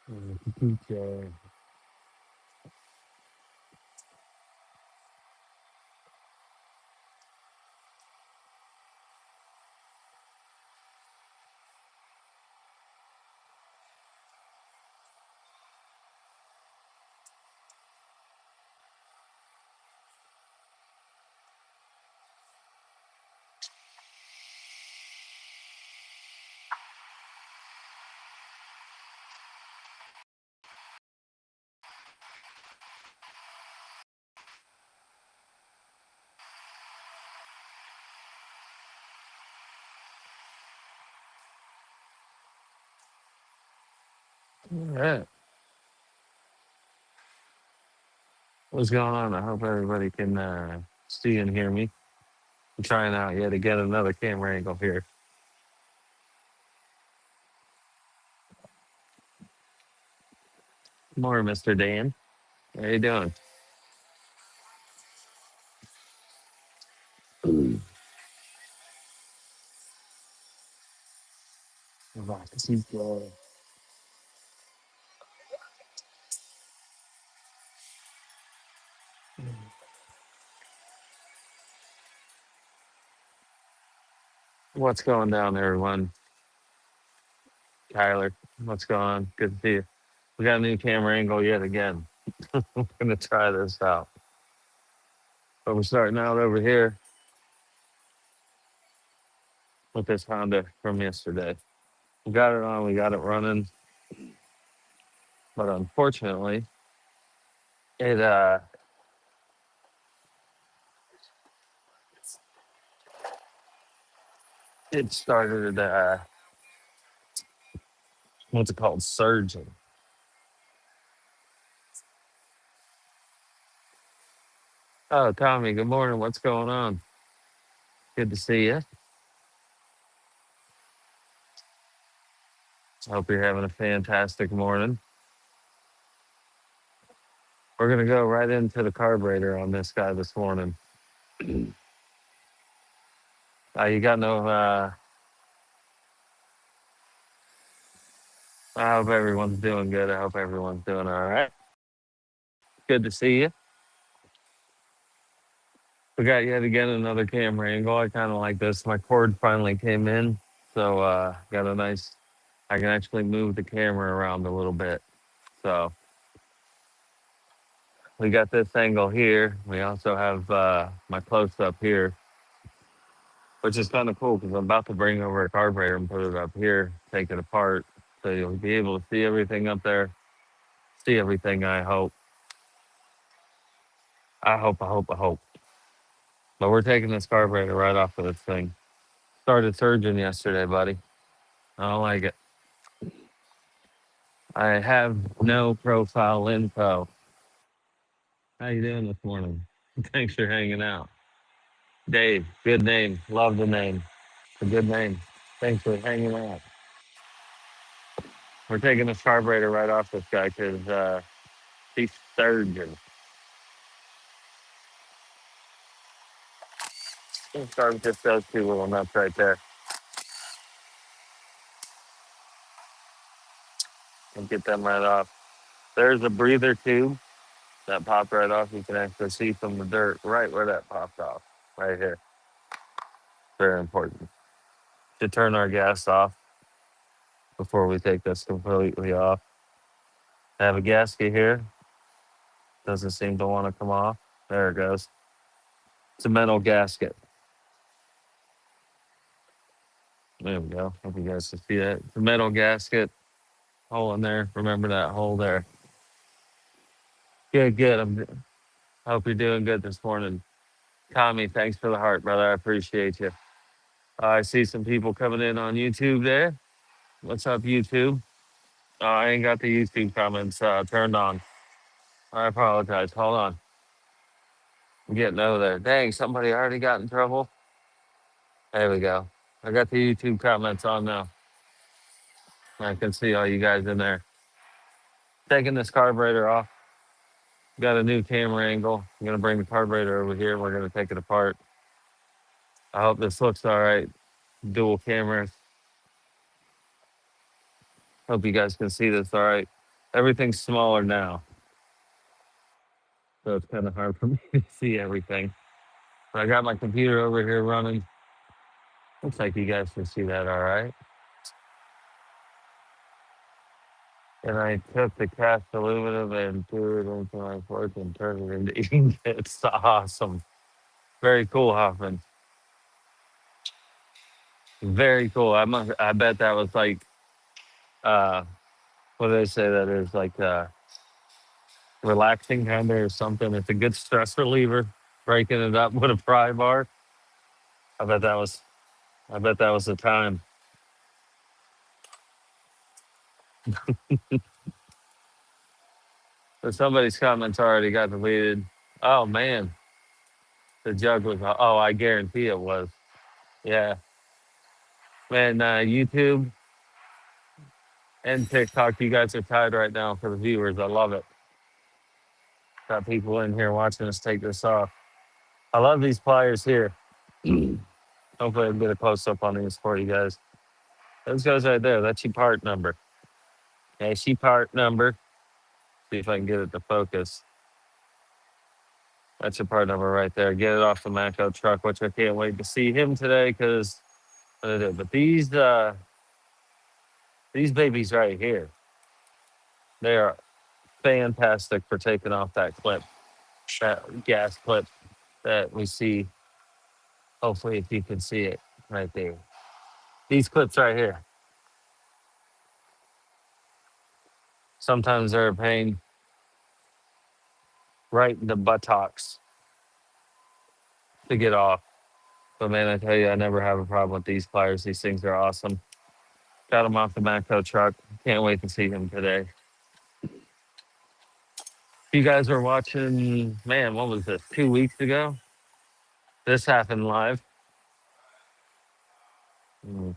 Okay. All right. What's going on? I hope everybody can see and hear me. I'm trying out yet again another camera angle here. More, Mr. Dan. How you doing? What's going down, everyone? Tyler, what's going on? Good to see you. We got a new camera angle yet again. We're gonna try this out. But we're starting out over here with this Honda from yesterday. We got it on, we got it running, but unfortunately, it it started what's it called? Surging. Oh, Tommy, good morning. What's going on? Good to see you. Hope you're having a fantastic morning. We're gonna go right into the carburetor on this guy this morning. You got no I hope everyone's doing good. I hope everyone's doing all right. Good to see you. We got yet again another camera angle. I kind of like this. My cord finally came in, so got a nice. I can actually move the camera around a little bit. So we got this angle here. We also have my close up here, which is kind of cool because I'm about to bring over a carburetor and put it up here, take it apart, so you'll be able to see everything up there. See everything. I hope. I hope. I hope. I hope. But we're taking this carburetor right off of this thing. Started surging yesterday, buddy. I don't like it. I have no profile info. How you doing this morning? Thanks for hanging out. Dave, good name. Love the name. It's a good name. Thanks for hanging out. We're taking this carburetor right off this guy because he's surging. Let's start with just those two little nuts right there and get them right off. There's a breather tube that popped right off. You can actually see from the dirt right where that popped off. Right here. Very important. To turn our gas off before we take this completely off. I have a gasket here. Doesn't seem to want to come off. There it goes. It's a metal gasket. There we go. Hope you guys can see that. It's a metal gasket. Hole in there. Remember that hole there. Good, good. I hope you're doing good this morning. Tommy, thanks for the heart, brother. I appreciate you. I see some people coming in on YouTube there. What's up, YouTube? I ain't got the YouTube comments turned on. I apologize. Hold on. I'm getting over there. Dang, somebody already got in trouble. There we go. I got the YouTube comments on now. I can see all you guys in there. Taking this carburetor off. Got a new camera angle. I'm gonna bring the carburetor over here. We're gonna take it apart. I hope this looks all right. Dual cameras. Hope you guys can see this all right. Everything's smaller now, so it's kind of hard for me to see everything. But I got my computer over here running. Looks like you guys can see that all right. And I took the cast aluminum and threw it into my fork and turned it into ink. It's awesome. Very cool, Hoffman. Very cool. I bet that was like uh what do they say that is like relaxing kind of or something. It's a good stress reliever. Breaking it up with a pry bar. I bet that was I bet that was the time. But somebody's comments already got deleted. Oh man, the jug was. Oh, I guarantee it was. Yeah, man. YouTube and TikTok, you guys are tied right now for the viewers. I love it. Got people in here watching us take this off. I love these pliers here. Hopefully, I can get a close up on these for you guys. Those guys right there. That's your part number. That's your part number. See if I can get it to focus. That's your part number right there. Get it off the Mako truck, which I can't wait to see him today because. But these babies right here, they are fantastic for taking off that clip, that gas clip that we see. Hopefully, if you can see it right there. These clips right here. Sometimes they're a pain right in the buttocks to get off. But man, I tell you, I never have a problem with these pliers. These things are awesome. Got him off the Matco truck. Can't wait to see him today. You guys were watching, man, what was this, 2 weeks ago? This happened live.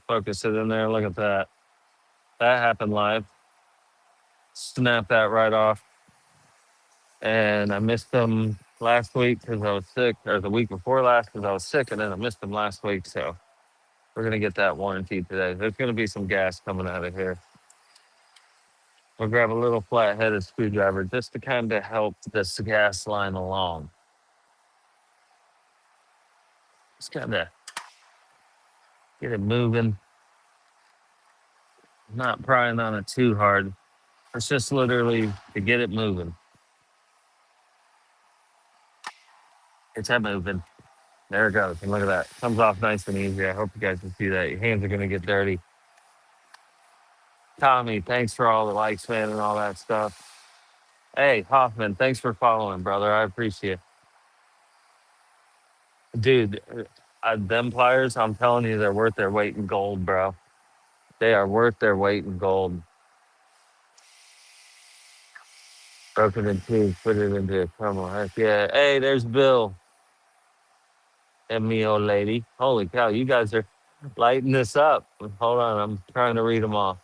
Focus it in there. Look at that. That happened live. Snap that right off. And I missed them last week because I was sick, or the week before last because I was sick, and then I missed them last week. So we're gonna get that warranty today. There's gonna be some gas coming out of here. We'll grab a little flat-headed screwdriver just to kind of help this gas line along. Just kind of get it moving. Not prying on it too hard. It's just literally to get it moving. It's that moving. There it goes. And look at that. Comes off nice and easy. I hope you guys can see that. Your hands are going to get dirty. Tommy, thanks for all the likes, man, and all that stuff. Hey, Hoffman, thanks for following, brother. I appreciate it. Dude, them pliers, I'm telling you, they're worth their weight in gold, bro. They are worth their weight in gold. Broken in two, put it into a crumble. Heck yeah. Hey, there's Bill and me, old lady. Holy cow, you guys are lighting this up. Hold on, I'm trying to read them all.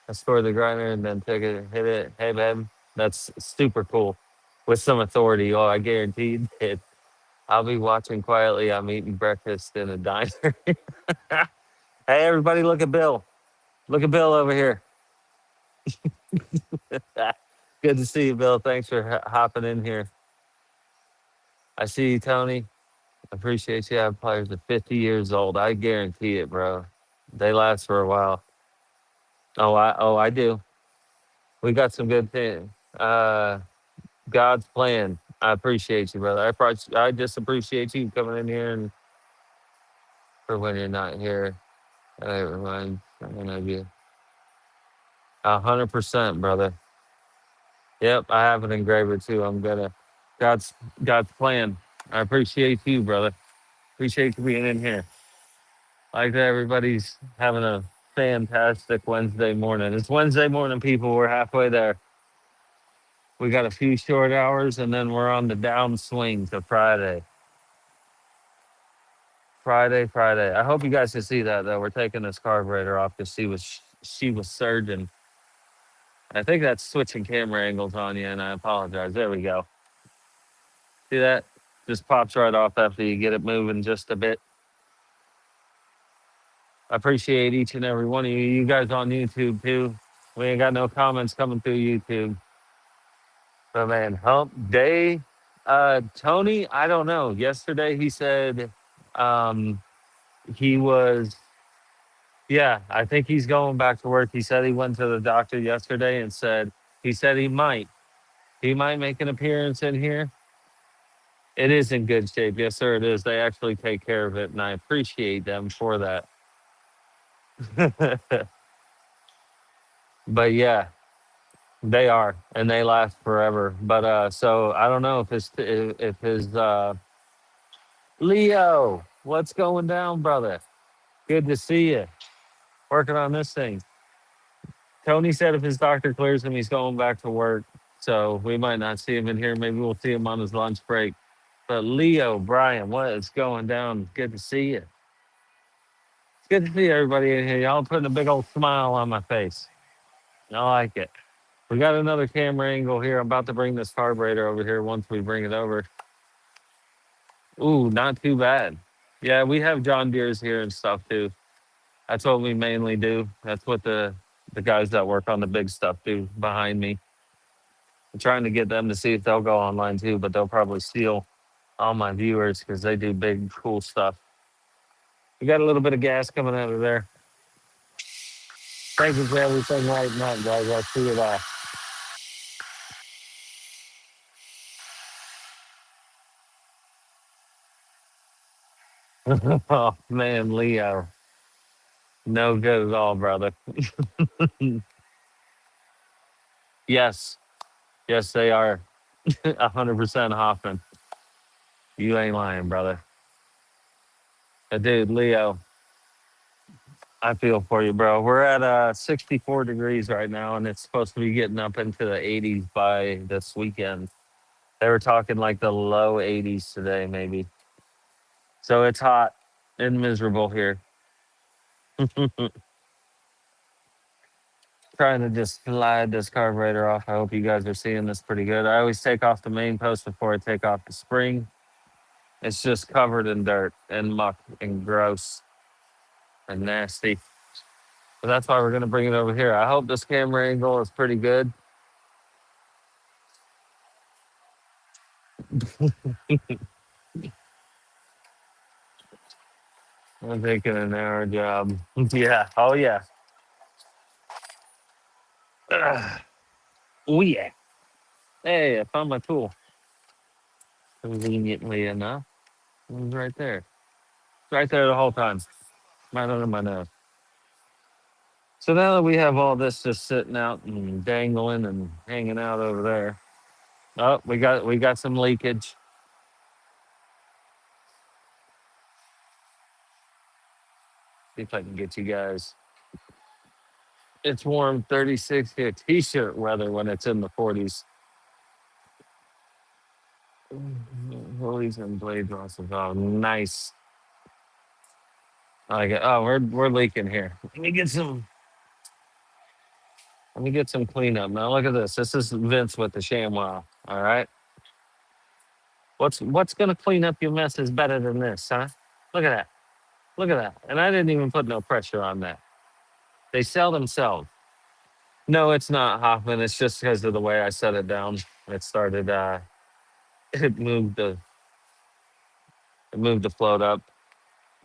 I scored the grinder and then took it, hit it. Hey, babe, that's super cool. With some authority. Oh, I guarantee it. I'll be watching quietly. I'm eating breakfast in a diner. Hey, everybody, look at Bill. Look at Bill over here. Good to see you, Bill. Thanks for hopping in here. I see you, Tony. Appreciate you. I have players at 50 years old. I guarantee it, bro. They last for a while. I do. We got some good things. God's plan. I appreciate you, brother. I just appreciate you coming in here and for when you're not here. I remind of you. 100%, brother. Yep, I have an engraver too. I'm gonna God's God's plan. I appreciate you, brother. Appreciate you being in here. Like that everybody's having a fantastic Wednesday morning. It's Wednesday morning, people. We're halfway there. We got a few short hours and then we're on the downswing to Friday. Friday. I hope you guys can see that though. We're taking this carburetor off because she was surging. I think that's switching camera angles on you, and I apologize. There we go. See that? Just pops right off after you get it moving just a bit. I appreciate each and every one of you. You guys on YouTube too. We ain't got no comments coming through YouTube. But man, hump day. Tony, I don't know. Yesterday he said um, he was, yeah, I think he's going back to work. He said he went to the doctor yesterday and said, he said he might make an appearance in here. It is in good shape. Yes, sir, it is. They actually take care of it, and I appreciate them for that. But yeah, they are, and they last forever. But so I don't know if his Leo, what's going down, brother? Good to see you. Working on this thing. Tony said if his doctor clears him, he's going back to work. So we might not see him in here. Maybe we'll see him on his lunch break. But Leo, Brian, what is going down? Good to see you. It's good to see everybody in here. Y'all putting a big old smile on my face. I like it. We got another camera angle here. I'm about to bring this carburetor over here once we bring it over. Ooh, not too bad. Yeah, we have John Deere's here and stuff too. That's what we mainly do. That's what the guys that work on the big stuff do behind me. I'm trying to get them to see if they'll go online too, but they'll probably steal all my viewers because they do big, cool stuff. We got a little bit of gas coming out of there. Thank you for everything right now, guys. I'll see you later. Oh man, Leo, no good at all, brother. Yes, yes, they are 100% Hoffman. You ain't lying, brother. Dude, Leo, I feel for you, bro. We're at 64 degrees right now, and it's supposed to be getting up into the 80s by this weekend. They were talking like the low 80s today, maybe. So it's hot and miserable here. Trying to just slide this carburetor off. I hope you guys are seeing this pretty good. I always take off the main post before I take off the spring. It's just covered in dirt and muck and gross and nasty. But that's why we're going to bring it over here. I hope this camera angle is pretty good. I'm taking an hour job. Yeah. Oh, yeah. Ugh. Oh, yeah. Hey, I found my tool. Conveniently enough. It was right there. It's right there the whole time. Right under my nose. So now that we have all this just sitting out and dangling and hanging out over there. Oh, we got some leakage. See if I can get you guys. It's warm, 36 here, t-shirt weather when it's in the 40s. Pulleys and blade russes. Oh, nice. I like it. Oh, we're leaking here. Let me get some cleanup. Now look at this. This is Vince with the ShamWow. All right. What's gonna clean up your mess is better than this, huh? Look at that. Look at that. And I didn't even put no pressure on that. They sell themselves. No, it's not Hoffman. It's just because of the way I set it down. It started it moved the it moved the float up.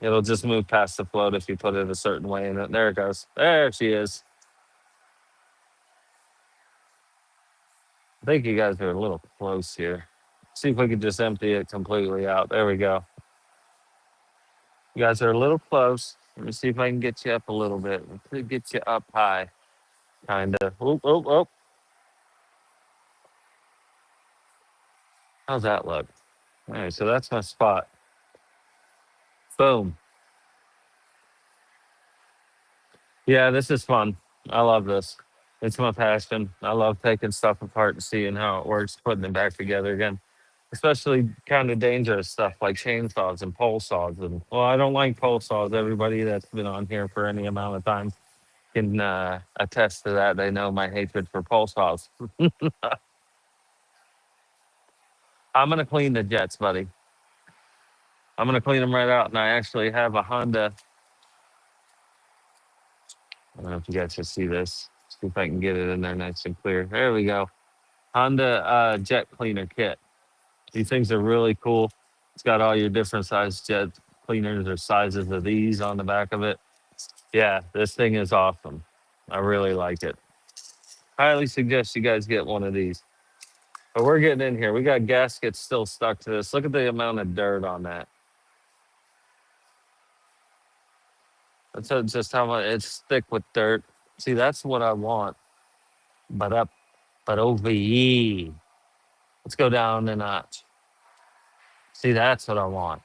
It'll just move past the float if you put it a certain way. And there it goes. There she is. I think you guys are a little close here. See if we can just empty it completely out. There we go. You guys are a little close. Let me see if I can get you up a little bit. Get you up high, kind of. Oh, oh, oh. How's that look? All right, so that's my spot. Boom. Yeah, this is fun. I love this. It's my passion. I love taking stuff apart and seeing how it works, putting it back together again. Especially kind of dangerous stuff like chainsaws and pole saws. And well, I don't like pole saws. Everybody that's been on here for any amount of time can attest to that. They know my hatred for pole saws. I'm gonna clean the jets, buddy. I'm gonna clean them right out. And I actually have a Honda. I don't know if you guys can see this. See if I can get it in there nice and clear. There we go. Honda jet cleaner kit. These things are really cool. It's got all your different size jet cleaners or sizes of these on the back of it. Yeah, this thing is awesome. I really like it. Highly suggest you guys get one of these. But we're getting in here. We got gaskets still stuck to this. Look at the amount of dirt on that. That's just how much it's thick with dirt. See, that's what I want. But up, but over ye. Let's go down a notch. See, that's what I want.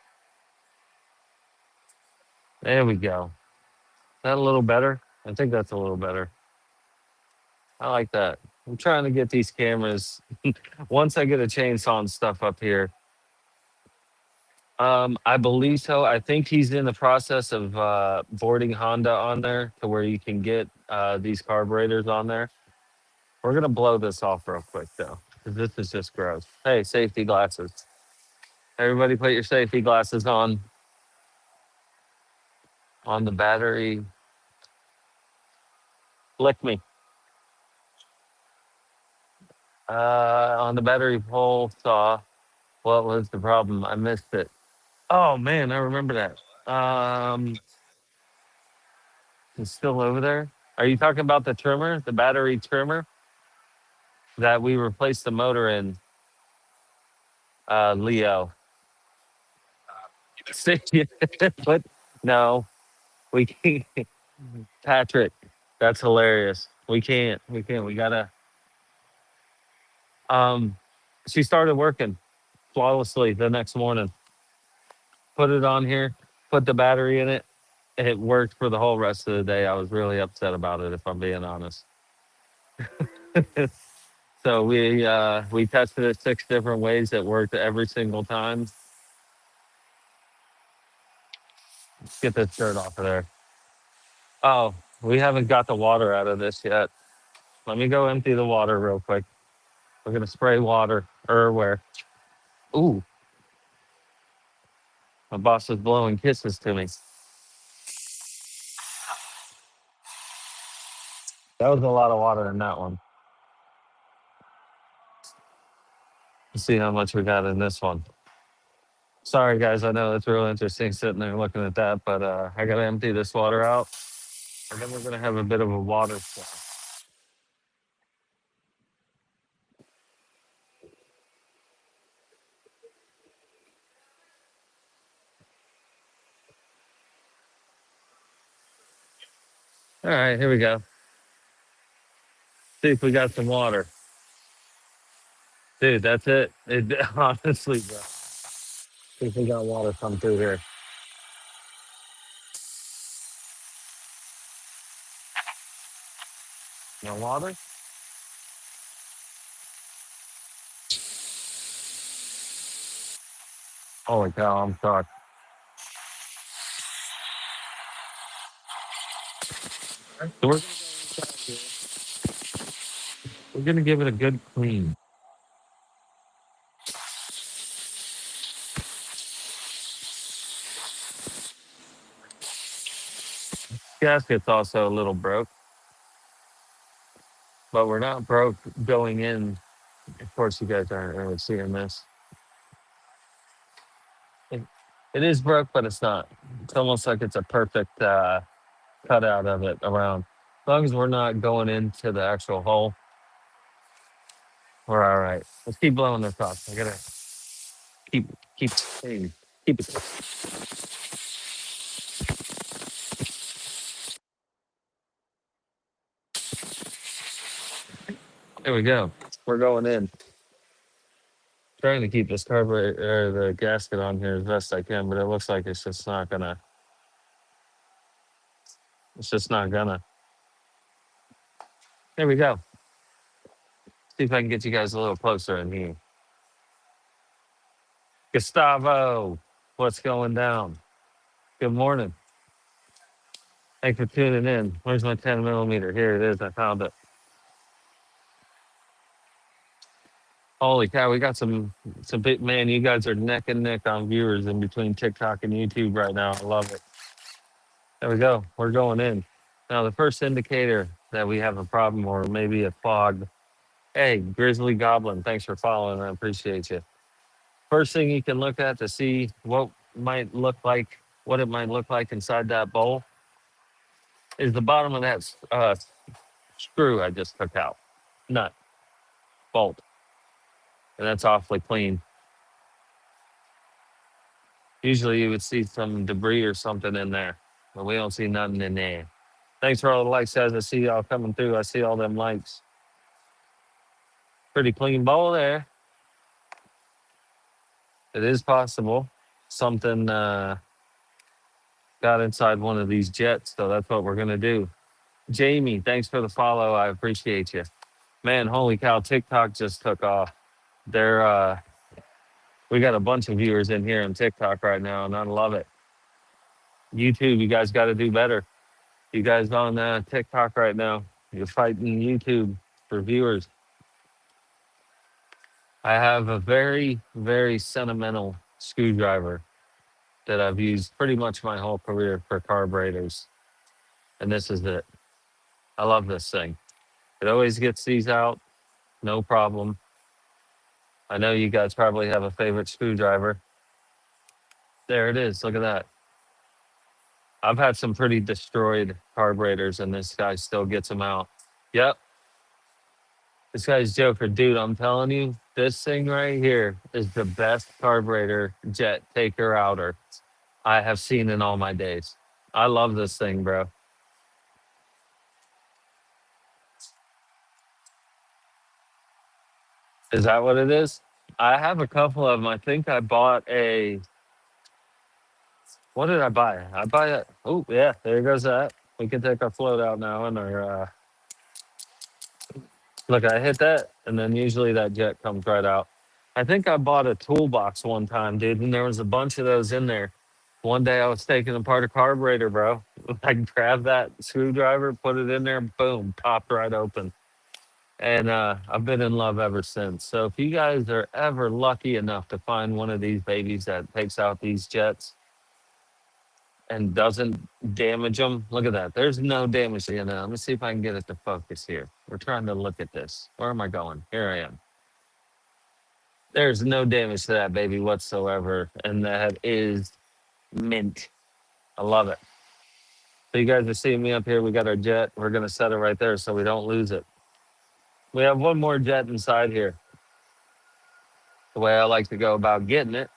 There we go. That a little better? I think that's a little better. I like that. I'm trying to get these cameras. Once I get a chainsaw and stuff up here, I believe so. I think he's in the process of boarding Honda on there to where you can get these carburetors on there. We're gonna blow this off real quick though, because this is just gross. Hey, safety glasses. Everybody, put your safety glasses on the battery. Lick me. On the battery pole saw. What was the problem? I missed it. Oh man, I remember that. It's still over there. Are you talking about the trimmer, the battery trimmer that we replaced the motor in, Leo? But no, we can't. Patrick, that's hilarious. We can't. We can't. We gotta. Um, she started working flawlessly the next morning. Put it on here. Put the battery in it. It worked for the whole rest of the day. I was really upset about it, if I'm being honest. So we tested it 6 different ways. It worked every single time. Let's get this dirt off of there. Oh, we haven't got the water out of this yet. Let me go empty the water real quick. We're gonna spray water everywhere. Ooh, my boss is blowing kisses to me. That was a lot of water in that one. Let's see how much we got in this one. Sorry guys, I know it's real interesting sitting there looking at that, but I gotta empty this water out, and then we're gonna have a bit of a water splash. All right, here we go. See if we got some water. Dude, that's it. Honestly, bro. See if we got water come through here. No water? Holy cow, I'm sorry. So we're gonna give it a good clean. Gasket's also a little broke, but we're not broke going in. Of course, you guys aren't really seeing this. It, it is broke, but it's not. It's almost like it's a perfect cutout of it around. As long as we're not going into the actual hole, we're all right. Let's keep blowing this off. I gotta keep keep clean. Keep it. There we go. We're going in. Trying to keep this carburetor or the gasket on here as best I can, but it looks like it's just not gonna. It's just not gonna. There we go. See if I can get you guys a little closer in here. Gustavo, what's going down? Good morning. Thanks for tuning in. Where's my 10 millimeter? Here it is. I found it. Holy cow, we got some big man. You guys are neck and neck on viewers in between TikTok and YouTube right now. I love it. There we go. We're going in. Now, the first indicator that we have a problem or maybe a clog. Hey, Grizzly Goblin, thanks for following. I appreciate you. First thing you can look at to see what it might look like inside that bowl is the bottom of that screw I just took out. Nut, bolt, and that's awfully clean. Usually you would see some debris or something in there, but we don't see nothing in there. Thanks for all the likes, guys. I see y'all coming through. I see all them likes. Pretty clean bowl there. It is possible something got inside one of these jets, so that's what we're gonna do. Jamie, thanks for the follow. I appreciate you. Man, holy cow, TikTok just took off. They're we got a bunch of viewers in here on TikTok right now, and I love it. YouTube, you guys got to do better. You guys on TikTok right now, you're fighting YouTube for viewers. I have a very, very sentimental screwdriver that I've used pretty much my whole career for carburetors, and this is it. I love this thing. It always gets these out, no problem. I know you guys probably have a favorite screwdriver. There it is. Look at that. I've had some pretty destroyed carburetors, and this guy still gets them out. Yep. This guy's Joker. Dude, I'm telling you, this thing right here is the best carburetor jet taker outer I have seen in all my days. I love this thing, bro. Is that what it is? I have a couple of them. I think I bought a. What did I buy? I buy it. Oh, yeah, there goes that. We can take our float out now and our. Look, I hit that, and then usually that jet comes right out. I think I bought a toolbox one time, dude, and there was a bunch of those in there. One day I was taking apart a carburetor, bro. I grabbed that screwdriver, put it in there, boom, popped right open. And I've been in love ever since. So if you guys are ever lucky enough to find one of these babies that takes out these jets and doesn't damage them, look at that. There's no damage. Let me see if I can get it to focus here. We're trying to look at this. Where am I going? Here I am. There's no damage to that baby whatsoever. And that is mint. I love it. So you guys are seeing me up here. We got our jet. We're going to set it right there so we don't lose it. We have one more jet inside here. The way I like to go about getting it,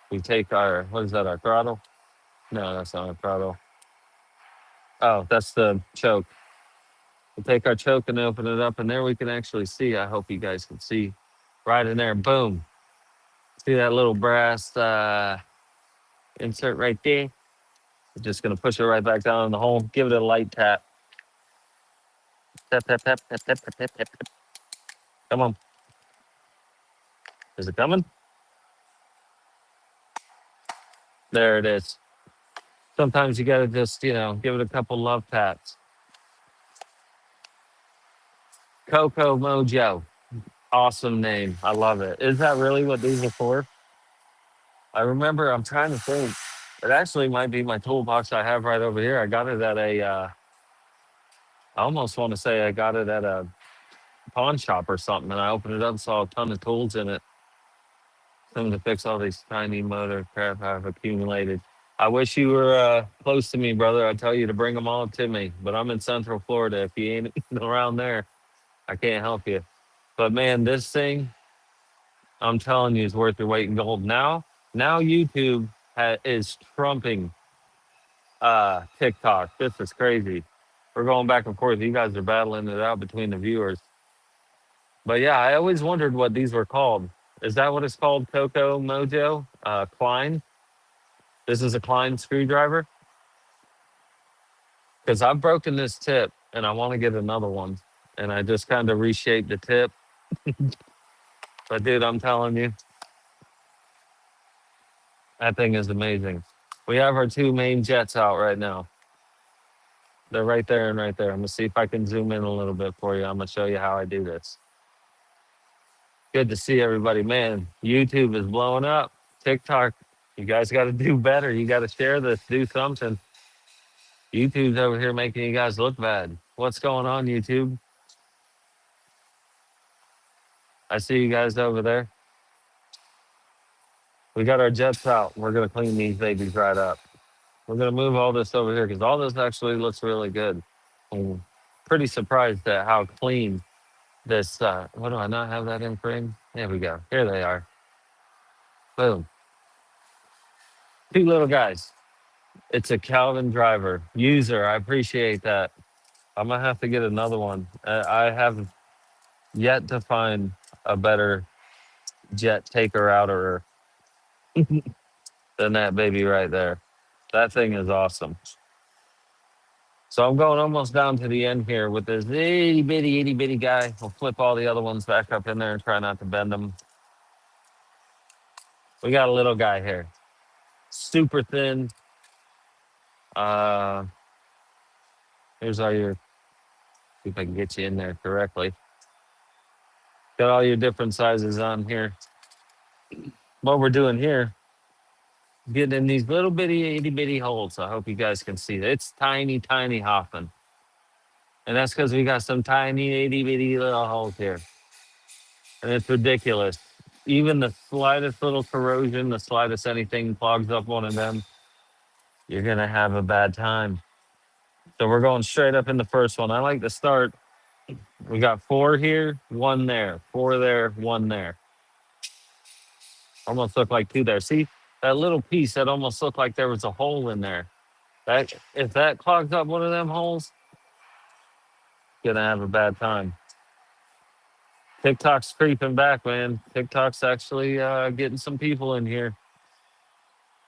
we take our, what is that, our throttle? No, that's not our throttle. Oh, that's the choke. We take our choke and open it up, and there we can actually see. I hope you guys can see right in there. Boom. See that little brass insert right there? We're just going to push it right back down in the hole. Give it a light tap. Tap, tap, tap, tap, tap, tap, tap, tap. Come on. Is it coming? There it is. Sometimes you got to just, give it a couple love taps. Coco Mojo. Awesome name. I love it. Is that really what these are for? I remember, I'm trying to think. It actually might be my toolbox I have right over here. I got it at I almost want to say I got it at a pawn shop or something. And I opened it up and saw a ton of tools in it. Something to fix all these tiny motor crap I've accumulated. I wish you were close to me, brother. I'd tell you to bring them all to me. But I'm in Central Florida. If you ain't around there, I can't help you. But man, this thing, I'm telling you, is worth your weight in gold. Now YouTube is trumping TikTok. This is crazy. We're going back and forth. You guys are battling it out between the viewers. But yeah, I always wondered what these were called. Is that what it's called? Coco Mojo? Klein? This is a Klein screwdriver? Because I've broken this tip and I want to get another one. And I just kind of reshaped the tip. But dude, I'm telling you, that thing is amazing. We have our two main jets out right now. They're right there and right there. I'm going to see if I can zoom in a little bit for you. I'm going to show you how I do this. Good to see everybody. Man, YouTube is blowing up. TikTok You guys got to do better. You got to share this, do something. YouTube's over here making you guys look bad. What's going on, YouTube? I see you guys over there. We got our jets out. We're going to clean these babies right up. We're going to move all this over here because all this actually looks really good. I'm pretty surprised at how clean this. What do I not have that in frame? There we go. Here they are. Boom. Two little guys. It's a Calvin driver user. I appreciate that. I'm gonna have to get another one. I have yet to find a better jet taker outer than that baby right there. That thing is awesome. So I'm going almost down to the end here with this itty bitty guy. We'll flip all the other ones back up in there and try not to bend them. We got a little guy here, super thin. Uh, here's all your. See if I can get you in there correctly. Got all your different sizes on here. What we're doing here, getting in these little bitty itty bitty holes. I hope you guys can see that. It's tiny, tiny hopping. And that's because we got some tiny itty bitty little holes here. And it's ridiculous. Even the slightest little corrosion, the slightest anything clogs up one of them, you're going to have a bad time. So we're going straight up in the first one. I like to start. We got 4 here, 1 there, 4 there, 1 there. Almost looked like 2 there. See that little piece that almost looked like there was a hole in there. That if that clogs up one of them holes, gonna have a bad time. TikTok's creeping back, man. TikTok's actually getting some people in here.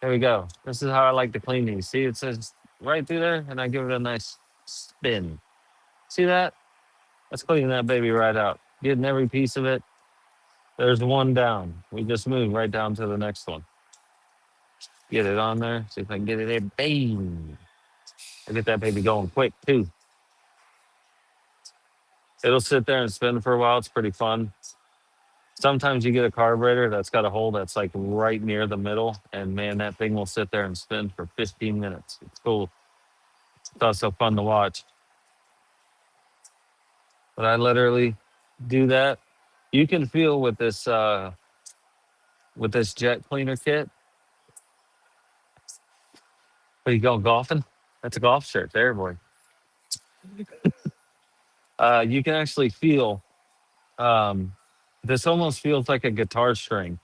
There we go. This is how I like to clean these. See, it says right through there, and I give it a nice spin. See that? Let's clean that baby right out. Getting every piece of it. There's 1 down. We just moved right down to the next one. Get it on there. See if I can get it in. Bang. I get that baby going quick too. It'll sit there and spin for a while. It's pretty fun. Sometimes you get a carburetor that's got a hole that's like right near the middle, and man, that thing will sit there and spin for 15 minutes. It's cool. It's also fun to watch. But I literally do that. You can feel with this jet cleaner kit. Are you going golfing? That's a golf shirt there, boy. You can actually feel. This almost feels like a guitar string.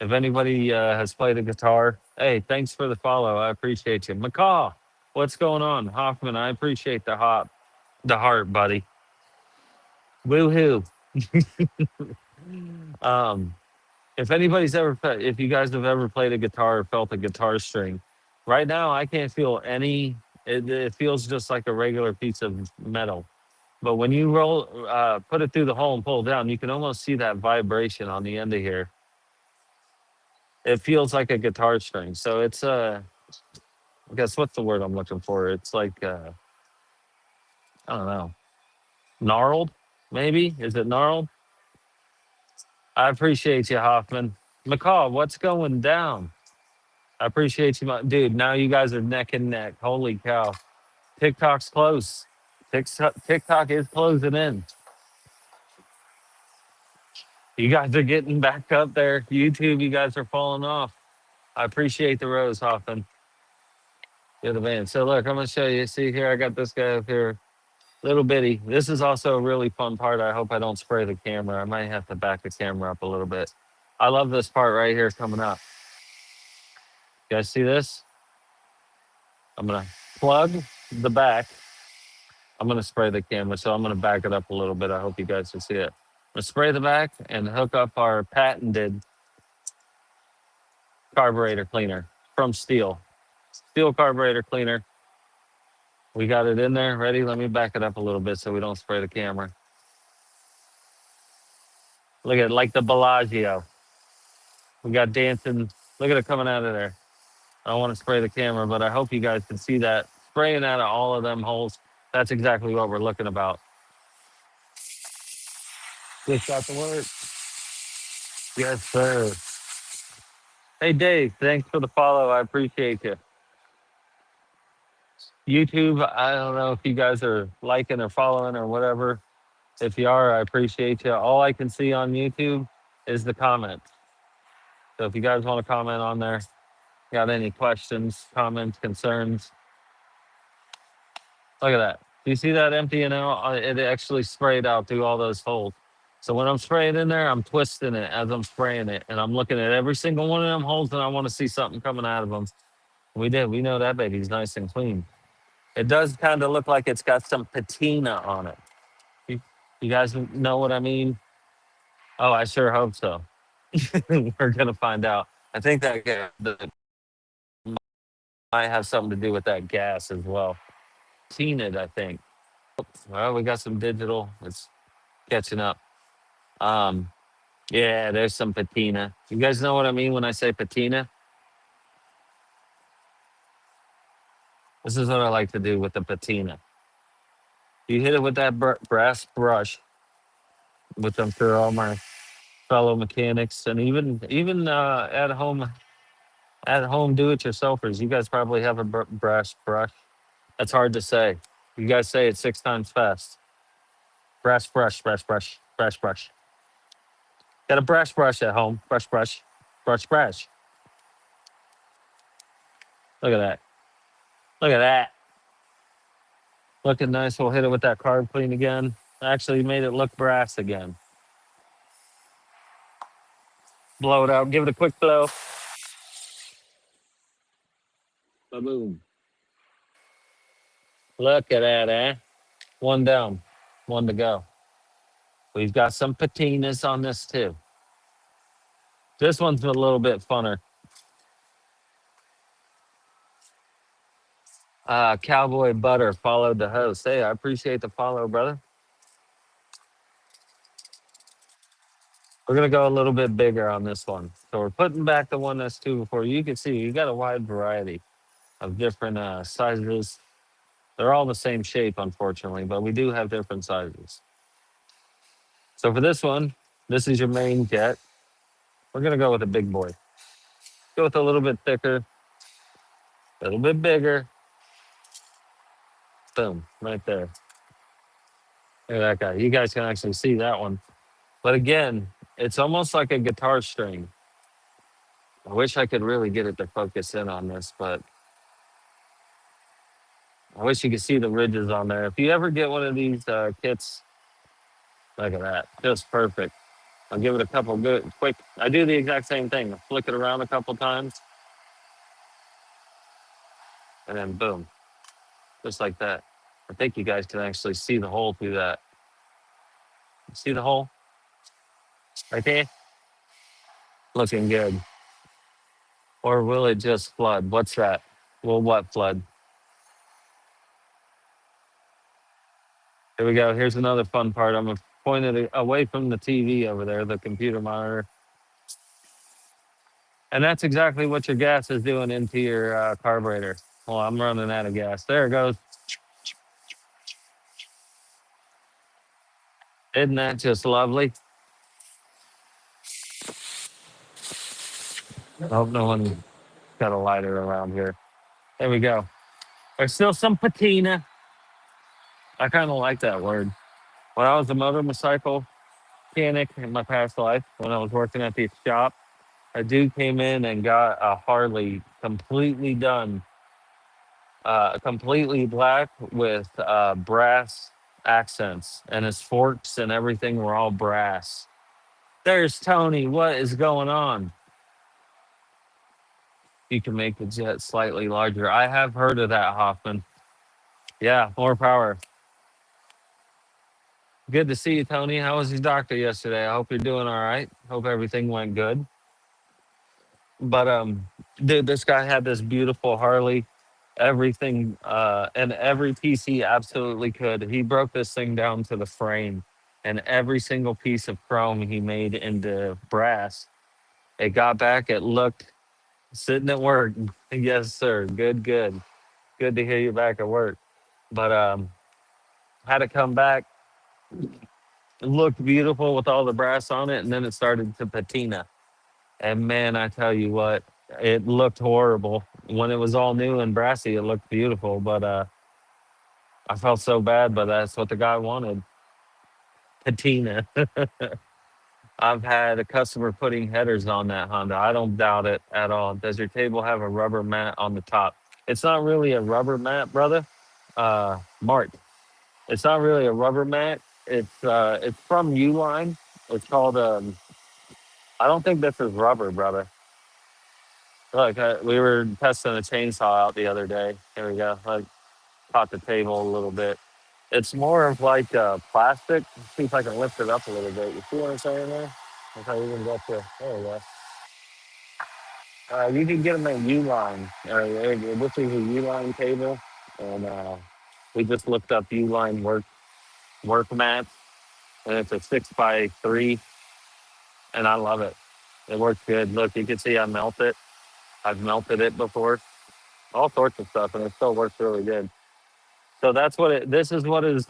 If anybody has played a guitar, hey, thanks for the follow. I appreciate you. McCaw, what's going on? Hoffman, I appreciate the heart, buddy. Woohoo. um, if anybody's if you guys have ever played a guitar or felt a guitar string, right now I can't feel any. It feels just like a regular piece of metal. But when you put it through the hole and pull down, you can almost see that vibration on the end of here. It feels like a guitar string. So it's I guess what's the word I'm looking for? It's like I don't know, gnarled. Maybe is it gnarled? I appreciate you, Hoffman. McCall, what's going down? I appreciate you, dude. Now you guys are neck and neck. Holy cow! TikTok's close. TikTok is closing in. You guys are getting back up there. YouTube, you guys are falling off. I appreciate the rose, Hoffman. You're the man. So look, I'm gonna show you. See here, I got this guy up here. Little bitty. This is also a really fun part. I hope I don't spray the camera. I might have to back the camera up a little bit. I love this part right here coming up. You guys see this? I'm gonna plug the back. I'm gonna spray the camera, so I'm gonna back it up a little bit. I hope you guys can see it. I'm gonna spray the back and hook up our patented carburetor cleaner from Steel. Steel carburetor cleaner. We got it in there. Ready? Let me back it up a little bit so we don't spray the camera. Look at it, like the Bellagio. We got dancing. Look at it coming out of there. I don't want to spray the camera, but I hope you guys can see that. Spraying out of all of them holes. That's exactly what we're looking about. Just got the word. Yes, sir. Hey, Dave, thanks for the follow. I appreciate you. YouTube, I don't know if you guys are liking or following or whatever. If you are, I appreciate you. All I can see on YouTube is the comments. So if you guys want to comment on there, got any questions, comments, concerns, look at that. Do you see that emptying out? It actually sprayed out through all those holes. So when I'm spraying in there, I'm twisting it as I'm spraying it, and I'm looking at every single one of them holes, and I want to see something coming out of them. We did. We know that baby's nice and clean. It does kind of look like it's got some patina on it. You, you guys know what I mean? Oh, I sure hope so. We're gonna find out. I think that might have something to do with that gas as well. Seen it, I think. Well, we got some digital. It's catching up. Um, yeah, there's some patina. You guys know what I mean when I say patina? This is what I like to do with the patina. You hit it with that brass brush, which I'm sure all my fellow mechanics and even at home do it yourselfers. You guys probably have a brass brush. That's hard to say. You guys say it 6 times fast. Brass brush, brass brush, brass brush. Got a brass brush at home. Brush, brush, brush, brush. Look at that. Look at that. Looking nice. We'll hit it with that carb clean again. Actually made it look brass again. Blow it out. Give it a quick blow. Boom. Look at that, eh? One down. One to go. We've got some patinas on this too. This one's a little bit funner. Cowboy Butter followed the host. Hey, I appreciate the follow, brother. We're gonna go a little bit bigger on this one. So we're putting back the one that's two before. You can see you got a wide variety of different sizes. They're all the same shape, unfortunately, but we do have different sizes. So for this one, this is your main jet. We're gonna go with a big boy. Go with a little bit thicker, a little bit bigger. Boom, right there. Look at that guy. You guys can actually see that one. But again, it's almost like a guitar string. I wish I could really get it to focus in on this, but I wish you could see the ridges on there. If you ever get one of these kits, look at that. Just perfect. I'll give it a couple good, quick. I do the exact same thing. I flick it around a couple times, and then boom, just like that. I think you guys can actually see the hole through that. See the hole right there? Looking good. Or will it just flood? What's that? Will what flood? Here we go. Here's another fun part. I'm going to point it away from the TV over there, the computer monitor. And that's exactly what your gas is doing into your carburetor. Well, I'm running out of gas. There it goes. Isn't that just lovely? I hope no one got a lighter around here. There we go. There's still some patina. I kind of like that word. When I was a motorcycle mechanic in my past life, when I was working at the shop, a dude came in and got a Harley completely done, completely black with brass accents, and his forks and everything were all brass. There's Tony. What is going on? You can make the jet slightly larger. I have heard of that, Hoffman. Yeah, more power. Good to see you, Tony. How was your doctor yesterday? I hope you're doing all right. Hope everything went good. But dude, this guy had this beautiful Harley, everything, and every piece he absolutely could. He broke this thing down to the frame, and every single piece of chrome he made into brass. It got back. It looked sitting at work. Yes, sir. Good, good, good to hear you back at work. But had to come back. It looked beautiful with all the brass on it, and then it started to patina. And man, I tell you what, It looked horrible when it was all new and brassy. It looked beautiful, but I felt so bad. But that's what the guy wanted. Patina. I've had a customer putting headers on that Honda. I don't doubt it at all. Does your table have a rubber mat on the top? It's not really a rubber mat, brother. Mark. It's not really a rubber mat. It's from Uline. It's called I don't think this is rubber, brother. Look, we were testing a chainsaw out the other day. Here we go. Like caught the table a little bit. It's more of like plastic. See if I can lift it up a little bit. You see what I'm saying there? That's how you can get to. There we go. You can get them at Uline. This is a Uline table, and we just looked up Uline work mats, and it's a 6x3, and I love it. It works good. Look, you can see I melt it. I've melted it before, all sorts of stuff, and it still works really good. So that's what it. This is what his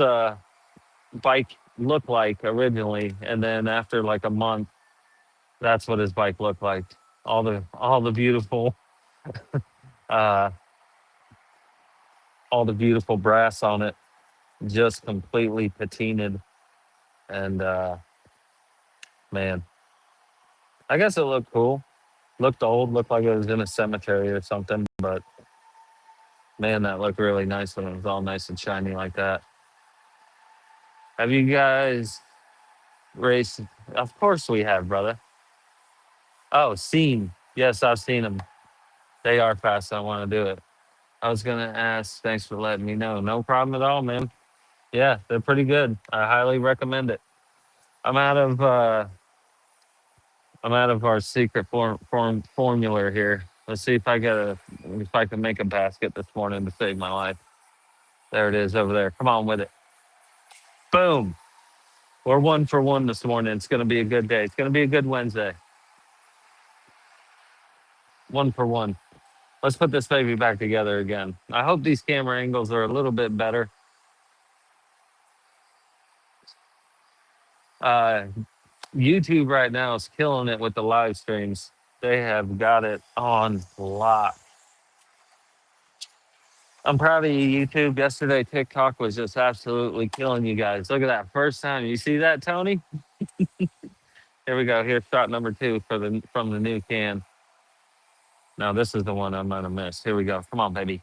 bike looked like originally, and then after like a month, that's what his bike looked like. All the beautiful, uh, all the beautiful brass on it, just completely patinaed, and man, I guess it looked cool. Looked old. Looked like it was in a cemetery or something, but man, that looked really nice when it was all nice and shiny like that. Have you guys raced? Of course we have, brother. Oh, seen. Yes, I've seen them. They are fast. I want to do it. I was gonna ask. Thanks for letting me know. No problem at all, man. Yeah, they're pretty good. I highly recommend it. I'm out of uh I'm out of our secret formula here. Let's see if I can make a basket this morning to save my life. There it is over there. Come on with it. Boom. We're 1 for 1 this morning. It's gonna be a good day. It's gonna be a good Wednesday. 1 for 1. Let's put this baby back together again. I hope these camera angles are a little bit better. Uh, YouTube right now is killing it with the live streams. They have got it on lock. I'm proud of you, YouTube. Yesterday, TikTok was just absolutely killing you guys. Look at that first time. You see that, Tony? Here we go. Here's shot number 2 from the new can. Now this is the one I'm gonna miss. Here we go. Come on, baby.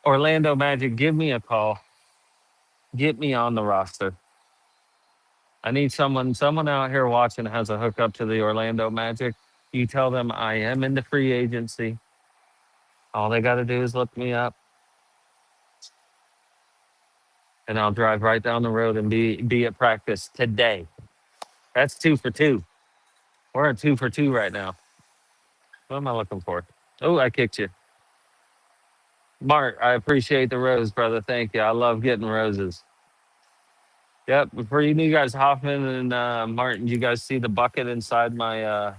Orlando Magic, give me a call. Get me on the roster. I need someone out here watching has a hookup to the Orlando Magic. You tell them I am in the free agency. All they got to do is look me up, and I'll drive right down the road and be at practice today. That's 2 for 2. We're at 2 for 2 right now. What am I looking for? Oh, I kicked you. Mark, I appreciate the rose, brother. Thank you. I love getting roses. Yep. For you new guys, Hoffman and Martin, you guys see the bucket inside my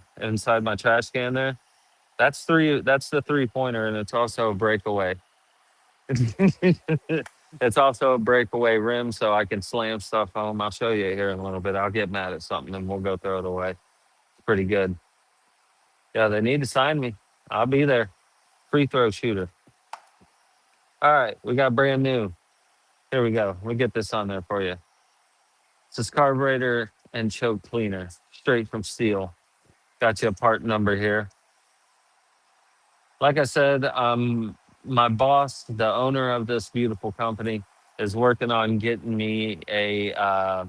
trash can there? That's three. That's the 3-pointer, and it's also a breakaway. It's also a breakaway rim, so I can slam stuff home. I'll show you here in a little bit. I'll get mad at something, and we'll go throw it away. It's pretty good. Yeah, they need to sign me. I'll be there. Free throw shooter. All right, we got brand new. Here we go. We'll get this on there for you. It's this carburetor and choke cleaner, straight from steel. Got you a part number here. Like I said, my boss, the owner of this beautiful company, is working on getting me a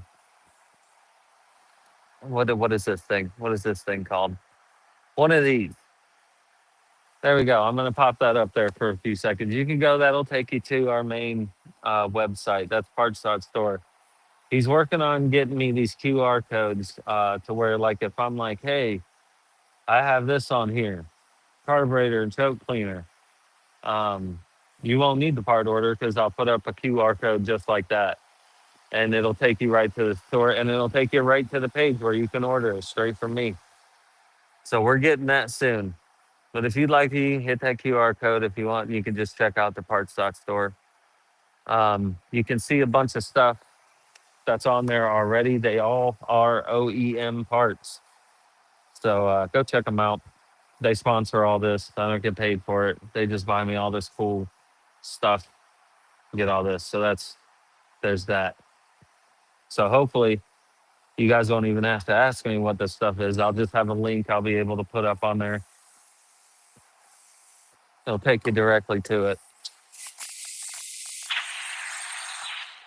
what is this thing? What is this thing called? One of these. There we go. I'm gonna pop that up there for a few seconds. You can go. That'll take you to our main website. That's Parts.store. He's working on getting me these QR codes to where, like, if I'm like, hey, I have this on here, carburetor and choke cleaner. Um, you won't need the part order because I'll put up a QR code just like that, and it'll take you right to the store, and it'll take you right to the page where you can order it straight from me. So we're getting that soon. But if you'd like to hit that QR code, if you want, you can just check out the Parts.store. You can see a bunch of stuff that's on there already. They all are OEM parts. So go check them out. They sponsor all this. I don't get paid for it. They just buy me all this cool stuff, get all this. So there's that. So hopefully you guys won't even have to ask me what this stuff is. I'll just have a link I'll be able to put up on there. It'll take you directly to it.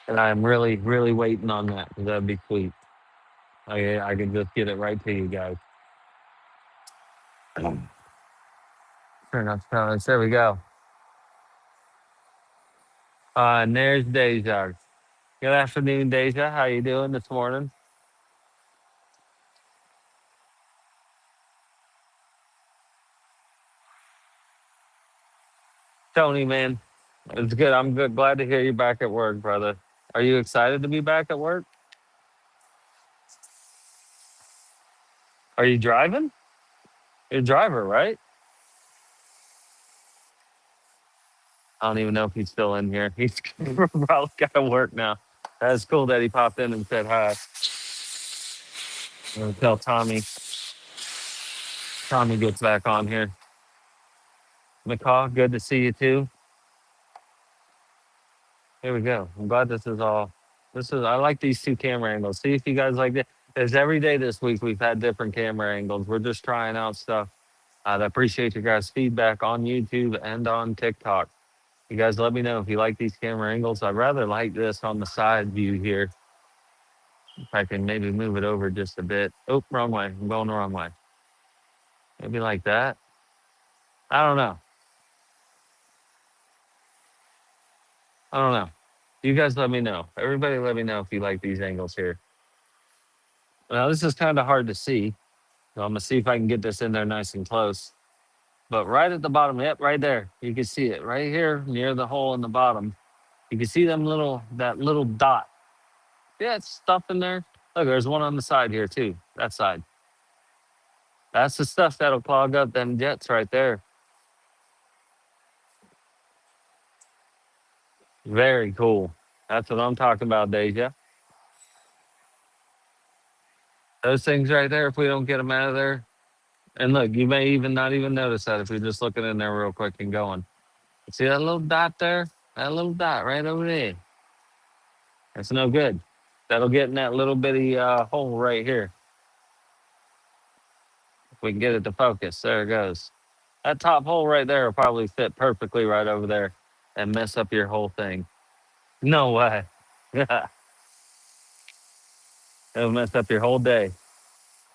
And I'm really, really waiting on that because that'd be sweet. I can just get it right to you guys. Turn off the comments. There we go. And there's Deja. Good afternoon, Deja. How you doing this morning? Tony, man. It's good. I'm good. Glad to hear you back at work, brother. Are you excited to be back at work? Are you driving? You're a driver, right? I don't even know if he's still in here. He's probably got to work now. That's cool that he popped in and said hi. I'm gonna tell Tommy. Tommy gets back on here. McCaw, good to see you too. Here we go. I'm glad this is all. This is. I like these two camera angles. See if you guys like it. There's every day this week we've had different camera angles. We're just trying out stuff. I appreciate your guys' feedback on YouTube and on TikTok. You guys let me know if you like these camera angles. I'd rather like this on the side view here. If I can maybe move it over just a bit. Oh, wrong way. I'm going the wrong way. Maybe like that. I don't know. I don't know. You guys let me know. Everybody let me know if you like these angles here. Now, this is kind of hard to see. So I'm going to see if I can get this in there nice and close. But right at the bottom, yep, right there. You can see it right here near the hole in the bottom. You can see that little dot. Yeah, it's stuff in there. Look, there's one on the side here too. That side. That's the stuff that'll clog up them jets right there. Very cool. That's what I'm talking about, Deja. Those things right there, if we don't get them out of there. And look, you may even not even notice that if you're just looking in there real quick and going. See that little dot there? That little dot right over there. That's no good. That'll get in that little bitty hole right here. If we can get it to focus. There it goes. That top hole right there will probably fit perfectly right over there and mess up your whole thing. No way. It'll mess up your whole day.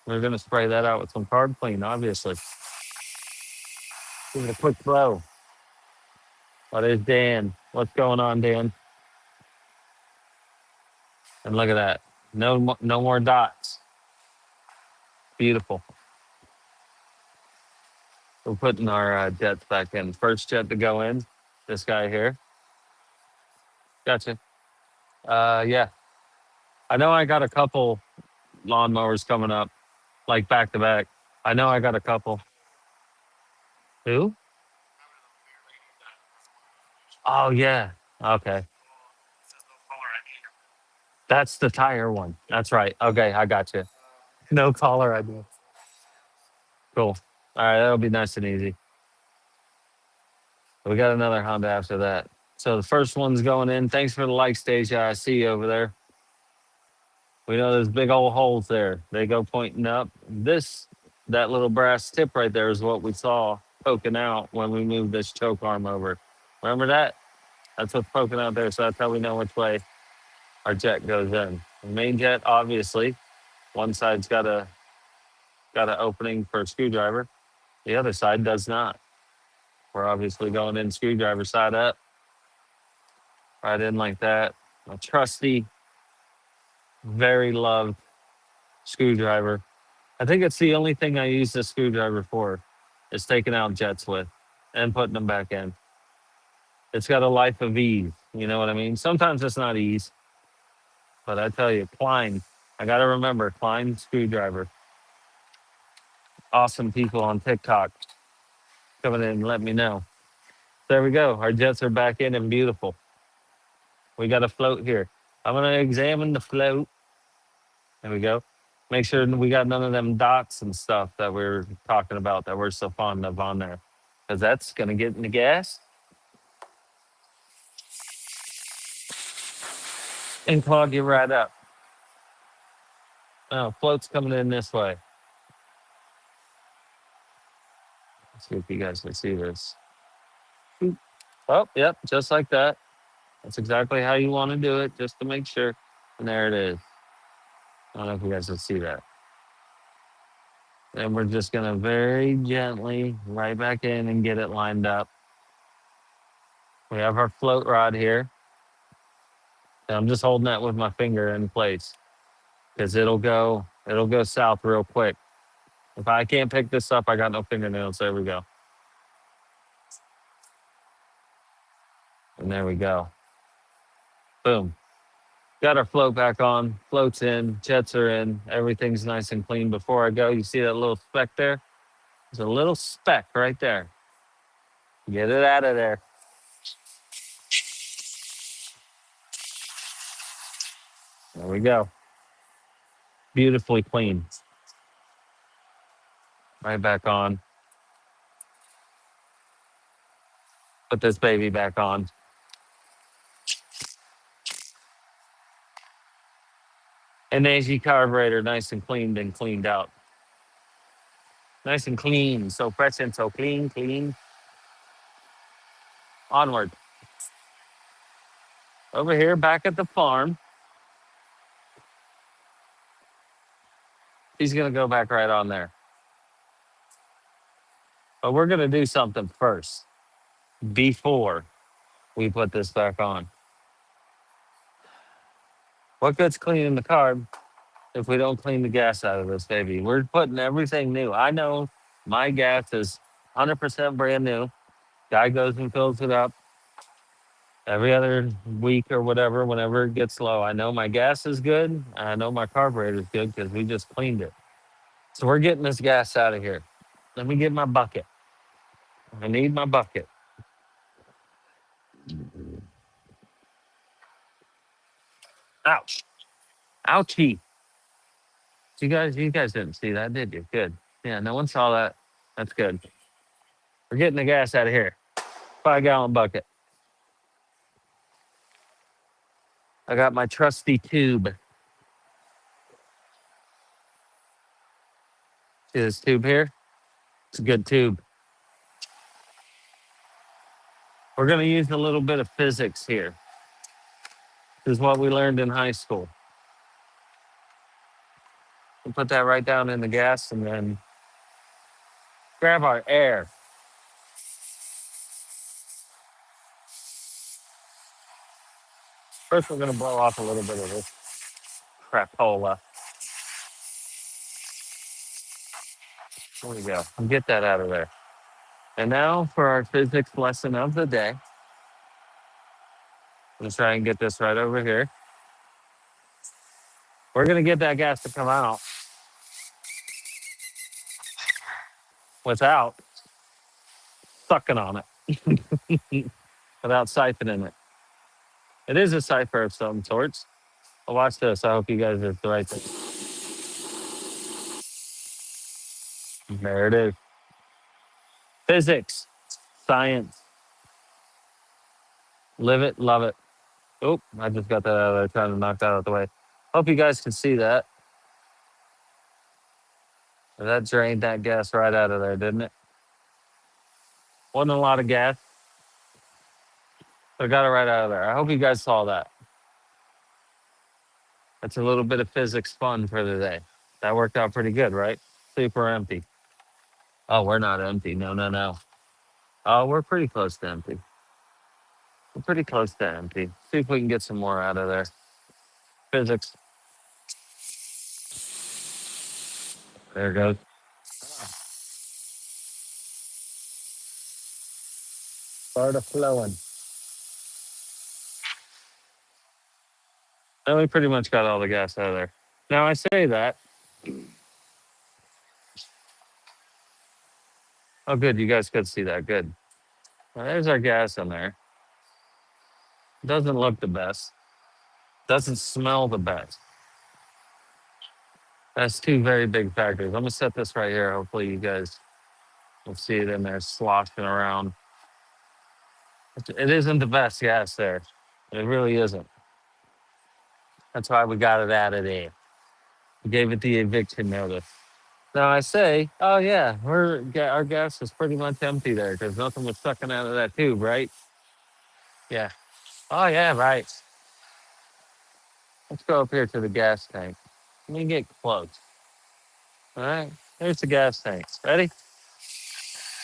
We're gonna spray that out with some carb clean, obviously. Give it a quick blow. Oh, there's Dan. What's going on, Dan? And look at that. No more dots. Beautiful. We're putting our jets back in. First jet to go in. This guy here. Gotcha. Yeah. I know I got a couple lawnmowers coming up, like back to back. I know I got a couple. Who? Oh yeah. Okay. That's the tire one. That's right. Okay, I got you. No caller ID. Cool. All right, that'll be nice and easy. We got another Honda after that. So the first one's going in. Thanks for the like, Stacia. I see you over there. We know there's big old holes there. They go pointing up. That little brass tip right there is what we saw poking out when we moved this choke arm over. Remember that? That's what's poking out there. So that's how we know which way our jet goes in. The main jet, obviously, one side's got an opening for a screwdriver. The other side does not. We're obviously going in screwdriver side up, right in like that. A trusty, very loved screwdriver. I think it's the only thing I use this screwdriver for is taking out jets with and putting them back in. It's got a life of ease. You know what I mean? Sometimes it's not ease, but I tell you, Klein, I got to remember Klein screwdriver. Awesome people on TikTok coming in and let me know. There we go. Our jets are back in and beautiful. We got a float here. I'm going to examine the float. There we go. Make sure we got none of them dots and stuff that we're talking about that we're so fond of on there. Because that's going to get in the gas and clog you right up. Oh, float's coming in this way. Let's see if you guys can see this. Boop. Oh, yep, just like that. That's exactly how you want to do it, just to make sure. And there it is. I don't know if you guys can see that. And we're just going to very gently right back in and get it lined up. We have our float rod here. And I'm just holding that with my finger in place because it'll go south real quick. If I can't pick this up, I got no fingernails. There we go. And there we go. Boom. Got our float back on. Float's in. Jets are in. Everything's nice and clean. Before I go, you see that little speck there? There's a little speck right there. Get it out of there. There we go. Beautifully clean. Right back on. Put this baby back on. And there's your carburetor, nice and cleaned and cleaned out. Nice and clean. So fresh and so clean, clean. Onward. Over here, back at the farm. He's going to go back right on there. But we're going to do something first before we put this back on. What good's cleaning the carb if we don't clean the gas out of this baby? We're putting everything new. I know my gas is 100% brand new. Guy goes and fills it up every other week or whatever, whenever it gets low. I know my gas is good. I know my carburetor is good because we just cleaned it. So we're getting this gas out of here. Let me get my bucket. I need my bucket. Ouch. Ouchie. You guys didn't see that, did you? Good. Yeah, no one saw that. That's good. We're getting the gas out of here. 5-gallon bucket. I got my trusty tube. See this tube here? It's a good tube. We're going to use a little bit of physics here. This is what we learned in high school. We'll put that right down in the gas and then grab our air. First, we're going to blow off a little bit of this crapola. There we go. Get that out of there. And now for our physics lesson of the day. Let's try and get this right over here. We're going to get that gas to come out without sucking on it, without siphoning it. It is a cipher of some sorts. Well, watch this. I hope you guys are the right thing. There it is. Physics, science. Live it, love it. Oh, I just got that out of there, trying to knock that out of the way. Hope you guys can see that. That drained that gas right out of there, didn't it? Wasn't a lot of gas, but I got it right out of there. I hope you guys saw that. That's a little bit of physics fun for the day. That worked out pretty good, right? Super empty. Oh, we're not empty. No, no, no. Oh, we're pretty close to empty. We're pretty close to empty. See if we can get some more out of there. Physics. There it goes. Start flowing. And we pretty much got all the gas out of there. Now I say that. Oh, good. You guys could see that. Good. Well, there's our gas in there. Doesn't look the best. Doesn't smell the best. That's two very big factors. I'm gonna set this right here. Hopefully you guys will see it in there sloshing around. It isn't the best gas there. It really isn't. That's why we got it added in. We gave it the eviction notice. Now I say, oh yeah, our gas is pretty much empty there because nothing was sucking out of that tube, right? Yeah. Oh yeah, right. Let's go up here to the gas tank. Let me get close. All right. There's the gas tank. Ready?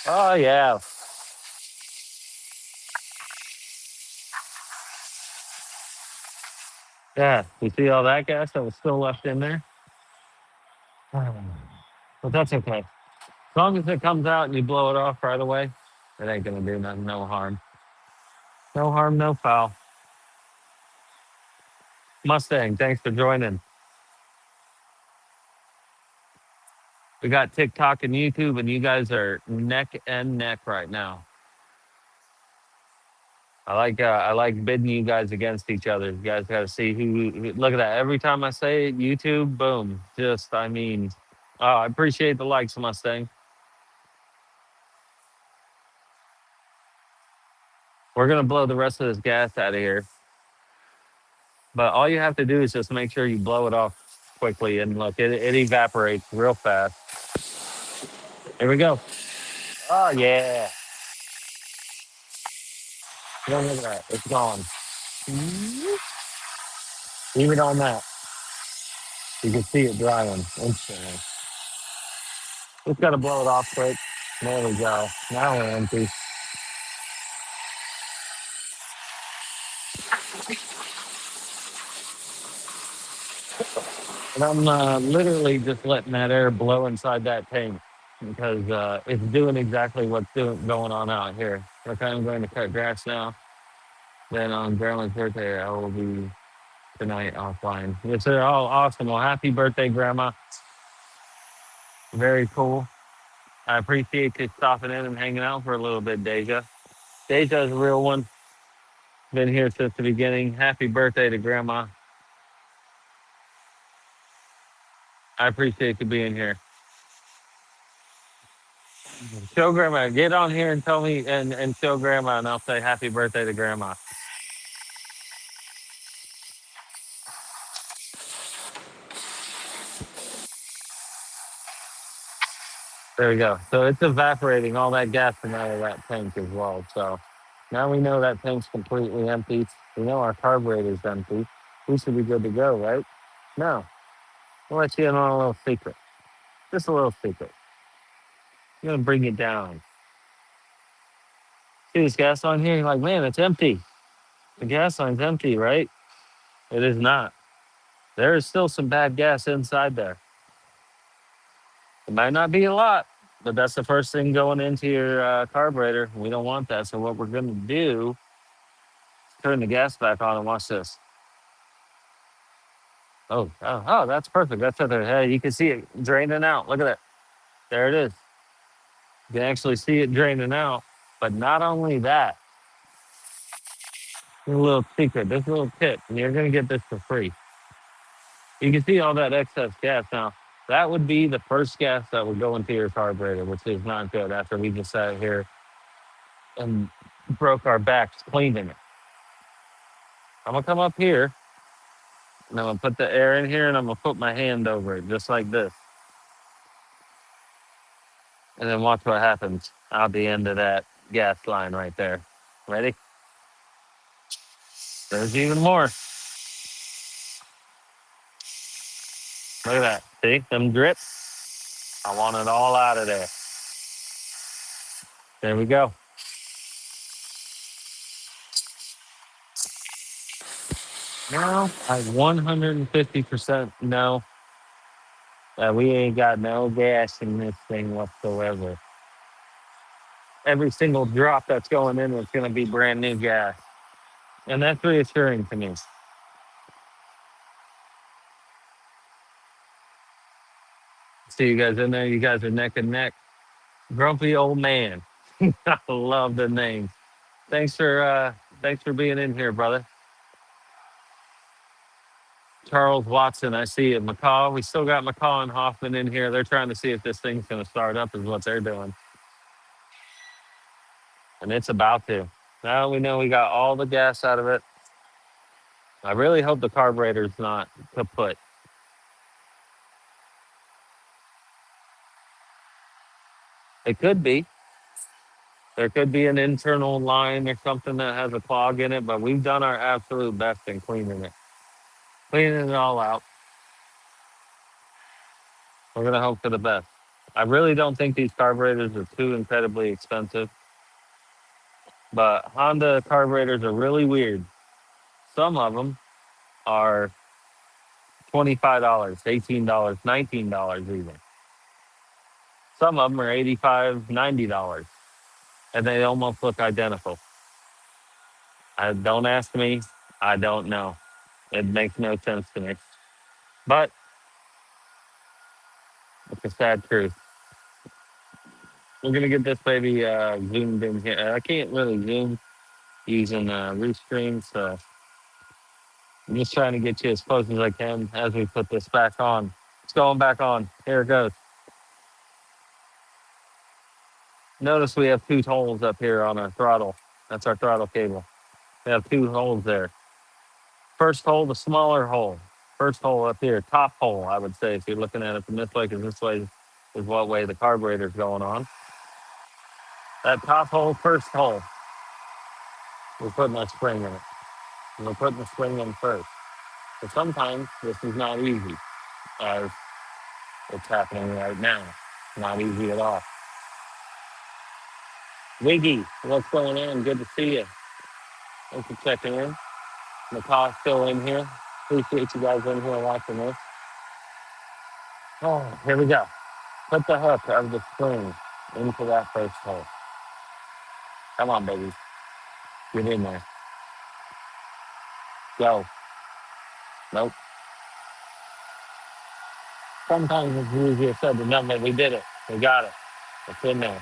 Oh yeah. Yeah. You see all that gas that was still left in there? But that's okay. As long as it comes out and you blow it off right away, it ain't gonna do nothing, no harm. No harm, no foul. Mustang, thanks for joining. We got TikTok and YouTube, and you guys are neck and neck right now. I like bidding you guys against each other. You guys got to see look at that. Every time I say it, YouTube, boom. Just I mean, oh, I appreciate the likes, Mustang. We're gonna blow the rest of this gas out of here, but all you have to do is just make sure you blow it off quickly, and look, it evaporates real fast. Here we go. Oh yeah, look at that. It's gone. Even on that, you can see it drying instantly. Just gotta blow it off quick. There we go. Now we're empty. And I'm literally just letting that air blow inside that tank because it's doing exactly going on out here. Okay, I'm going to cut grass now. Then on Grandma's birthday, I will be tonight offline. Yes, sir. Oh, awesome. Well, happy birthday, Grandma. Very cool. I appreciate you stopping in and hanging out for a little bit, Deja. Deja's a real one. Been here since the beginning. Happy birthday to Grandma. I appreciate you being here. Show Grandma. Get on here and tell me and show Grandma, and I'll say happy birthday to Grandma. There we go. So it's evaporating all that gas from out of that tank as well. So now we know that tank's completely empty. We know our carburetor's empty. We should be good to go, right? No. I'll let you in on a little secret. Just a little secret. I'm gonna bring it down. See this gas line here? You're like, man, it's empty. The gas line's empty, right? It is not. There is still some bad gas inside there. It might not be a lot, but that's the first thing going into your carburetor. We don't want that. So what we're gonna do, turn the gas back on and watch this. Oh, that's perfect. That's it there. Hey, you can see it draining out. Look at that. There it is. You can actually see it draining out. But not only that, a little secret, this little tip, and you're gonna get this for free. You can see all that excess gas. Now, that would be the first gas that would go into your carburetor, which is not good after we just sat here and broke our backs cleaning it. I'm gonna come up here and I'm gonna put the air in here and I'm gonna put my hand over it just like this. And then watch what happens out the end of that gas line right there. Ready? There's even more. Look at that. See them drips? I want it all out of there. There we go. Now I 150% know that we ain't got no gas in this thing whatsoever. Every single drop that's going in is going to be brand new gas. And that's reassuring to me. See you guys in there. You guys are neck and neck. Grumpy old man. I love the name. Thanks for being in here, brother. Charles Watson, I see it. McCall, we still got McCall and Hoffman in here. They're trying to see if this thing's going to start up, is what they're doing. And it's about to. Now we know we got all the gas out of it. I really hope the carburetor's not kaput. It could be. There could be an internal line or something that has a clog in it, but we've done our absolute best in cleaning it all out. We're going to hope for the best. I really don't think these carburetors are too incredibly expensive, but Honda carburetors are really weird. Some of them are $25, $18, $19 even. Some of them are $85, $90, and they almost look identical. Don't ask me. I don't know. It makes no sense to me. But it's a sad truth. We're going to get this baby zoomed in here. I can't really zoom using Restream, so I'm just trying to get you as close as I can as we put this back on. It's going back on. Here it goes. Notice we have two holes up here on our throttle. That's our throttle cable. We have two holes there. First hole, the smaller hole. First hole up here, top hole, I would say, if you're looking at it from this way, because this way is what way the carburetor's going on. That top hole, first hole, we're putting a spring in it. And we're putting the spring in first. But sometimes this is not easy, as it's happening right now. Not easy at all. Wiggy, what's going on? Good to see you. Thanks for checking in. McCaw's still in here. Appreciate you guys in here watching this. Oh, here we go. Put the hook of the spring into that first hole. Come on, baby. Get in there. Go. Nope. Sometimes it's easier said than done, but we did it. We got it. It's in there.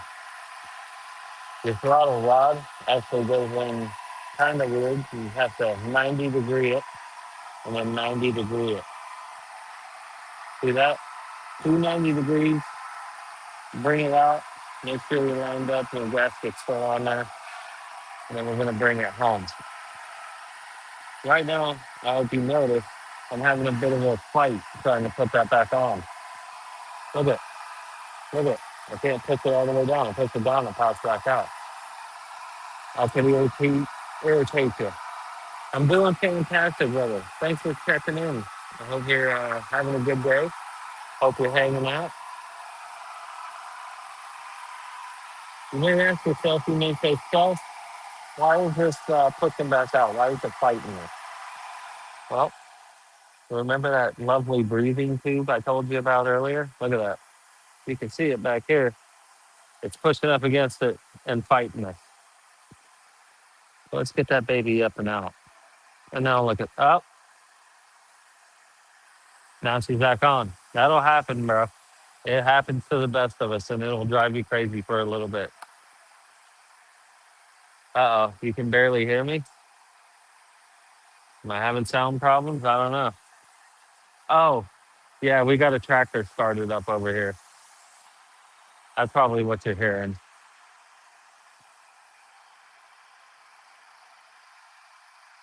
Your throttle rod actually goes in kind of weird. You have to 90 degree it and then 90 degree it. See that? 290 degrees. Bring it out. Make sure you're lined up and the gasket's still on there. And then we're going to bring it home. Right now, I hope you notice, I'm having a bit of a fight trying to put that back on. Look at it. Look at it. I can't push it all the way down. I push it down and pops back out. I could irritate you. I'm doing fantastic, brother. Thanks for checking in. I hope you're having a good day. Hope you're hanging out. You may ask yourself, you may say, self, why is this pushing back out? Why is it fighting me? Well, remember that lovely breathing tube I told you about earlier? Look at that. You can see it back here. It's pushing up against it and fighting us. So let's get that baby up and out. And now look at, oh, now she's back on. That'll happen, bro. It happens to the best of us, and it'll drive you crazy for a little bit. Uh-oh, you can barely hear me? Am I having sound problems? I don't know. Oh, yeah, we got a tractor started up over here. That's probably what you're hearing.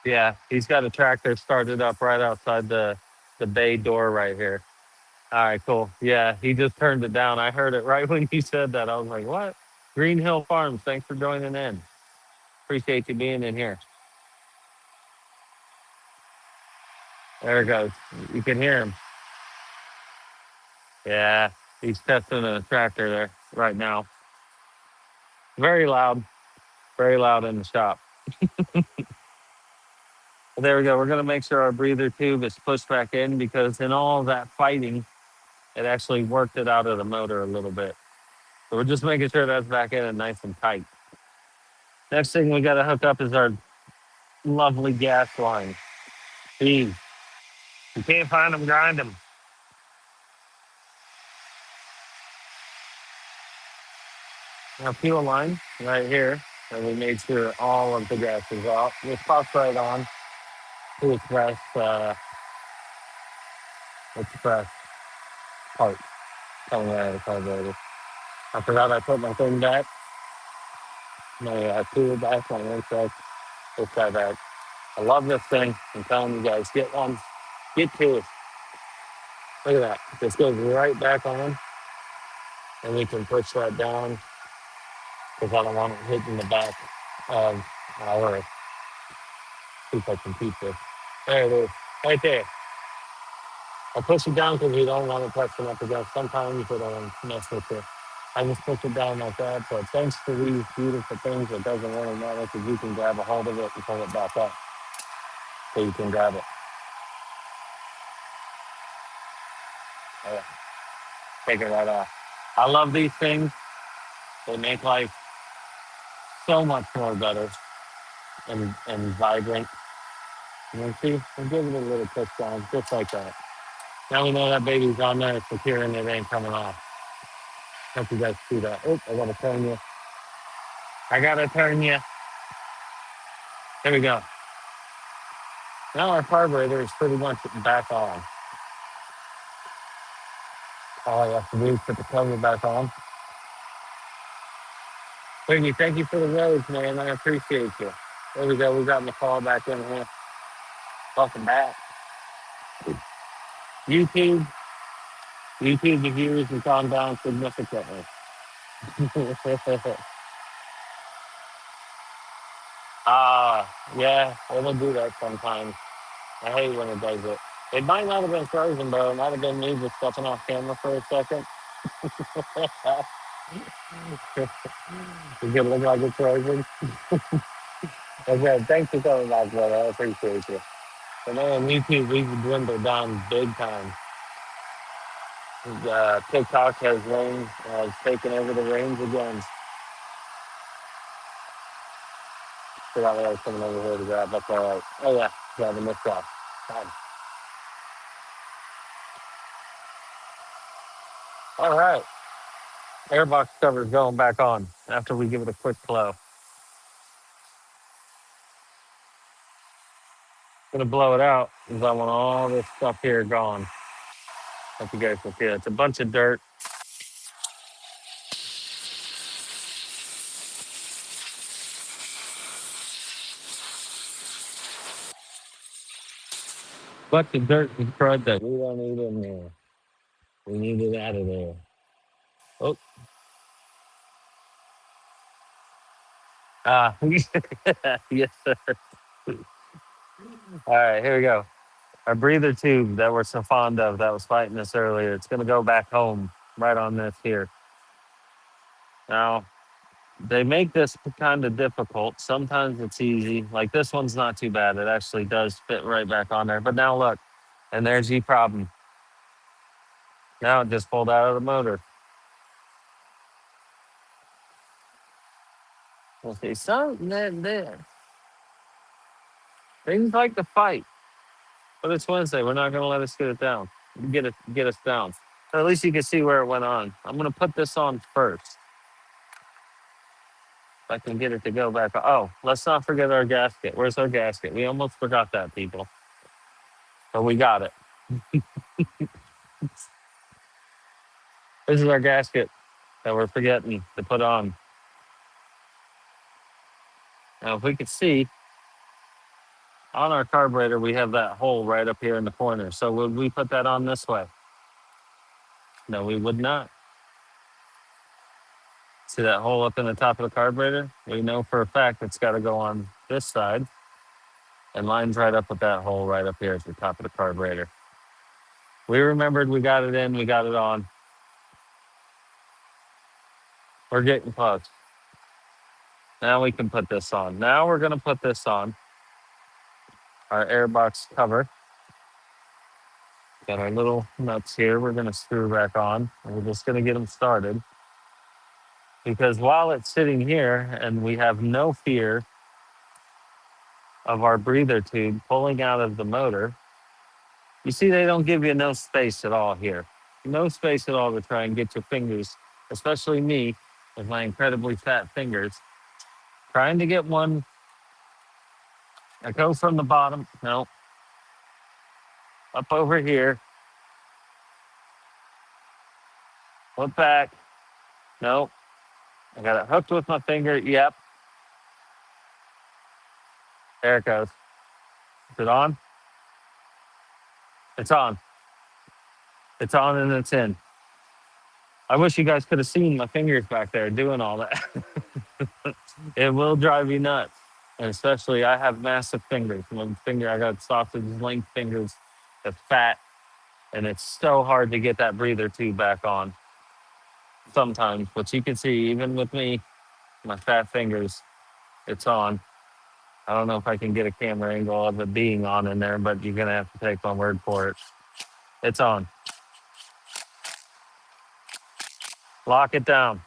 Yeah, he's got a tractor started up right outside the bay door right here. All right, cool. Yeah, he just turned it down. I heard it right when you said that. I was like, what? Green Hill Farms, thanks for joining in. Appreciate you being in here. There it goes. You can hear him. Yeah, he's testing a tractor there right now. Very loud in the shop. But there we go. We're going to make sure our breather tube is pushed back in because in all that fighting, it actually worked it out of the motor a little bit. So we're just making sure that's back in and nice and tight. Next thing we got to hook up is our lovely gas line. Geez, you can't find them, grind them. Now fuel line right here, and we made sure all of the gas is off. This pops right on to express. It's the press part coming out of the carburetor. I forgot I put my thing back. My cooler back, my air check. It's that back. I love this thing. I'm telling you guys, get one. Get two. Look at that. This goes right back on, and we can push that down because I don't want it hitting the back of our if I can keep this. There it is. Right there. I push it down because we don't want it pressing up against. Sometimes it'll mess with it. I just push it down like that. But thanks to these beautiful things, it doesn't really matter because you can grab a hold of it and pull it back up so you can grab it. Oh, yeah. Take it right off. I love these things. They make life so much more better and vibrant. And then see, we'll give it a little push down, just like that. Now we know that baby's on there, it's secure, and it ain't coming off. Hope you guys see that. Oh, I gotta turn you. I gotta turn you. There we go. Now our carburetor is pretty much back on. All I have to do is put the cover back on. Wiggy, thank you for the rose, man. I appreciate you. There we go. We got McCall back in here. Welcome back. YouTube. YouTube, the viewers have gone down significantly. Yeah, it'll do that sometimes. I hate when it does it. It might not have been frozen, bro. It might have been me just stepping off camera for a second. It could look like it's frozen. Okay, thanks for coming back, brother. I appreciate you. But man, YouTube, we've dwindled down big time. TikTok has taken over the reins again. Forgot what I was coming over here to grab. That's all right. Oh yeah, got the mix off. Fine. All right, airbox cover is going back on after we give it a quick blow. Gonna blow it out because I want all this stuff here gone. Hope you guys can see it. It's a bunch of dirt. Bunch of dirt and crud that we don't need in there. We need it out of there. Oh, yes, sir. All right, here we go. Our breather tube that we're so fond of that was fighting us earlier. It's gonna go back home right on this here. Now, they make this kind of difficult. Sometimes it's easy. Like this one's not too bad. It actually does fit right back on there. But now look, and there's your problem. Now it just pulled out of the motor. We'll see. Things like to fight. But it's Wednesday. We're not gonna let us get it down. Get us down. So at least you can see where it went on. I'm gonna put this on first. If I can get it to go back. Oh, let's not forget our gasket. Where's our gasket? We almost forgot that, people. But we got it. This is our gasket that we're forgetting to put on. Now, if we could see on our carburetor, we have that hole right up here in the corner. So would we put that on this way? No, we would not. See that hole up in the top of the carburetor? We know for a fact it's got to go on this side and lines right up with that hole right up here at the top of the carburetor. We remembered, we got it in, we got it on. We're getting close. Now we can put this on. Now we're going to put this on. Our airbox cover. Got our little nuts here. We're going to screw back on. We're just going to get them started. Because while it's sitting here and we have no fear of our breather tube pulling out of the motor, you see they don't give you no space at all here. No space at all to try and get your fingers, especially me with my incredibly fat fingers, trying to get one. I go from the bottom, no, up over here, Flip back. Nope. I got it hooked with my finger. Yep. There it goes. Is it on? It's on. It's on and it's in. I wish you guys could have seen my fingers back there doing all that. It will drive you nuts. And especially, I have massive fingers. I got sausage length fingers that's fat. And it's so hard to get that breather tube back on sometimes. But you can see, even with me, my fat fingers, it's on. I don't know if I can get a camera angle of it being on in there, but you're going to have to take my word for it. It's on. Lock it down.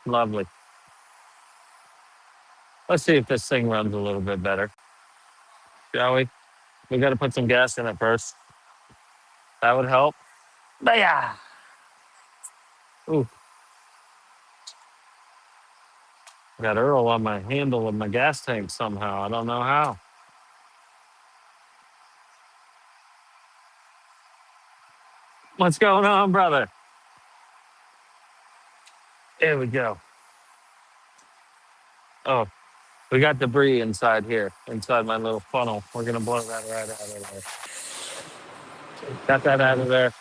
Lovely. Let's see if this thing runs a little bit better, shall we? We got to put some gas in it first. That would help. Yeah. Ooh, got Earl on my handle of my gas tank somehow. I don't know how. What's going on, brother? There we go. Oh, we got debris inside here, inside my little funnel. We're going to blow that right out of there. Got that out of there.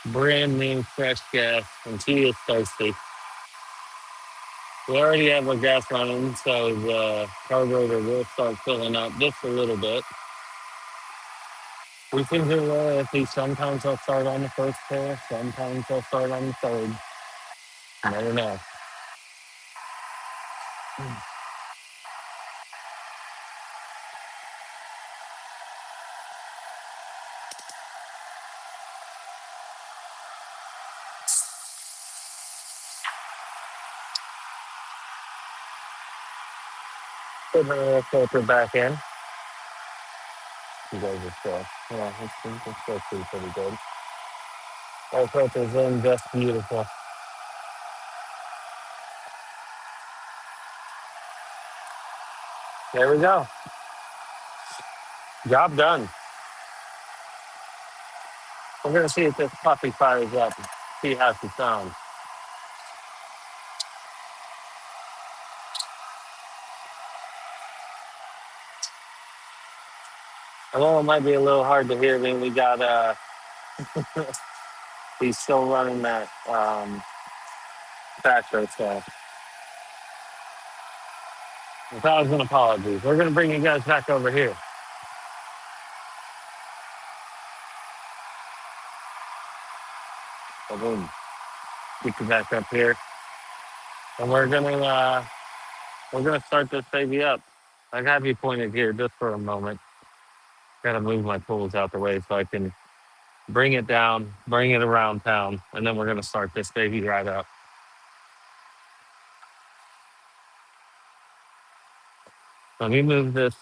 Brand new fresh gas, and she is thirsty. We already have our gas running, so the carburetor will start filling up just a little bit. We can do if sometimes I'll start on the first pair, sometimes I'll start on the third. You never know. Put my air filter back in. You guys are still, yeah, it's still pretty good. Air filter's in, just beautiful. There we go. Job done. We're gonna see if this puppy fires up. See how she sounds. Although it might be a little hard to hear me, we got he's still running that factory stuff. A thousand apologies. We're gonna bring you guys back over here. So boom, get you back up here, and we're gonna start this baby up. I have you pointed here just for a moment. Gotta move my tools out the way so I can bring it down, bring it around town, and then we're gonna start this baby right up. Let me move this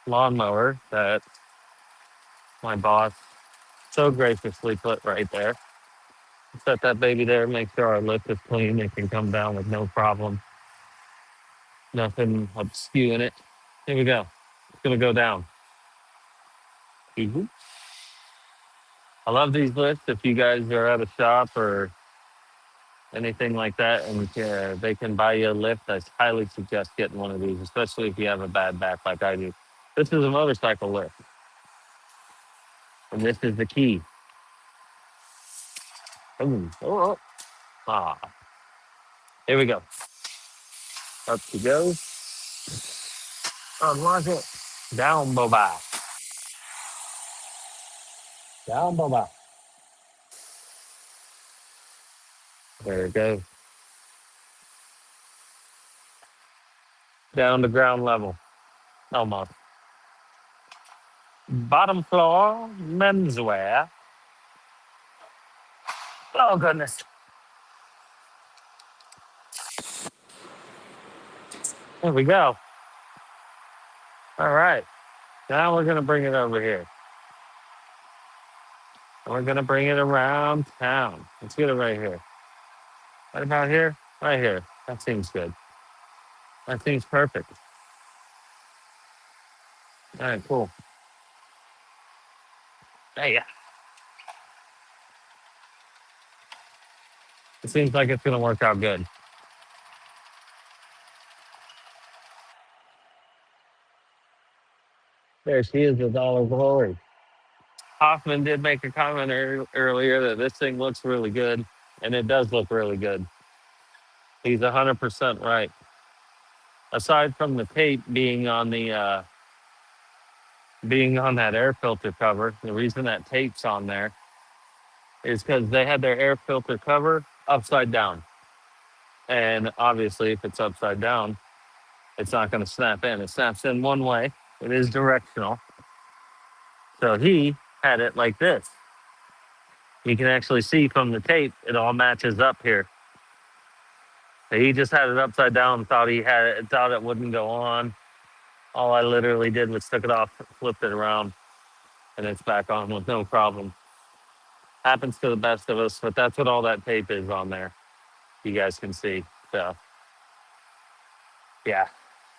lawnmower that my boss so graciously put right there. Set that baby there, make sure our lift is clean. It can come down with no problem. Nothing obscuring it. Here we go. It's gonna go down. Mhm. I love these lifts. If you guys are at a shop or anything like that, and they can buy you a lift, I highly suggest getting one of these, especially if you have a bad back like I do. This is a motorcycle lift, and this is the key. Boom. Oh, ah. Here we go. Up she goes. Unlock it. Down, boba. Down, boba. There it goes. Down to ground level. Almost. Bottom floor, menswear. Oh, goodness. There we go. All right. Now we're going to bring it over here. And we're going to bring it around town. Let's get it right here. Right about here? Right here. That seems good. That seems perfect. All right, cool. Hey, it seems like it's going to work out good. There she is with all her glory. Hoffman did make a comment earlier that this thing looks really good, and it does look really good. He's 100% right. Aside from the tape being on that air filter cover, the reason that tape's on there is because they had their air filter cover upside down, and obviously, if it's upside down, it's not going to snap in. It snaps in one way. It is directional. So he had it like this. You can actually see from the tape, it all matches up here. So he just had it upside down, thought it wouldn't go on. All I literally did was took it off, flipped it around, and it's back on with no problem. Happens to the best of us, but that's what all that tape is on there. You guys can see. So yeah.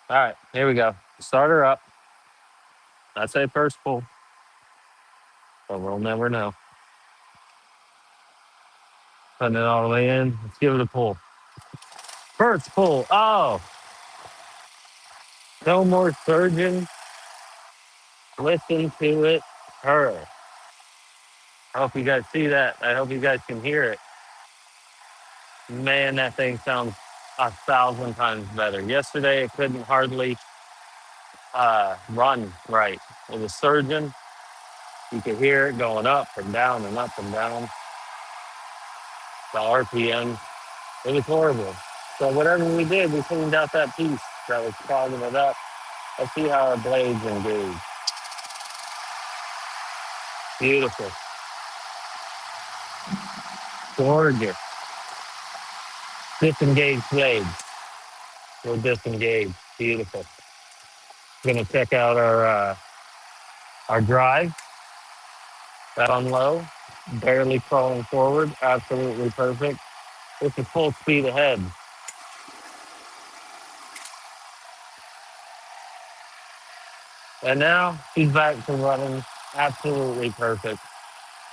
All right, here we go. Start her up. I say first pull, but we'll never know. Putting it all the way in. Let's give it a pull. First pull. Oh, no more surgeon. Listen to it. Her. I hope you guys see that. I hope you guys can hear it. Man, that thing sounds 1,000 times better. Yesterday, it couldn't hardly run right. With a surgeon, you could hear it going up and down and up and down. The RPM, it was horrible. So whatever we did, we cleaned out that piece that was clogging it up. Let's see how our blades engage. Beautiful. Gorgeous. Disengaged blades. We're disengaged. Beautiful. Gonna check out our drive. That on low. Barely crawling forward. Absolutely perfect. This is full speed ahead. And now he's back to running absolutely perfect.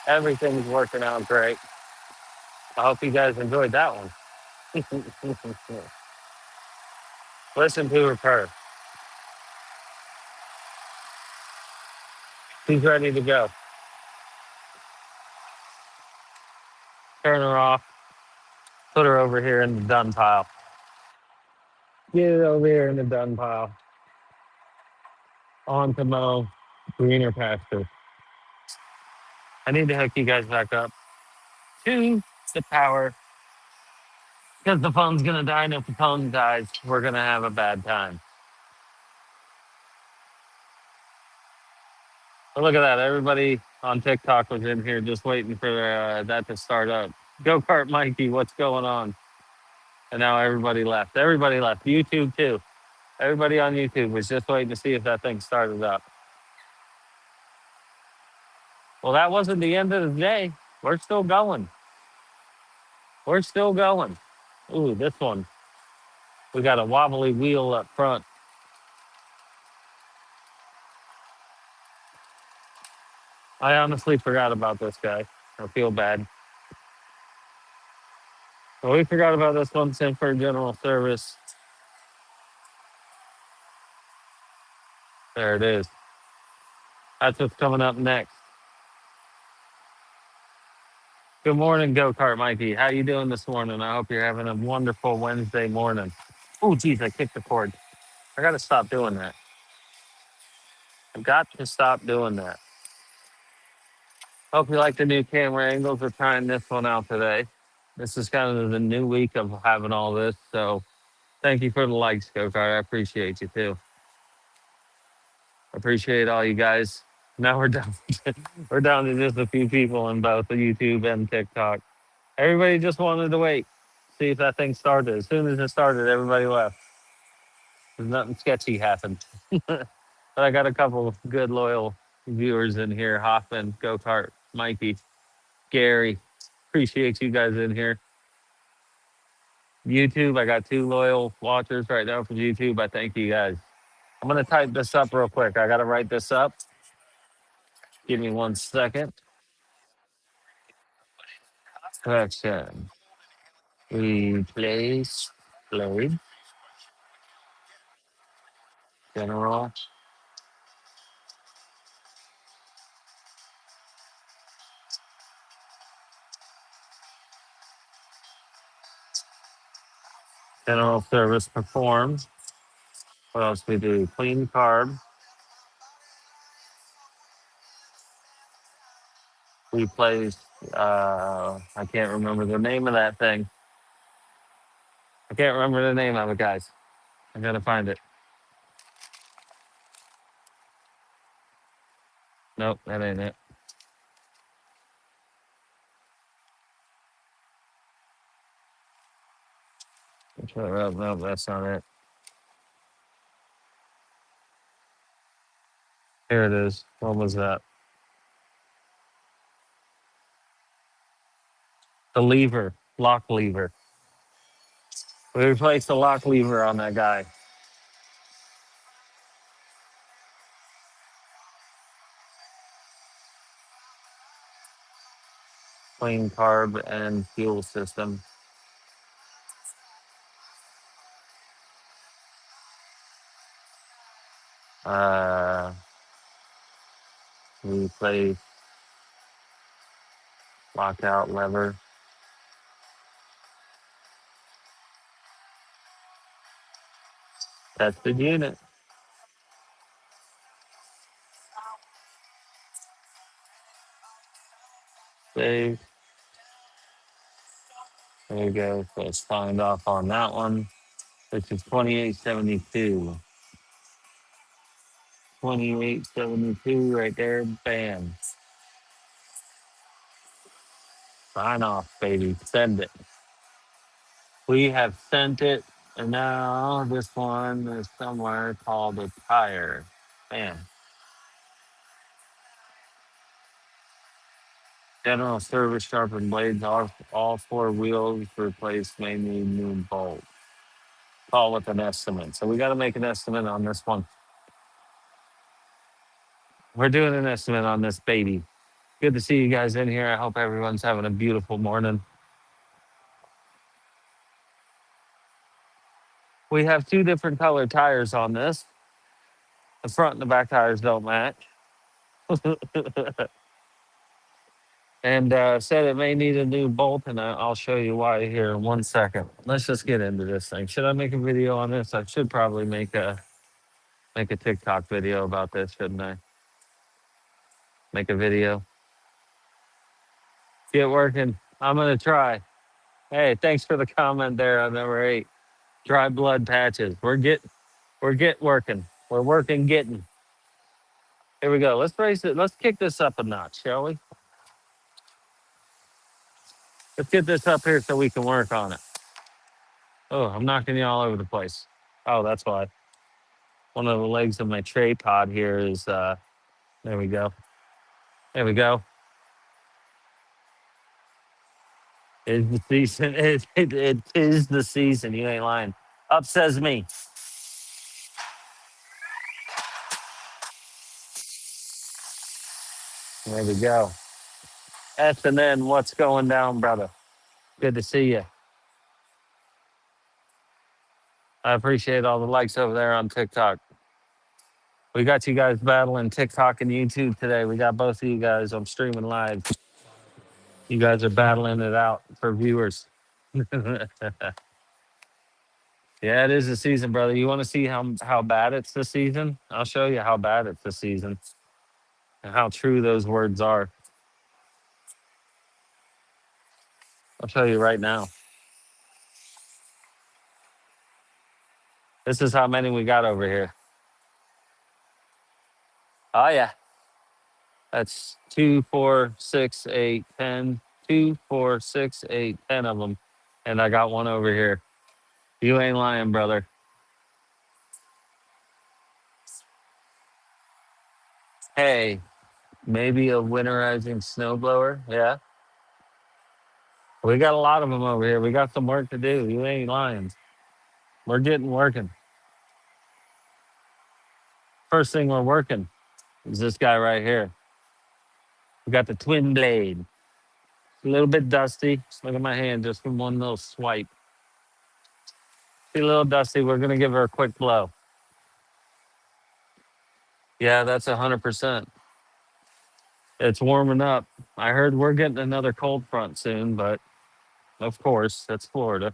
Everything's working out great. I hope you guys enjoyed that one. Listen to her purr. She's ready to go. Turn her off. Put her over here in the done pile. Get it over here in the done pile. On to mow greener pasture. I need to hook you guys back up to the power because the phone's going to die. And if the phone dies, we're going to have a bad time. But look at that. Everybody on TikTok was in here just waiting for that to start up. Go Kart Mikey, what's going on? And now everybody left. Everybody left. YouTube too. Everybody on YouTube was just waiting to see if that thing started up. Well, that wasn't the end of the day. We're still going. We're still going. Ooh, this one. We got a wobbly wheel up front. I honestly forgot about this guy. I feel bad. But we forgot about this one. Sent for general service. There it is. That's what's coming up next. Good morning, Go Kart Mikey. How you doing this morning? I hope you're having a wonderful Wednesday morning. Oh, geez, I kicked the cord. I got to stop doing that. I've got to stop doing that. Hope you like the new camera angles. We're trying this one out today. This is kind of the new week of having all this. So thank you for the likes, Go Kart. I appreciate you too. Appreciate all you guys. Now we're down. We're down to just a few people on both the YouTube and TikTok. Everybody just wanted to wait, see if that thing started. As soon as it started, everybody left. There's nothing sketchy happened. But I got a couple of good loyal viewers in here. Hoffman, Go Kart, Mikey, Gary. Appreciate you guys in here. YouTube, I got 2 loyal watchers right now for YouTube. I thank you guys. I'm gonna type this up real quick. I gotta write this up. Give me 1 second. Correction. Replace. Load. General. General service performed. What else we do? Clean carb. Replace. I can't remember the name of that thing. I can't remember the name of it, guys. I gotta find it. Nope, that ain't it. No, that's not it. Here it is. What was that? The lever, lock lever. We replaced the lock lever on that guy. Clean carb and fuel system. Uh, we replaced lockout lever. Tested unit. Save. There you go. So it's signed off on that one, which is 2872. 2872 right there. Bam. Sign off, baby. Send it. We have sent it. And now this one is somewhere called a tire. Bam. General service sharpened blades. All four wheels replaced. May need new bolt. Call with an estimate. So we got to make an estimate on this one. We're doing an estimate on this baby. Good to see you guys in here. I hope everyone's having a beautiful morning. We have two different colored tires on this. The front and the back tires don't match. And said it may need a new bolt, and I'll show you why here in 1 second. Let's just get into this thing. Should I make a video on this? I should probably make a TikTok video about this, shouldn't I? Make a video. Get working. I'm gonna try. Hey, thanks for the comment there on number 8. Dry blood patches. We're working. We're working getting. Here we go. Let's raise it. Let's kick this up a notch, shall we? Let's get this up here so we can work on it. Oh, I'm knocking you all over the place. Oh, that's why. One of the legs of my tripod here is there we go. There we go. It's the season. It is the season. You ain't lying. Up says me. There we go. S and N, what's going down, brother? Good to see you. I appreciate all the likes over there on TikTok. We got you guys battling TikTok and YouTube today. We got both of you guys. I'm streaming live. You guys are battling it out for viewers. Yeah, it is the season, brother. You want to see how bad it's the season? I'll show you how bad it's the season and how true those words are. I'll show you right now. This is how many we got over here. Oh yeah. That's 2, 4, 6, 8, 10. 2, 4, 6, 8, 10 of them. And I got one over here. You ain't lying, brother. Hey, maybe a winterizing snowblower. Yeah. We got a lot of them over here. We got some work to do. You ain't lying. We're getting working. First thing we're working is this guy right here. We got the twin blade. A little bit dusty. Look at my hand, just from one little swipe. See, a little dusty. We're gonna give her a quick blow. Yeah, that's 100%. It's warming up. I heard we're getting another cold front soon, but of course, that's Florida.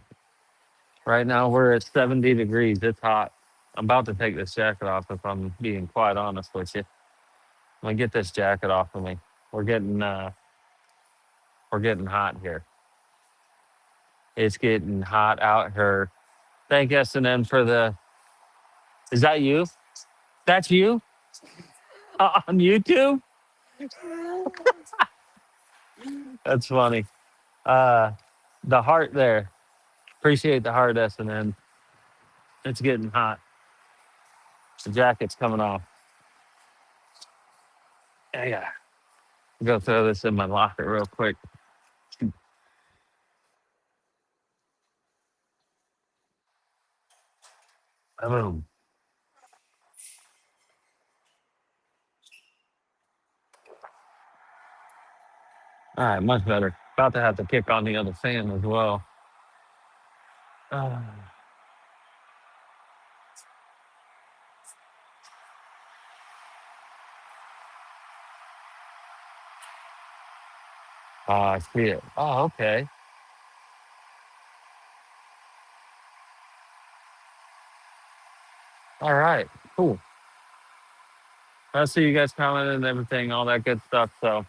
Right now we're at 70 degrees. It's hot. I'm about to take this jacket off if I'm being quite honest with you. I'm gonna get this jacket off of me. We're getting uh we're getting hot here. It's getting hot out here. Thank S&N for the is that you? That's you on YouTube? That's funny. Uh the heart there. Appreciate the heart S&N. It's getting hot. The jacket's coming off. Yeah. Go throw this in my locker real quick. Boom. All right, much better. About to have to kick on the other fan as well. I see it. Oh, okay. All right. Cool. I see you guys commenting and everything, all that good stuff. So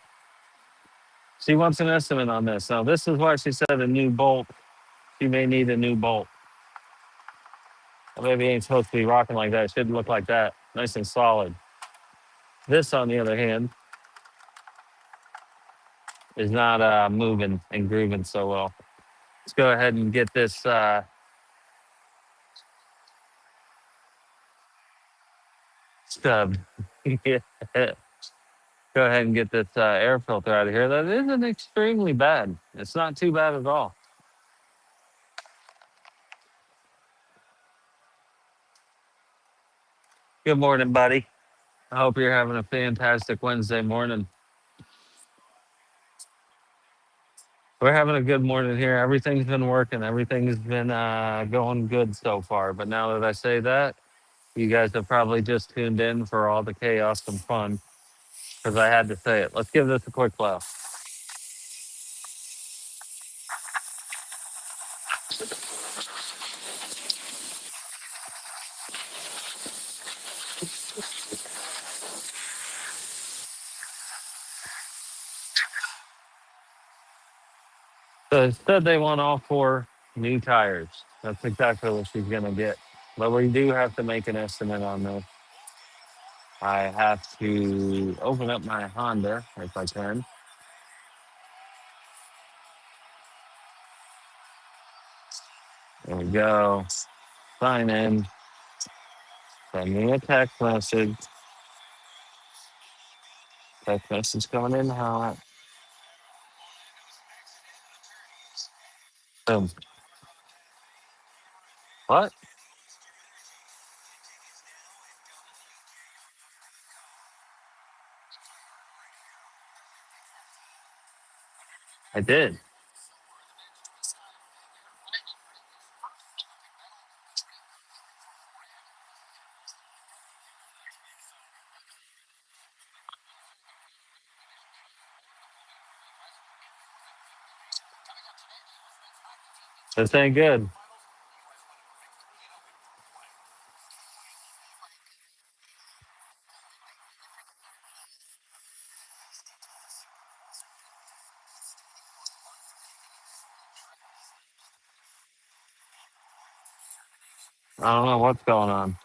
she wants an estimate on this. Now, this is why she said a new bolt. She may need a new bolt. Maybe it ain't supposed to be rocking like that. It should look like that. Nice and solid. This, on the other hand, is not moving and grooving so well. Let's go ahead and get this stubbed. Yeah. Go ahead and get this air filter out of here. That isn't extremely bad. It's not too bad at all. Good morning, buddy. I hope you're having a fantastic Wednesday morning. We're having a good morning here. Everything's been working. Everything's been going good so far. But now that I say that, you guys have probably just tuned in for all the chaos and fun because I had to say it. Let's give this a quick blow. So instead, they want all 4 new tires. That's exactly what she's going to get. But we do have to make an estimate on this. I have to open up my Honda if I can. There we go. Sign in. Send me a text message. Text message coming in hot. Boom. What? I did. This ain't good. I don't know what's going on.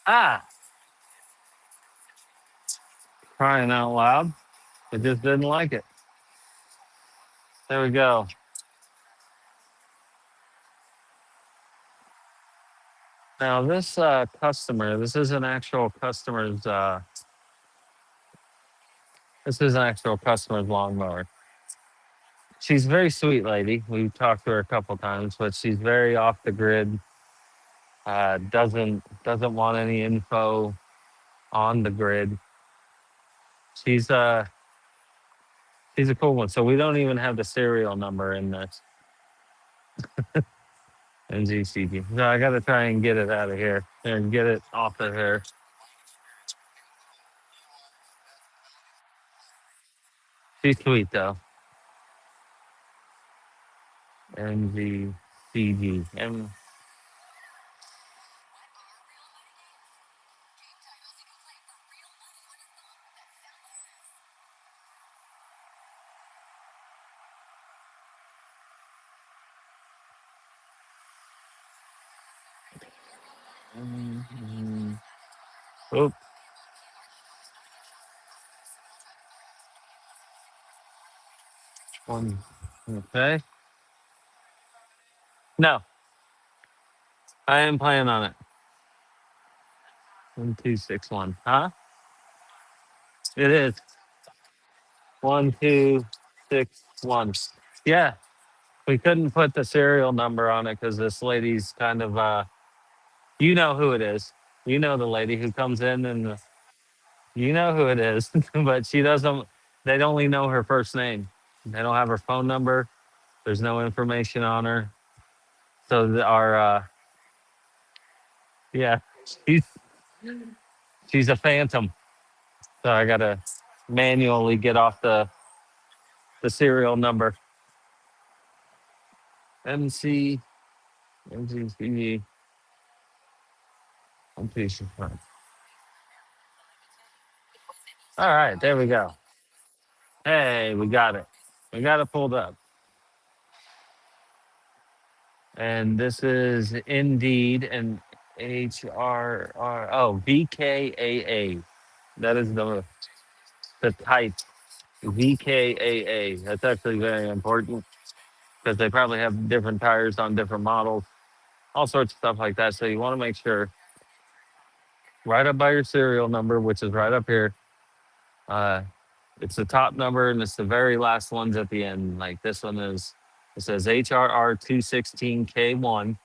Ah, crying out loud. It just didn't like it. There we go. Now this customer, this is an actual customer's. This is an actual customer's lawnmower. She's a very sweet lady. We've talked to her a couple times, but she's very off the grid. Doesn't want any info on the grid. She's uh she's a cool one. So we don't even have the serial number in this NGCG. So I gotta try and get it out of here and get it off of here. She's sweet though. NGCG. Oop. One. Okay. No, I am playing on it. 1261. Huh? It is 1261. Yeah, we couldn't put the serial number on it because this lady's kind of you know who it is. You know the lady who comes in and you know who it is, but she doesn't. They only know her first name. They don't have her phone number. There's no information on her. So our yeah, she's she's a phantom. So I gotta manually get off the serial number. MC MCC. I'm patient. All right, there we go. Hey, we got it. We got it pulled up. And this is Indeed and HRR. Oh, VKAA. That is the type. VKAA. That's actually very important because they probably have different tires on different models, all sorts of stuff like that. So you want to make sure right up by your serial number, which is right up here. Uh, it's the top number and it's the very last ones at the end. Like this one is, it says HRR 216K10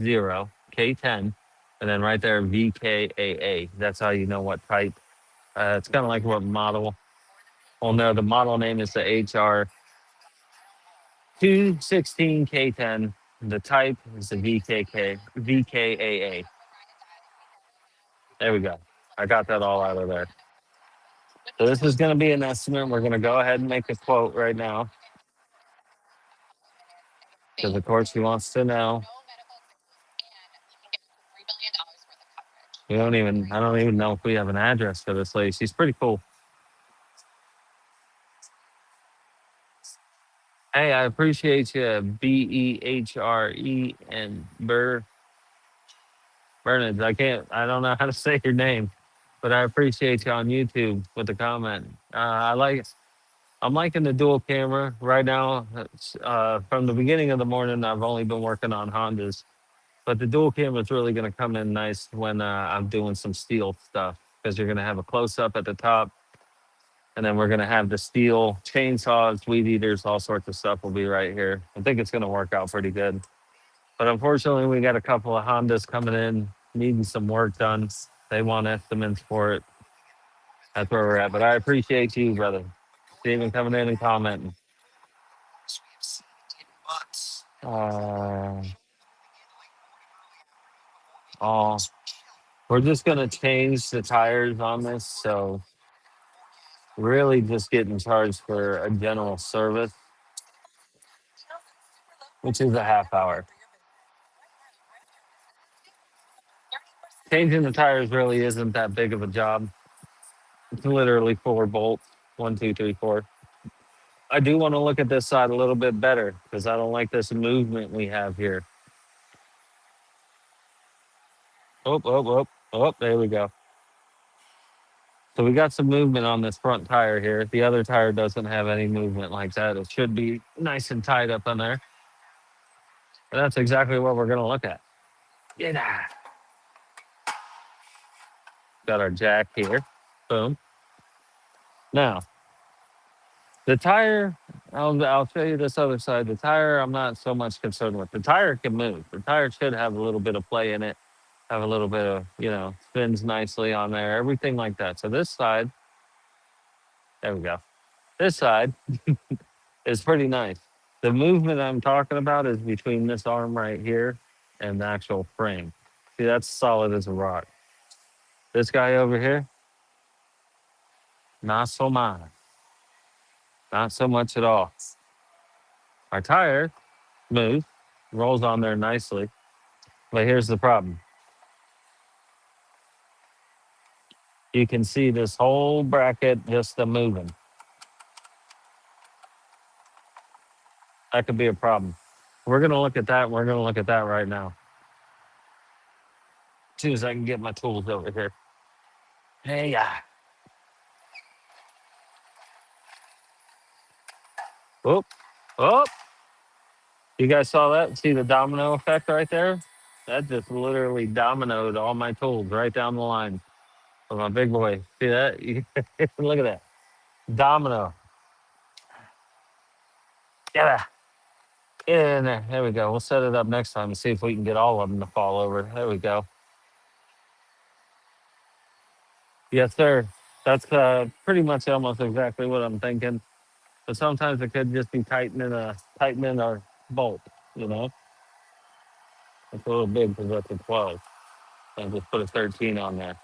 K10, and then right there VKAA. That's how you know what type. It's kind of like what model. Oh no, the model name is the HR 216K10. The type is the VKAA. There we go. I got that all out of there. So this is going to be an estimate. We're going to go ahead and make a quote right now because, of course, she wants to know. We don't even. I don't even know if we have an address for this lady. She's pretty cool. Hey, I appreciate you, Behre and Bernard. I don't know how to say your name, but I appreciate you on YouTube with the comment. I'm liking the dual camera right now. From the beginning of the morning, I've only been working on Hondas, but the dual camera is really going to come in nice when I'm doing some steel stuff because you're going to have a close up at the top, and then we're going to have the steel chainsaws, weed eaters, all sorts of stuff will be right here. I think it's going to work out pretty good. But unfortunately, we got a couple of Hondas coming in needing some work done. They want estimates for it. That's where we're at. But I appreciate you, brother. Steven coming in and commenting. Uh, oh, we're just gonna change the tires on this, so really just getting charged for a general service, which is a half hour. Changing the tires really isn't that big of a job. It's literally 4 bolts, one, two, three, four. I do want to look at this side a little bit better because I don't like this movement we have here. Oh, oh, oh, oh, there we go. So we got some movement on this front tire here. The other tire doesn't have any movement like that. It should be nice and tied up on there. And that's exactly what we're going to look at. Yeah. Got our jack here. Boom. Now, the tire, I'll show you this other side. The tire, I'm not so much concerned with. The tire can move. The tire should have a little bit of play in it. Have a little bit of, spins nicely on there, everything like that. So this side, there we go. This side is pretty nice. The movement I'm talking about is between this arm right here and the actual frame. See, that's solid as a rock. This guy over here, not so much. Not so much at all. Our tire, smooth, rolls on there nicely. But here's the problem. You can see this whole bracket just a moving. That could be a problem. We're going to look at that. We're going to look at that right now. As soon as I can get my tools over here. Hey, yeah. Oh, oh. You guys saw that? See the domino effect right there? That just literally dominoed all my tools right down the line for my big boy. See that? Look at that. Domino. Yeah. Get in there. There we go. We'll set it up next time and see if we can get all of them to fall over. There we go. Yes, sir. That's pretty much almost exactly what I'm thinking. But sometimes it could just be tightening a bolt. You know, it's a little big because that's a 12. So I just put a 13 on there.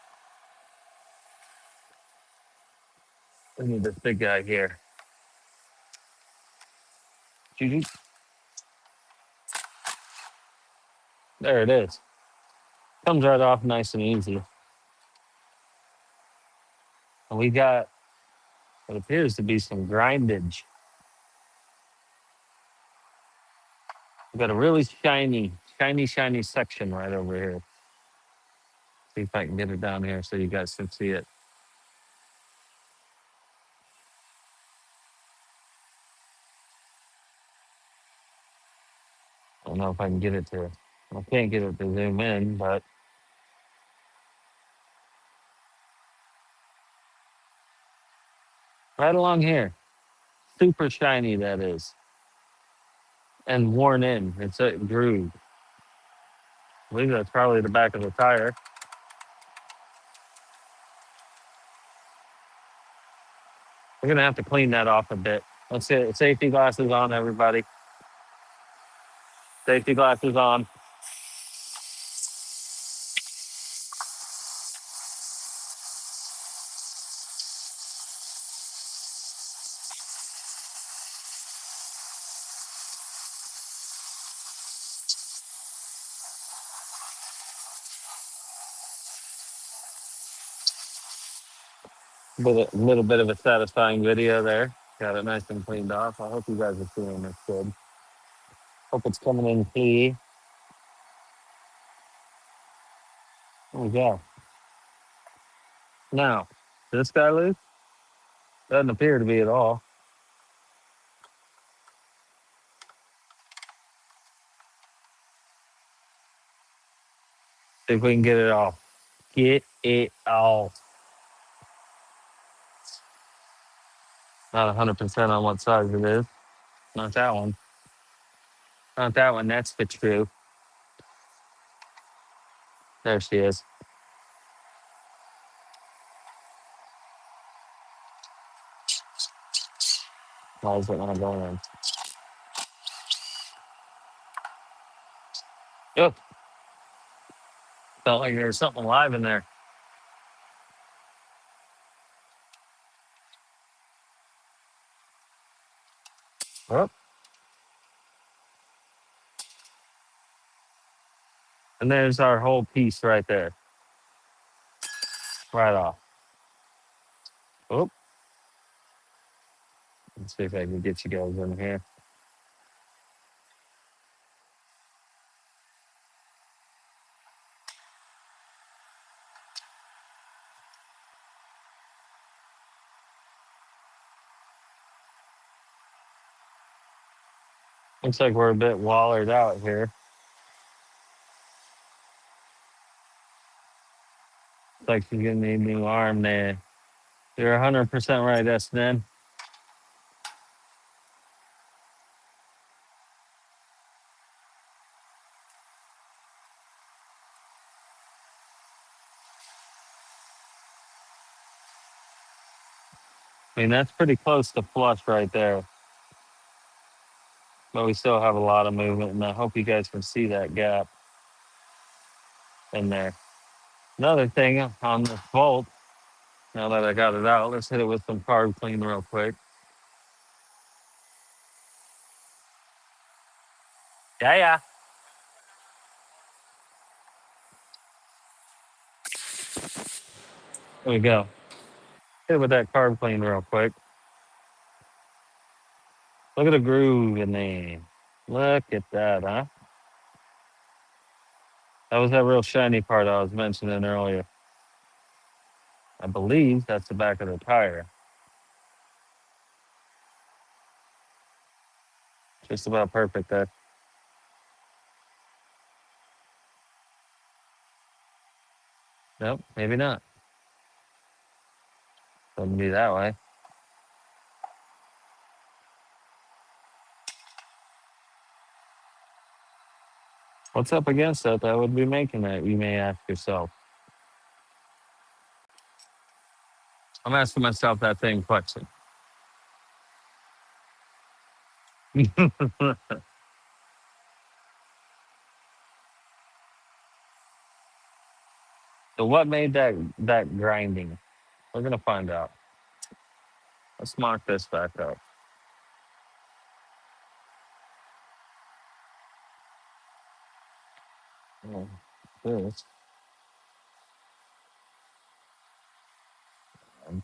We need this big guy here. Choo-choo. There it is. Comes right off nice and easy. And we got what appears to be some grindage. We got a really shiny section right over here. See if I can get it down here so you guys can see it. I don't know if I can get it to. I can't get it to zoom in, but right along here, super shiny that is, and worn in. It's a groove. I believe that's probably the back of the tire. We're gonna have to clean that off a bit. Let's get safety glasses on, everybody. Safety glasses on. With a little bit of a satisfying video there. Got it nice and cleaned off. I hope you guys are feeling this good. Hope it's coming in clean. There we go. Now, this guy loose? Doesn't appear to be at all. See if we can get it off. Get it off. Not 100% on what size it is. Not that one. Not that one. That's the true. There she is. Why is it not going in? Oh, felt like there was something alive in there. Oh, and there's our whole piece right there. Right off. Oh, let's see if I can get you guys in here. Looks like we're a bit wallered out here. Looks like you're gonna need a new arm there. You're 100% right, S. I mean, that's pretty close to flush right there, but we still have a lot of movement, and I hope you guys can see that gap in there. Another thing on this bolt, now that I got it out, let's hit it with some carb clean real quick. Yeah, yeah. There we go. Hit it with that carb clean real quick. Look at the groove in there. Look at that, huh? That was that real shiny part I was mentioning earlier. I believe that's the back of the tire. Just about perfect there. Nope, maybe not. Doesn't be that way. What's up against that would be making that, you may ask yourself. I'm asking myself that same question. So what made that grinding? We're gonna find out. Let's mark this back up. Oh, this. I'm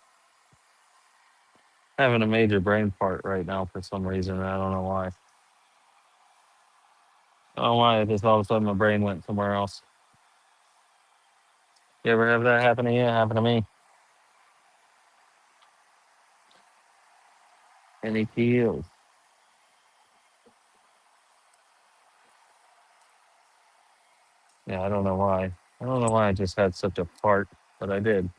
having a major brain fart right now for some reason. And I don't know why. I don't know why. Just all of a sudden my brain went somewhere else. You ever have that happen to you? Happen to me? Any kills? Yeah, I don't know why. I don't know why I just had such a fart, but I did.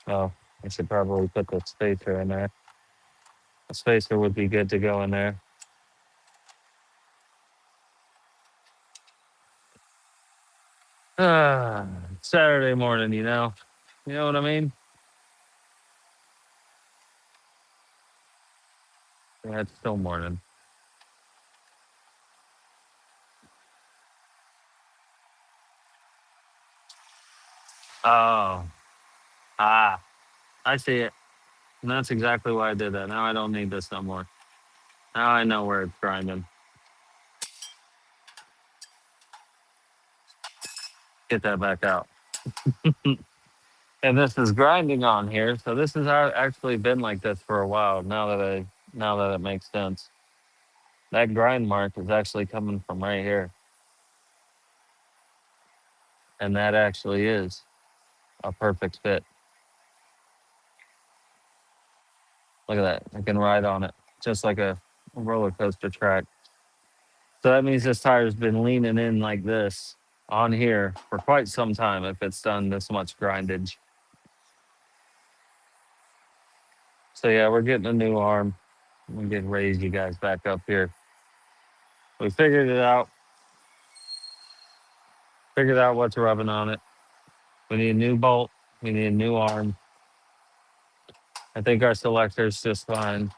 Oh, I should probably put the spacer in there. A spacer would be good to go in there. Ah, Saturday morning, you know. You know what I mean? Yeah, it's still morning. Oh, ah, I see it. And that's exactly why I did that. Now I don't need this no more. Now I know where it's grinding. Get that back out. And this is grinding on here. So this has actually been like this for a while. Now that it makes sense. That grind mark is actually coming from right here. And that actually is a perfect fit. Look at that. I can ride on it just like a roller coaster track. So that means this tire's been leaning in like this on here for quite some time if it's done this much grindage. So yeah, we're getting a new arm. I'm gonna raise you guys back up here. We figured it out. Figured out what's rubbing on it. We need a new bolt. We need a new arm. I think our selector's just fine.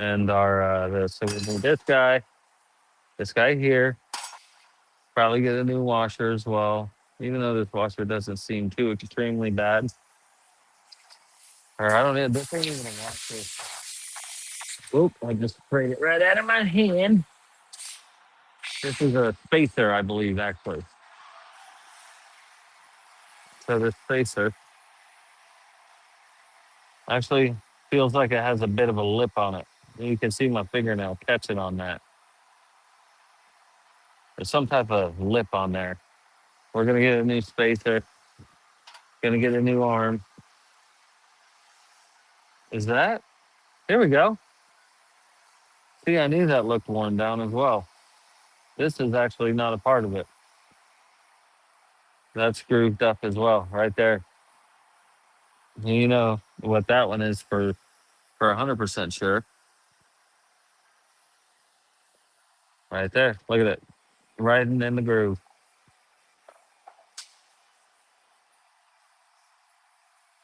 And our this, so we need this guy here. Probably get a new washer as well. Even though this washer doesn't seem too extremely bad. Or I don't know. This ain't even a washer. Oop! I just sprayed it right out of my hand. This is a spacer, I believe, actually. So this spacer actually feels like it has a bit of a lip on it. You can see my fingernail catching on that. There's some type of lip on there. We're gonna get a new spacer. Gonna get a new arm. Is that? Here we go. See, I knew that looked worn down as well. This is actually not a part of it. That's grooved up as well, right there. You know what that one is for 100% sure. Right there. Look at it. Riding in the groove.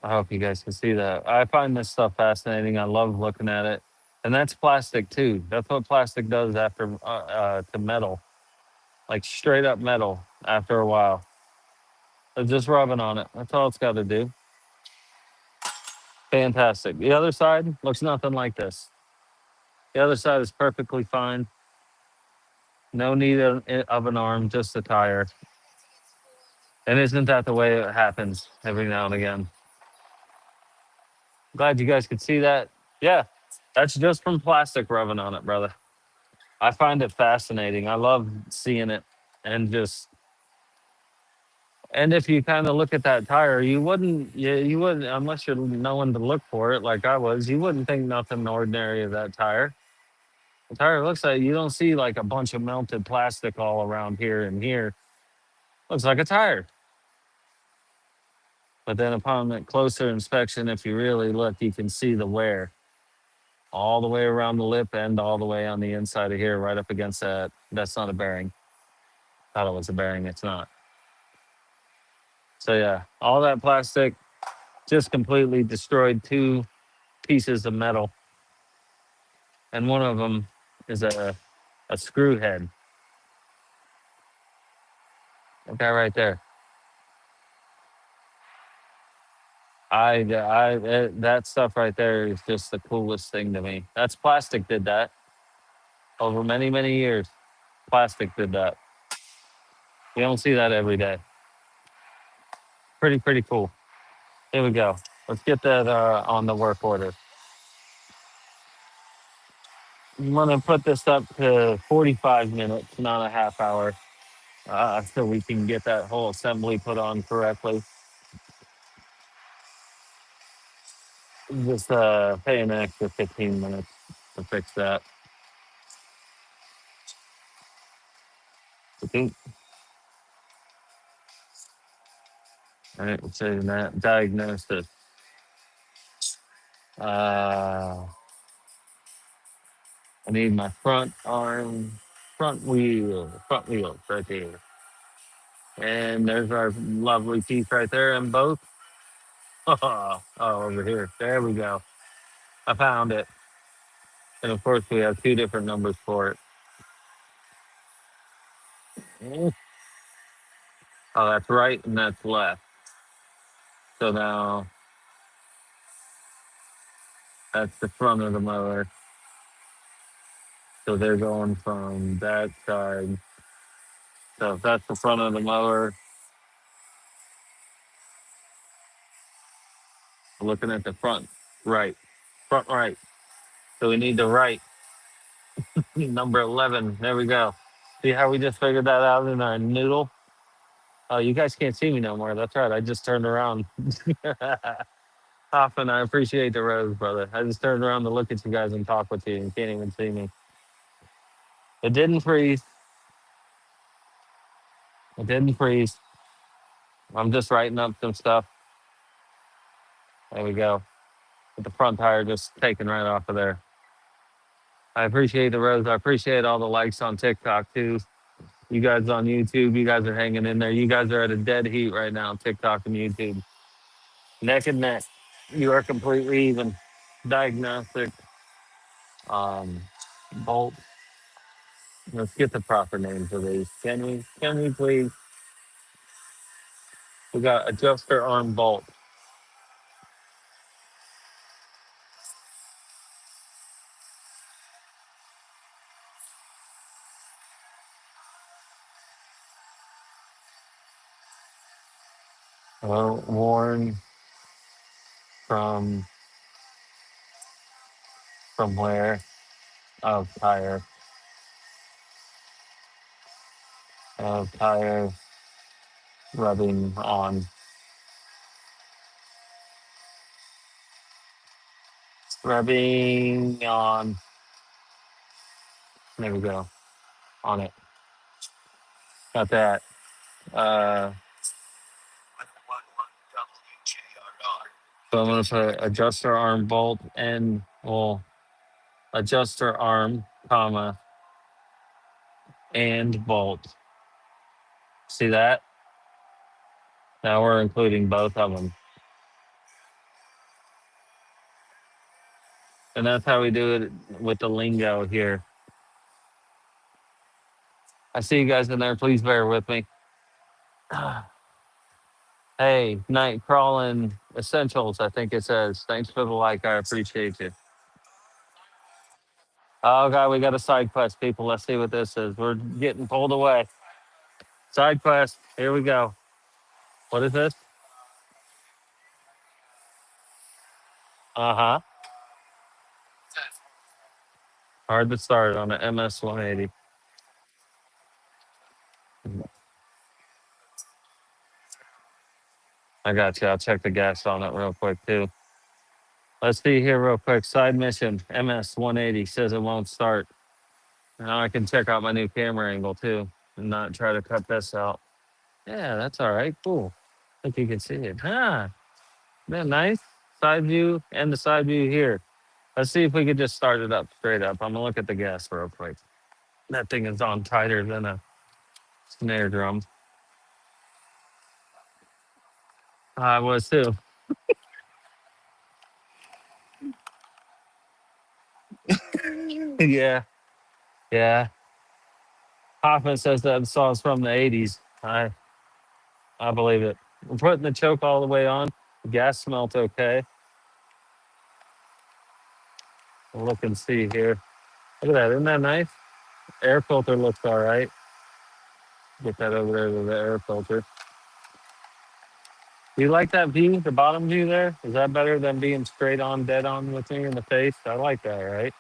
I hope you guys can see that. I find this stuff fascinating. I love looking at it. And that's plastic too. That's what plastic does after to metal, like straight up metal after a while. It's just rubbing on it. That's all it's got to do. Fantastic. The other side looks nothing like this. The other side is perfectly fine. No need of an arm, just a tire. And isn't that the way it happens every now and again? Glad you guys could see that. Yeah, that's just from plastic rubbing on it, brother. I find it fascinating. I love seeing it and just and if you kind of look at that tire, you wouldn't unless you're knowing to look for it like I was, you wouldn't think nothing ordinary of that tire. The tire looks like you don't see like a bunch of melted plastic all around here and here. Looks like a tire. But then upon a closer inspection, if you really look, you can see the wear all the way around the lip and all the way on the inside of here, right up against that. That's not a bearing. Thought it was a bearing. It's not. So yeah, all that plastic just completely destroyed two pieces of metal, and one of them is a screw head. That guy right there. That stuff right there is just the coolest thing to me. That's plastic did that over many many years. Plastic did that. You don't see that every day. Pretty cool. Here we go. Let's get that on the work order. I'm gonna put this up to 45 minutes, not a half hour, so we can get that whole assembly put on correctly. Just pay an extra 15 minutes to fix that. I think. All right, we're saying that. Diagnosis. Uh, I need my front arm, front wheel right there. And there's our lovely piece right there in both. Oh, over here. There we go. I found it. And of course, we have two different numbers for it. Oh, that's right and that's left. So now that's the front of the motor. So they're going from that side. So if that's the front of the motor, we're looking at the front right. Front right. So we need the right. Number 11. There we go. See how we just figured that out in our noodle? Oh, you guys can't see me no more. That's right. I just turned around. Often I appreciate the rose, brother. I just turned around to look at you guys and talk with you and can't even see me. It didn't freeze. It didn't freeze. I'm just writing up some stuff. There we go. With the front tire just taken right off of there. I appreciate the rose. I appreciate all the likes on TikTok too. You guys on YouTube, you guys are hanging in there. You guys are at a dead heat right now, TikTok and YouTube. Neck and neck. You are completely even. Diagnostic. Um, bolt. Let's get the proper names of these. Can we? Can we please? We got adjuster arm bolt. Worn from where? Of tire. Of tire rubbing on. Rubbing on. There we go. On it. Got that. Uh, so I'm gonna put adjuster arm bolt and well adjuster arm, comma, and bolt. See that? Now we're including both of them. And that's how we do it with the lingo here. I see you guys in there. Please bear with me. Hey, night crawling essentials, I think it says. Thanks for the like. I appreciate you. Oh, God, we got a side quest, people. Let's see what this is. We're getting pulled away. Side quest. Here we go. What is this? Uh huh. Hard to start on an MS 180. I got you. I'll check the gas on it real quick, too. Let's see here, real quick. Side mission MS 180 says it won't start. Now I can check out my new camera angle, too, and not try to cut this out. Yeah, that's all right. Cool. I think you can see it. Huh. Isn't that nice? Side view and the side view here. Let's see if we could just start it up straight up. I'm gonna look at the gas real quick. That thing is on tighter than a snare drum. I was too. Yeah, yeah. Hoffman says that song's from the '80s. I believe it. We're putting the choke all the way on. The gas smelt okay. We'll look and see here. Look at that. Isn't that nice? Air filter looks all right. Get that over there to the air filter. Do you like that view, the bottom view there? Is that better than being straight on, dead on with me in the face? I like that, right?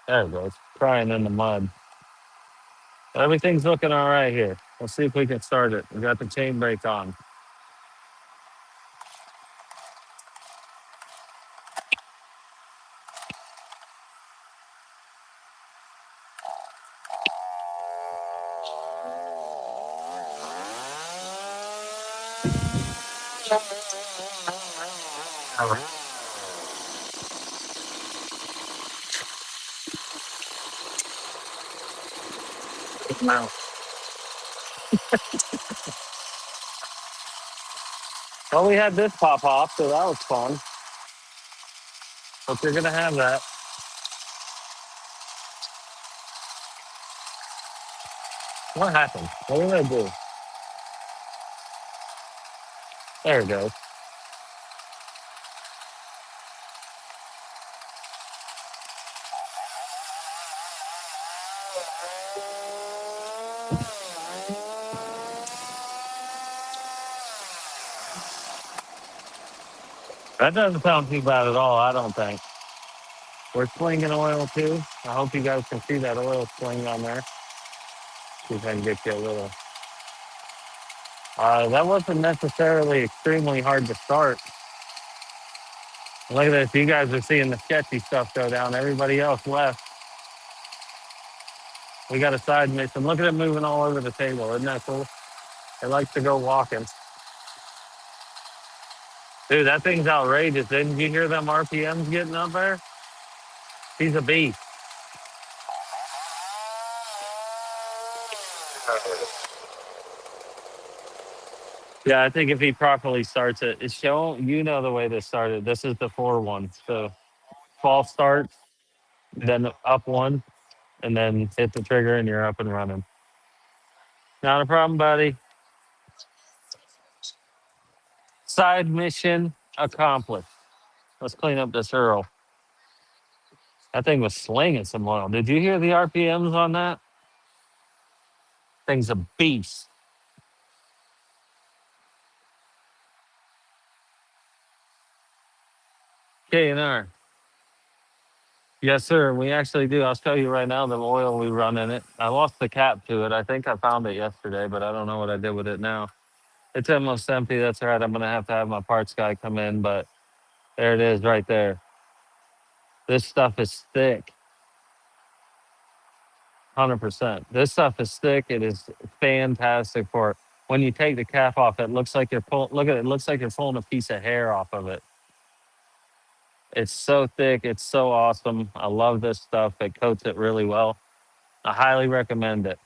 There it goes. Crying in the mud. Everything's looking all right here. Let's see if we can start it. We got the chain brake on. All right. Now, well, we had this pop off, so that was fun. Hope you're gonna have that. What happened? What did I do? There it goes. That doesn't sound too bad at all, I don't think. We're slinging oil too. I hope you guys can see that oil sling on there. See if I can get you a little. That wasn't necessarily extremely hard to start. Look at this. You guys are seeing the sketchy stuff go down. Everybody else left. We got a side mission. Look at it moving all over the table. Isn't that cool? It likes to go walking. Dude, that thing's outrageous. Didn't you hear them RPMs getting up there? He's a beast. Yeah, I think if he properly starts it, it's show you know the way this started. This is the 4-1. So false start, then up one, and then hit the trigger and you're up and running. Not a problem, buddy. Side mission accomplished. Let's clean up this Earl. That thing was slinging some oil. Did you hear the RPMs on that? Thing's a beast. K&R. Yes, sir. We actually do. I'll tell you right now the oil we run in it. I lost the cap to it. I think I found it yesterday, but I don't know what I did with it now. It's almost empty. That's all right. I'm going to have my parts guy come in, but there it is right there. This stuff is thick. 100%. This stuff is thick. It is fantastic for when you take the cap off. It looks like you're pulling. Look at it. It looks like you're pulling a piece of hair off of it. It's so thick. It's so awesome. I love this stuff. It coats it really well. I highly recommend it.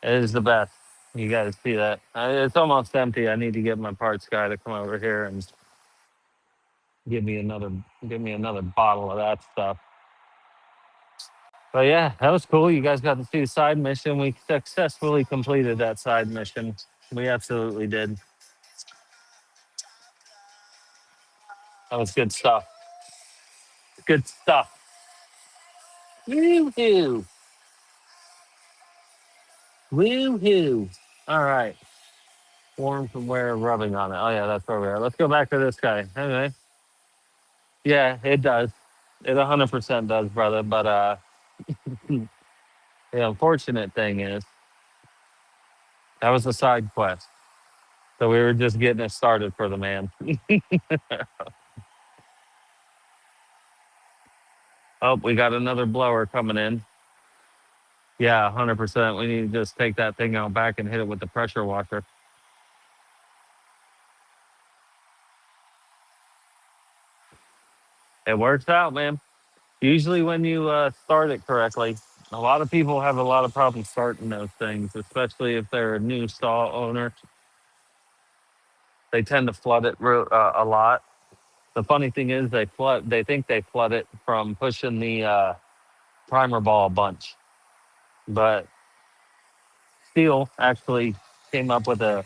It is the best. You got to see that. It's almost empty. I need to get my parts guy to come over here and. Give me another, give me another bottle of that stuff. But yeah, that was cool. You guys got to see the side mission. We successfully completed that side mission. We absolutely did. That was good stuff. Good stuff. Woo-hoo. Woo-hoo. All right. Warm from where rubbing on it. Oh yeah, that's where we are. Let's go back to this guy. Anyway. Yeah, it does. It 100% does, brother. But the unfortunate thing is that was a side quest. So we were just getting it started for the man. Oh, we got another blower coming in. Yeah, 100%. We need to just take that thing out back and hit it with the pressure washer. It works out, man. Usually, when you start it correctly, a lot of people have a lot of problems starting those things, especially if they're a new stall owner. They tend to flood it a lot. The funny thing is, they flood. They think they flood it from pushing the primer ball a bunch, but Steel actually came up with a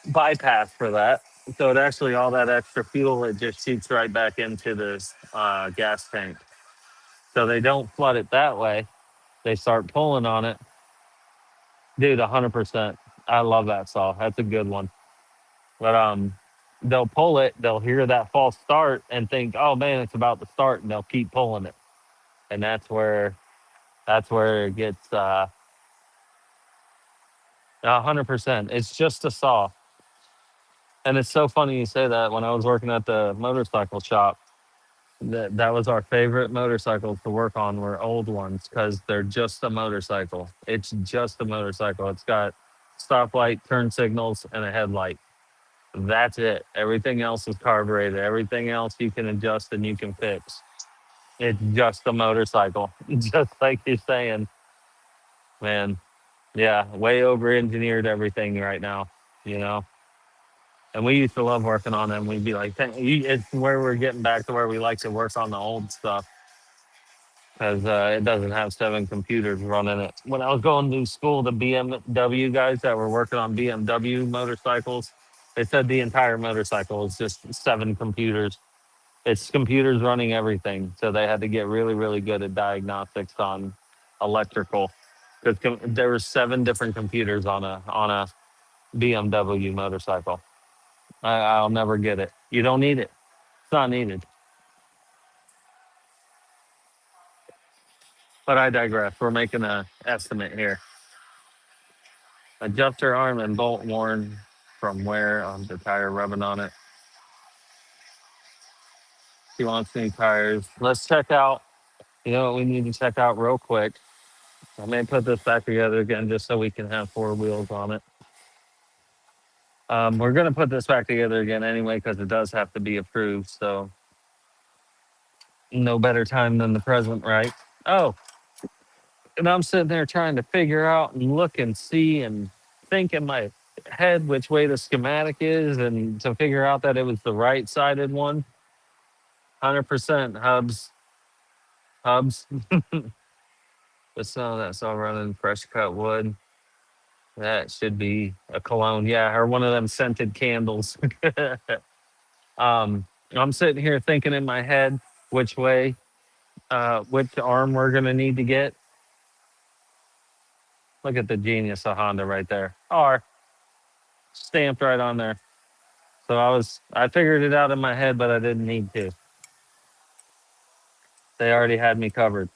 bypass for that. So it actually all that extra fuel it just shoots right back into the gas tank. So they don't flood it that way. They start pulling on it, dude. 100%. I love that saw. That's a good one. But they'll pull it. They'll hear that false start and think, oh man, it's about to start, and they'll keep pulling it. And that's where it gets 100%. It's just a saw. And it's so funny you say that. When I was working at the motorcycle shop, that was our favorite motorcycles to work on were old ones because they're just a motorcycle. It's just a motorcycle. It's got stoplight, turn signals, and a headlight. That's it. Everything else is carbureted. Everything else you can adjust and you can fix. It's just a motorcycle. Just like you're saying, man. Yeah, way over engineered everything right now, you know? And we used to love working on them. We'd be like, it's where we're getting back to where we like to work on the old stuff because it doesn't have 7 computers running it. When I was going to school, the BMW guys that were working on BMW motorcycles, they said the entire motorcycle is just 7 computers. It's computers running everything. So they had to get really, really good at diagnostics on electrical because there were 7 different computers on a BMW motorcycle. I'll never get it. You don't need it. It's not needed. But I digress. We're making an estimate here. Adjuster arm and bolt worn from where on the tire rubbing on it. He wants new tires. Let's check out. You know what we need to check out real quick? I may put this back together again just so we can have 4 wheels on it. We're going to put this back together again anyway because it does have to be approved. So no better time than the present, right? Oh, and I'm sitting there trying to figure out and look and see and think in my head which way the schematic is and to figure out that it was the right sided one. 100% hubs. That's all running fresh cut wood. That should be a cologne. Yeah, or one of them scented candles. I'm sitting here thinking in my head which way, which arm we're gonna need to get. Look at the genius of Honda right there. R stamped right on there. So I figured it out in my head, but I didn't need to. They already had me covered.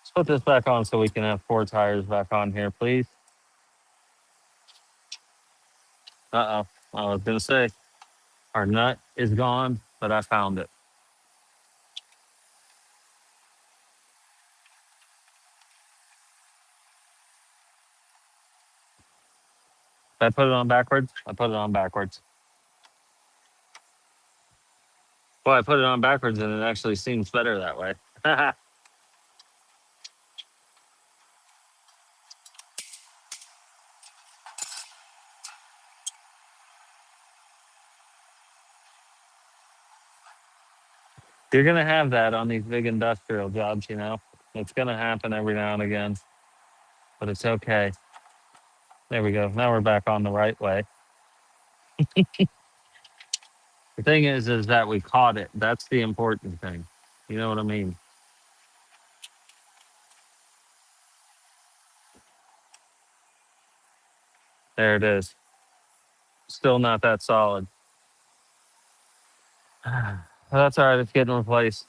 Let's put this back on so we can have 4 tires back on here, please. I was gonna say our nut is gone, but I found it. Did I put it on backwards? I put it on backwards. Well, I put it on backwards and it actually seems better that way. You're gonna have that on these big industrial jobs, you know. It's gonna happen every now and again, but it's okay. There we go. Now we're back on the right way. The thing is that we caught it. That's the important thing. You know what I mean? There it is. Still not that solid. That's all right. It's getting replaced.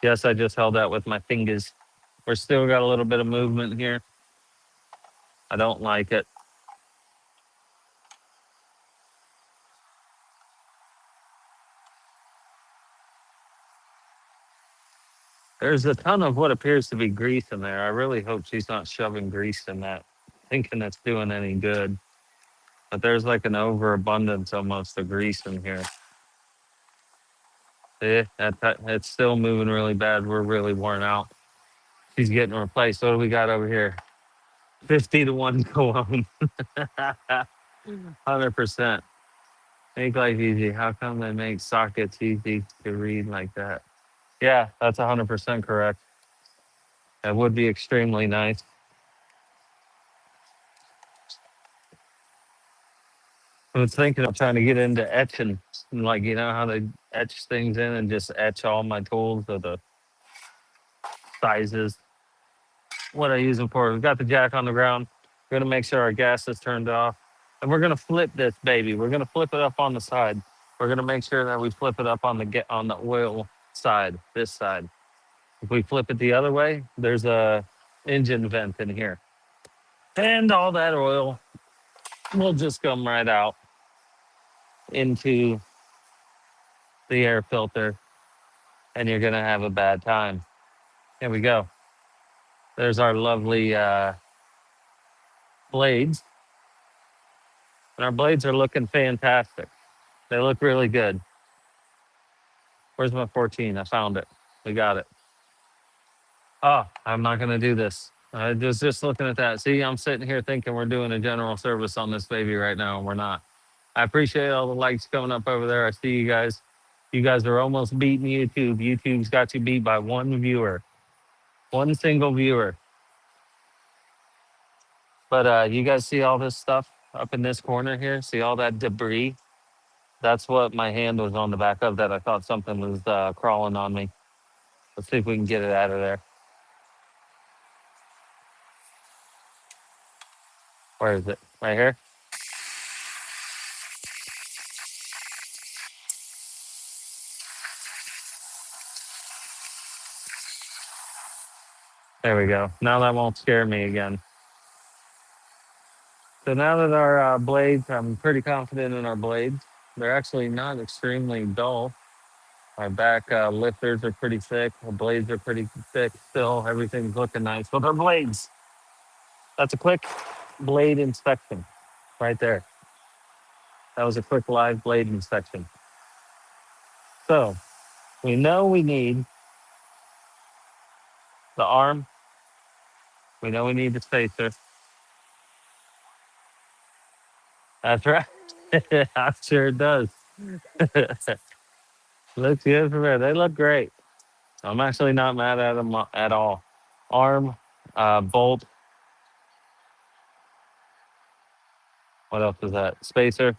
Yes, I just held that with my fingers. We're still got a little bit of movement here. I don't like it. There's a ton of what appears to be grease in there. I really hope she's not shoving grease in that, thinking it's doing any good. But there's like an overabundance almost of grease in here. See, it's still moving really bad. We're really worn out. She's getting replaced. What do we got over here? 50 to 1 cologne. 100%. Make life easy. How come they make sockets easy to read like that? Yeah, that's 100% correct. That would be extremely nice. I was thinking of trying to get into etching, like you know how they etch things in and just etch all my tools of the sizes. What I use them for. We've got the jack on the ground. We're gonna make sure our gas is turned off, and we're gonna flip this baby. We're gonna flip it up on the side. We're gonna make sure that we flip it up on the oil side, this side. If we flip it the other way, there's a engine vent in here, and all that oil will just come right out into the air filter, and you're gonna have a bad time. Here we go. There's our lovely blades, and our blades are looking fantastic. They look really good. Where's my 14? I found it. We got it. Oh, I'm not gonna do this. I was just looking at that. See, I'm sitting here thinking we're doing a general service on this baby right now, and we're not. I appreciate all the likes coming up over there. I see you guys. You guys are almost beating YouTube. YouTube's got you beat by one viewer, one single viewer. But you guys see all this stuff up in this corner here? See all that debris? That's what my hand was on the back of that. I thought something was crawling on me. Let's see if we can get it out of there. Where is it? Right here? There we go. Now that won't scare me again. So now that our blades, I'm pretty confident in our blades. They're actually not extremely dull. Our back lifters are pretty thick. The blades are pretty thick still. Everything's looking nice with our blades. That's a quick blade inspection right there. That was a quick live blade inspection. So we know we need the arm. We know we need the spacer. That's right. I'm sure it does. Looks good from there. They look great. I'm actually not mad at them at all. Arm, bolt. What else is that? Spacer,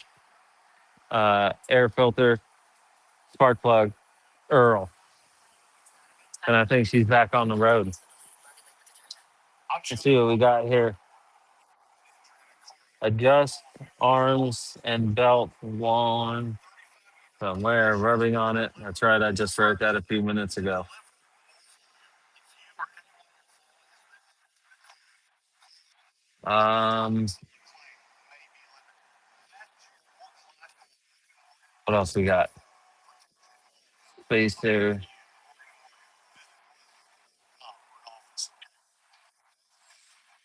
air filter, spark plug, Earl. And I think she's back on the road. Let's see what we got here. Adjust arms and belt one somewhere, rubbing on it. That's right. I just wrote that a few minutes ago. Um, what else we got? Spacer.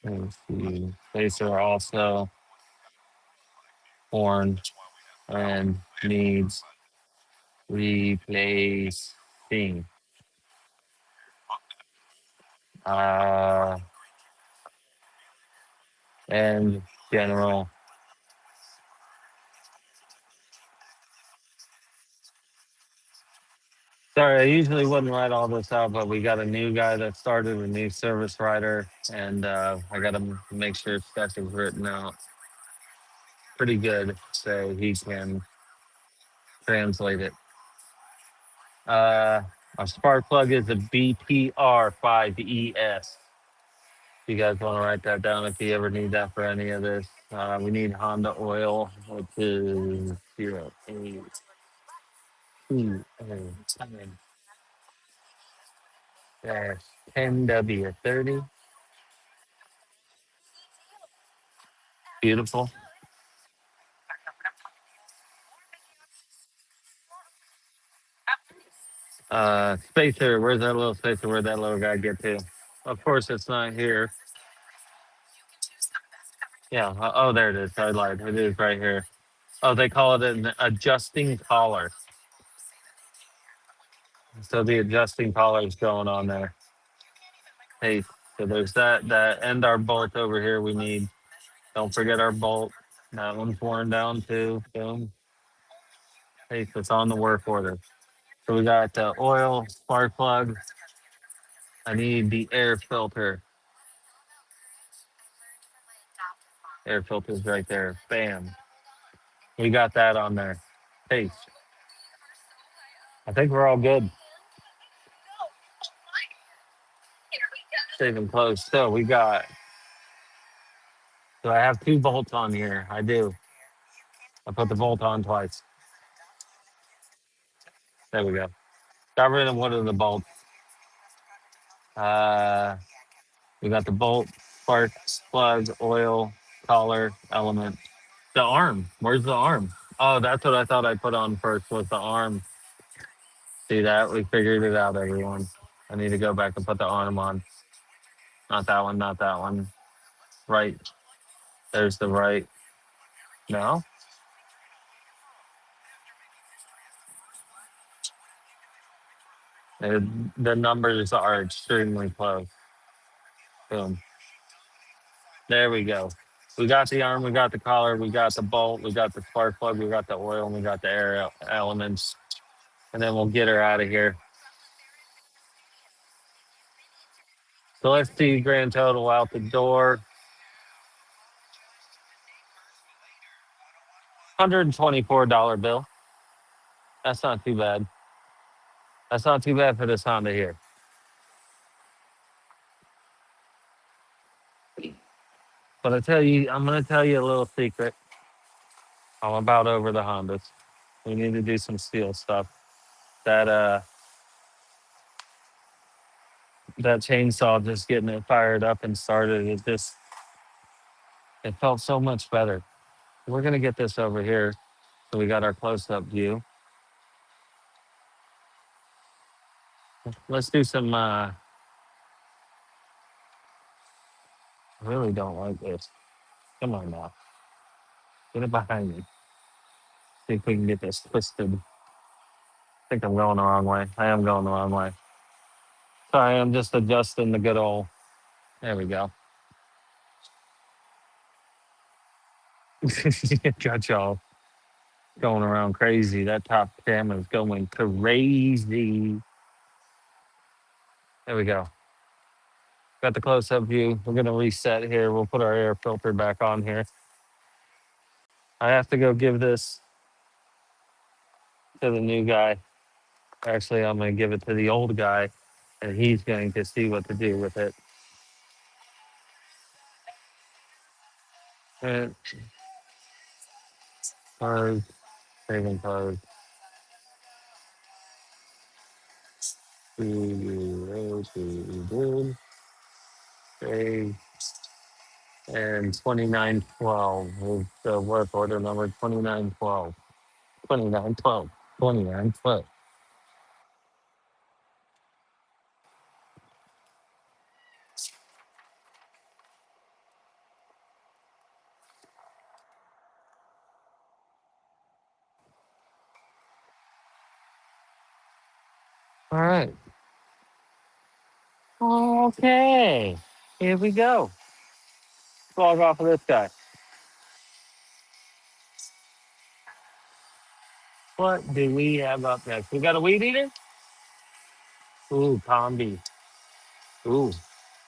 Let's see. Spacer also horn and needs replacing. Uh, and general Sorry, I usually wouldn't write all this out, but we got a new guy that started, a new service writer, and I got to make sure stuff is written out pretty good so he can translate it. Uh, our spark plug is a BPR5ES. If you guys want to write that down, if you ever need that for any of this, we need Honda oil, which is 08210-10W30. Beautiful. Spacer, where's that little spacer? Where'd that little guy get to? Of course, it's not here. Yeah. Oh, there it is. I lied. It is right here. Oh, they call it an adjusting collar. So the adjusting collar is going on there. Hey, so there's that and our bolt over here we need. Don't forget our bolt. That one's worn down too. Boom. Hey, so it's on the work order. So we got the oil, spark plug. I need the air filter. Air filter's right there. Bam. We got that on there. Hey, I think we're all good. Saving close. So we got, so I have two bolts on here. I do. I put the bolt on twice. There we go. Got rid of one of the bolts. Uh, we got the bolt, spark, plug, oil, collar, element. The arm. Where's the arm? Oh, that's what I thought I put on first was the arm. See that? We figured it out, everyone. I need to go back and put the arm on. Not that one, not that one. Right. There's the right. No? Uh, the numbers are extremely close. Boom. There we go. We got the arm, we got the collar, we got the bolt, we got the spark plug, we got the oil, and we got the air elements. And then we'll get her out of here. So let's see grand total out the door. $124 bill. That's not too bad. That's not too bad for this Honda here. But I'm gonna tell you a little secret. I'm about over the Hondas. We need to do some steel stuff. That chainsaw just getting it fired up and started, it felt so much better. We're gonna get this over here. So we got our close-up view. Let's do some I really don't like this. Come on now. Get it behind me. See if we can get this twisted. I think I'm going the wrong way. I am going the wrong way. Sorry, I'm just adjusting the good old. There we go. Got y'all going around crazy. That top camera's going crazy. There we go. Got the close-up view. We're gonna reset here. We'll put our air filter back on here. I have to go give this to the new guy. Actually, I'm gonna give it to the old guy, and he's going to see what to do with it. And close, saving close. Save. And 2912 is the work order number 2912. 2912. 2912. All right. Okay. Here we go. Log off of this guy. What do we have up next? We got a weed eater? Ooh, combi. Ooh,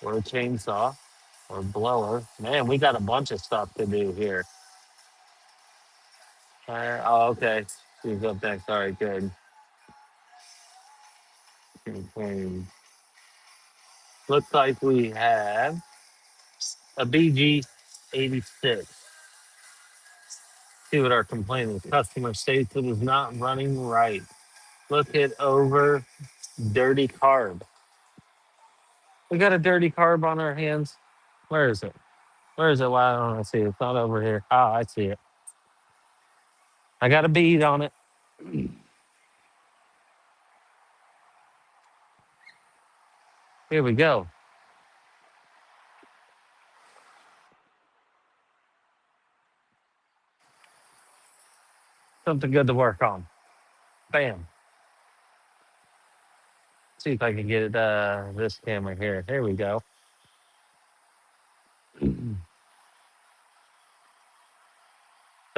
or a chainsaw or blower. Man, we got a bunch of stuff to do here. Oh, okay. She's up next. All right, good. Okay. Looks like we have a BG 86. See what our complaint is. Customer states it is not running right. Look it over. Dirty carb. We got a dirty carb on our hands. Where is it? Where is it? Why don't I see it? It's not over here. Ah, I see it. I got a bead on it. Here we go. Something good to work on. Bam. See if I can get it, this camera here. Here we go. So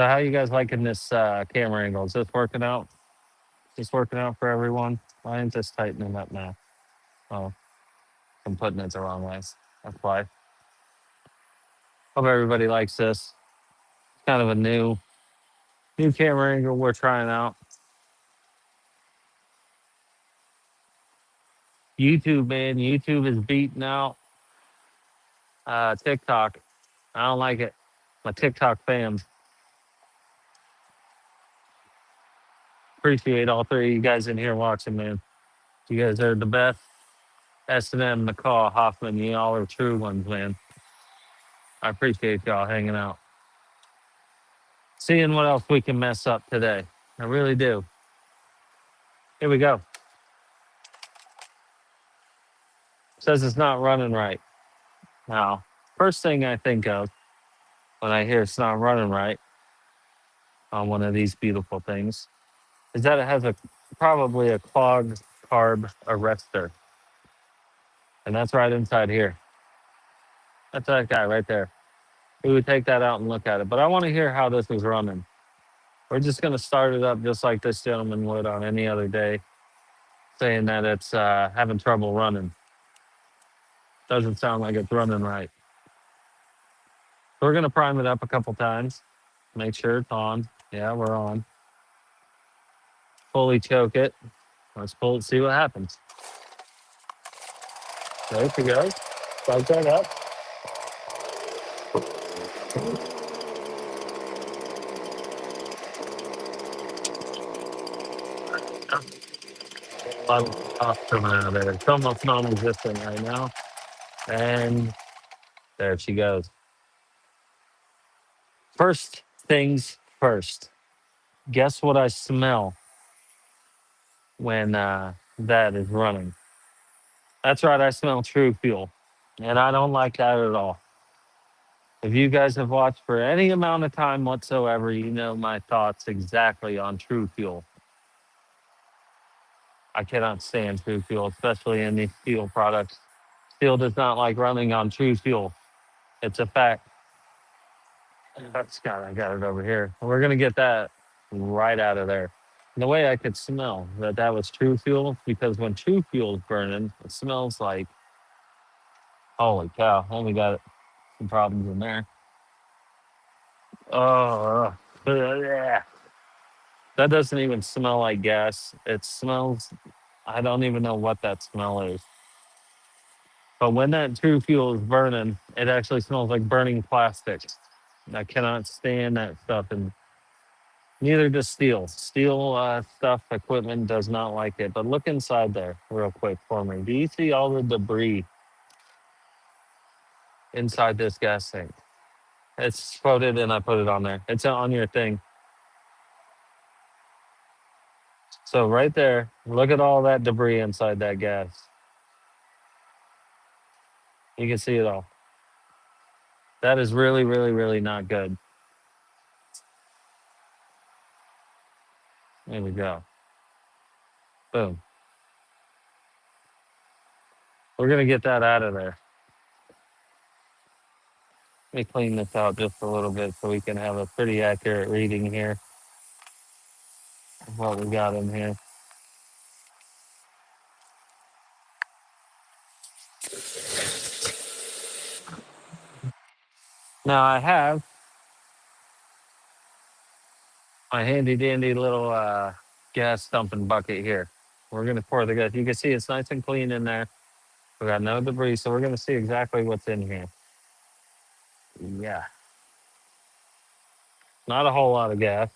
how you guys liking this camera angle? Is this working out? Is this working out for everyone? Why isn't this tightening up now? Oh, I'm putting it the wrong way. That's why. Hope everybody likes this. It's kind of a new camera angle we're trying out. YouTube, man. YouTube is beating out TikTok. I don't like it. My TikTok fans. Appreciate all three of you guys in here watching, man. You guys are the best. S&M, McCall, Hoffman, you all are true ones, man. I appreciate y'all hanging out. Seeing what else we can mess up today. I really do. Here we go. Says it's not running right. Now, first thing I think of when I hear it's not running right on one of these beautiful things is that it has probably a clogged carb arrestor. And that's right inside here. That's that guy right there. We would take that out and look at it. But I want to hear how this is running. We're just going to start it up just like this gentleman would on any other day, saying that it's having trouble running. Doesn't sound like it's running right. So we're going to prime it up a couple times. Make sure it's on. Yeah, we're on. Fully choke it. Let's pull it, see what happens. There she goes. Start that up. A lot of stuff coming out of there. It's almost non-existent right now. And there she goes. First things first. Guess what I smell when that is running? That's right, I smell True Fuel. And I don't like that at all. If you guys have watched for any amount of time whatsoever, you know my thoughts exactly on True Fuel. I cannot stand True Fuel, especially in these steel products. Steel does not like running on True Fuel. It's a fact. That's got I got it over here. We're gonna get that right out of there. And the way I could smell that that was True Fuel, because when True Fuel is burning, it smells like holy cow. And we got some problems in there. Oh, yeah. That doesn't even smell like gas. It smells. I don't even know what that smell is. But when that True Fuel is burning, it actually smells like burning plastic. I cannot stand that stuff, and neither does steel. Steel stuff, equipment does not like it. But look inside there real quick for me. Do you see all the debris inside this gas tank? It's quoted and I put it on there. It's on your thing. So right there, look at all that debris inside that gas. You can see it all. That is really, really, really not good. There we go. Boom. We're gonna get that out of there. Let me clean this out just a little bit so we can have a pretty accurate reading here of what we got in here. Now I have my handy dandy little gas dumping bucket here. We're gonna pour the gas. You can see it's nice and clean in there. We got no debris, so we're gonna see exactly what's in here. Yeah, not a whole lot of gas.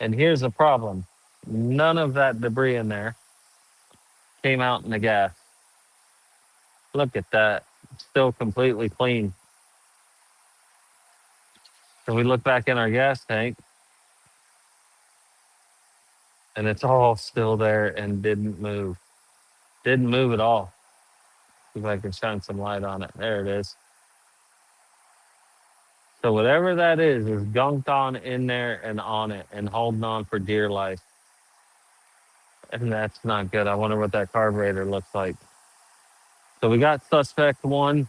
And here's the problem: none of that debris in there came out in the gas. Look at that, still completely clean. So we look back in our gas tank, and it's all still there and didn't move. Didn't move at all. See if I can shine some light on it. There it is. So whatever that is gunked on in there and on it and holding on for dear life. And that's not good. I wonder what that carburetor looks like. So we got suspect one. You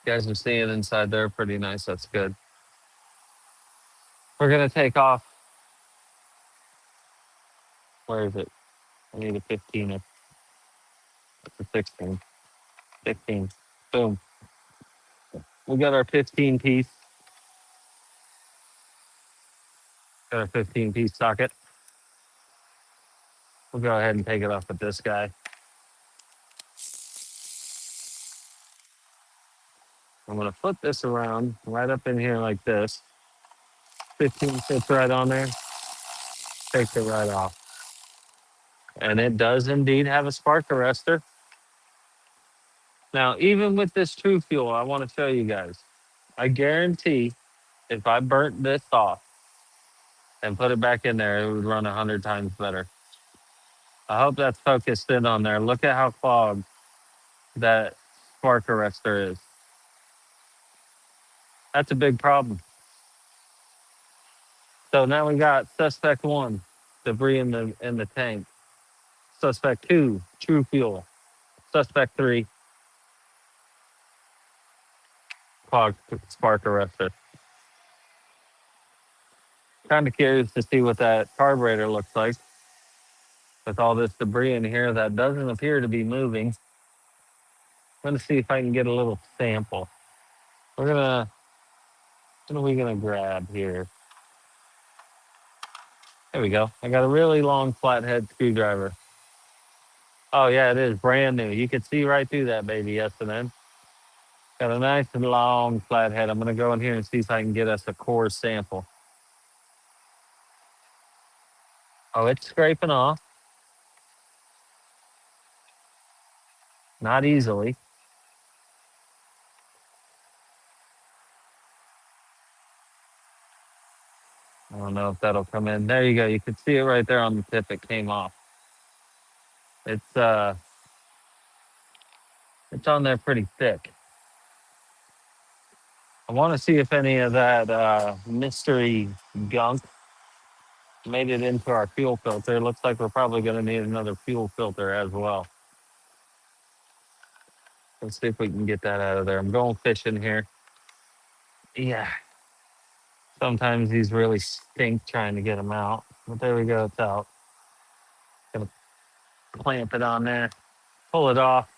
guys are seeing inside there pretty nice. That's good. We're gonna take off. Where is it? I need a 15. It's a 16. 15. Boom. We got our 15 piece. Got our 15-piece socket. We'll go ahead and take it off with this guy. I'm gonna put this around right up in here like this. 15 fits right on there. Takes it right off. And it does indeed have a spark arrestor. Now, even with this True Fuel, I want to show you guys. I guarantee if I burnt this off and put it back in there, it would run 100 times better. I hope that's focused in on there. Look at how clogged that spark arrestor is. That's a big problem. So now we got suspect one, debris in the tank. Suspect two, True Fuel. Suspect three, clogged spark arrestor. Kind of curious to see what that carburetor looks like with all this debris in here that doesn't appear to be moving. I'm gonna see if I can get a little sample. What are we gonna grab here? There we go. I got a really long flathead screwdriver. Oh yeah, it is brand new. You can see right through that baby, yes and then. Got a nice and long flathead. I'm gonna go in here and see if I can get us a core sample. Oh, it's scraping off. Not easily. I don't know if that'll come in. There you go. You can see it right there on the tip. It came off. It's it's on there pretty thick. I want to see if any of that mystery gunk made it into our fuel filter. It looks like we're probably going to need another fuel filter as well. Let's see if we can get that out of there. I'm going fishing here. Yeah. Sometimes these really stink trying to get them out. But there we go. It's out. Gonna clamp it on there, pull it off,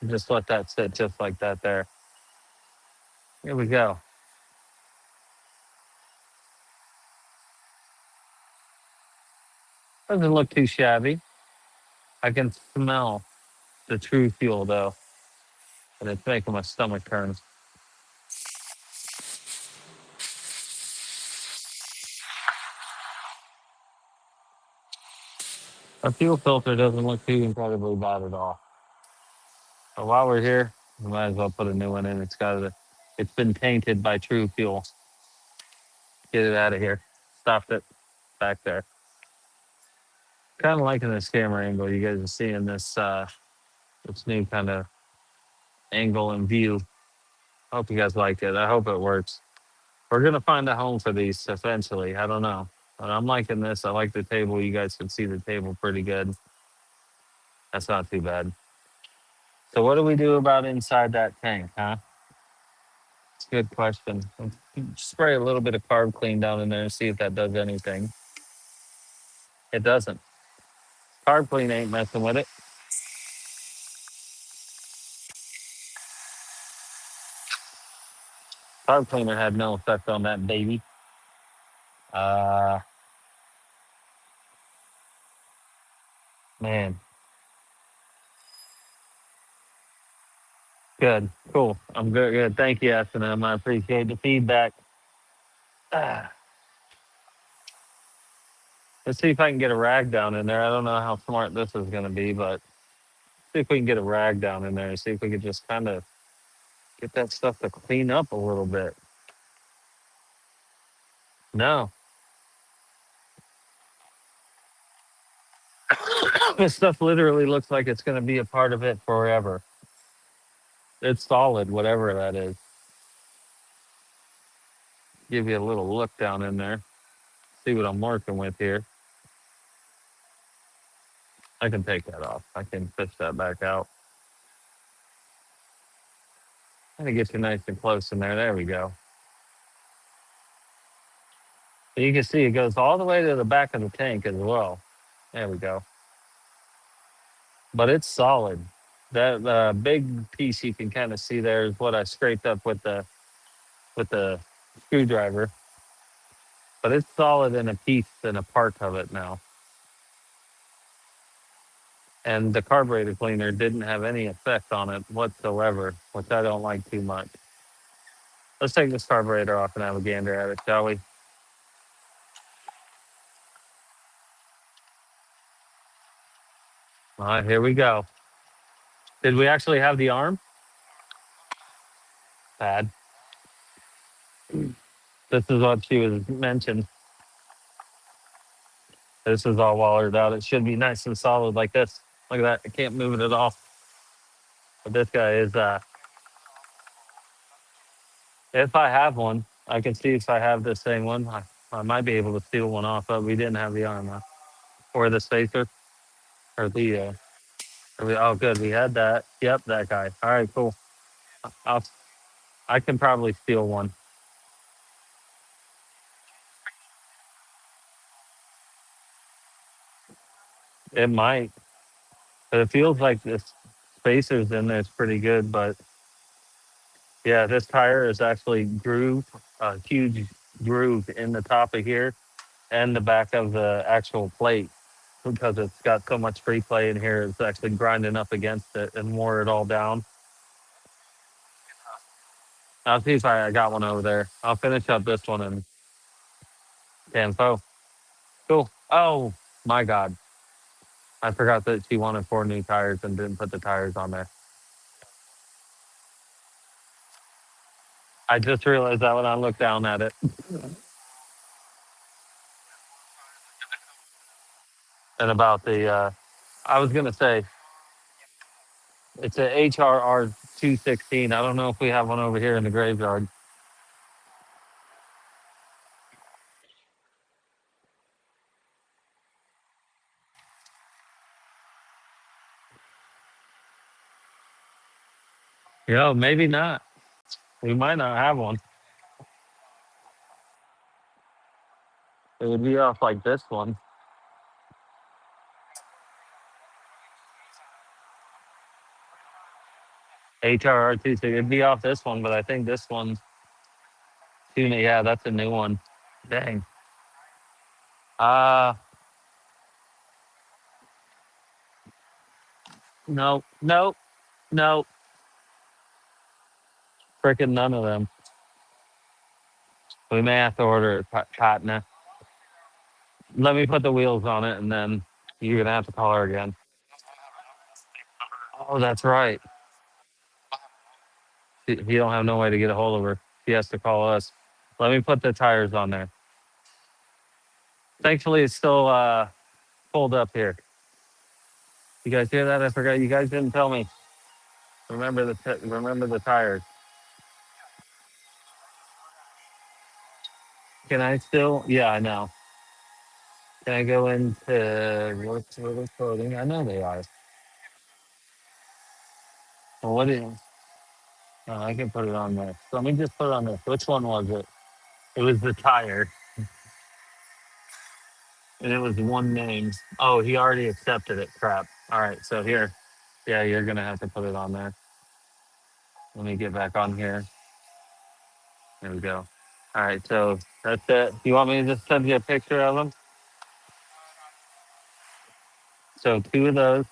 and just let that sit just like that there. Here we go. Doesn't look too shabby. I can smell the True Fuel though, and it's making my stomach turn. Our fuel filter doesn't look too incredibly bad at all. But while we're here, we might as well put a new one in. It's been tainted by True Fuel. Get it out of here. Stopped it back there. Kind of liking this camera angle. You guys are seeing this new kind of angle and view. I hope you guys like it. I hope it works. We're gonna find a home for these eventually. I don't know. But I'm liking this. I like the table. You guys can see the table pretty good. That's not too bad. So what do we do about inside that tank, huh? It's a good question. Let's spray a little bit of carb clean down in there and see if that does anything. It doesn't. Carb clean ain't messing with it. Carb cleaner had no effect on that baby. Uh, Man, good, cool. I'm good. Good. Thank you, S&M. I appreciate the feedback. Ah, let's see if I can get a rag down in there. I don't know how smart this is going to be, but see if we can get a rag down in there and see if we could just kind of get that stuff to clean up a little bit. No, this stuff literally looks like it's going to be a part of it forever. It's solid, whatever that is. Give you a little look down in there. See what I'm working with here. I can take that off. I can fish that back out. I'm going to get you nice and close in there. There we go. You can see it goes all the way to the back of the tank as well. There we go. But it's solid. That big piece you can kind of see there is what I scraped up with the screwdriver. But it's solid in a piece and a part of it now. And the carburetor cleaner didn't have any effect on it whatsoever, which I don't like too much. Let's take this carburetor off and have a gander at it, shall we? All right, here we go. Did we actually have the arm? Bad. This is what she was mentioned. This is all wallered out. It should be nice and solid like this. Look at that. I can't move it at all. But this guy is, if I have one, I can see if I have the same one. I might be able to steal one off, but we didn't have the arm or the spacer or the, oh, good. We had that. Yep, that guy. All right, cool. I'll, I can probably steal one. It might. But it feels like this spacer's in there is pretty good. But yeah, this tire is actually grooved, a huge groove in the top of here and the back of the actual plate because it's got so much free play in here. It's actually grinding up against it and wore it all down. I'll see if I got one over there. I'll finish up this one in Canfo. Cool. Oh my God. I forgot that she wanted 4 new tires and didn't put the tires on there. I just realized that when I looked down at it. And about the, I was going to say, it's a HRR 216. I don't know if we have one over here in the graveyard. Maybe not. We might not have one. It would be off like this one. HRR 216. It'd be off this one, but I think this one's tuna. Yeah, that's a new one. Dang. Uh, no, no, no. Freaking none of them. We may have to order it, Patna. Let me put the wheels on it, and then you're gonna have to call her again. Oh, that's right. He don't have no way to get a hold of her. He has to call us. Let me put the tires on there. Thankfully, it's still pulled up here. You guys hear that? I forgot. You guys didn't tell me. Remember the tires. Can I still? Yeah, I know. Can I go into what's clothing? I know they are. Well, what is? Oh, I can put it on there. So let me just put it on there. Which one was it? It was the tire, and it was one name. Oh, he already accepted it. Crap. All right, so here. Yeah, you're gonna have to put it on there. Let me get back on here. There we go. All right, so that's it. You want me to just send you a picture of them? So two of those,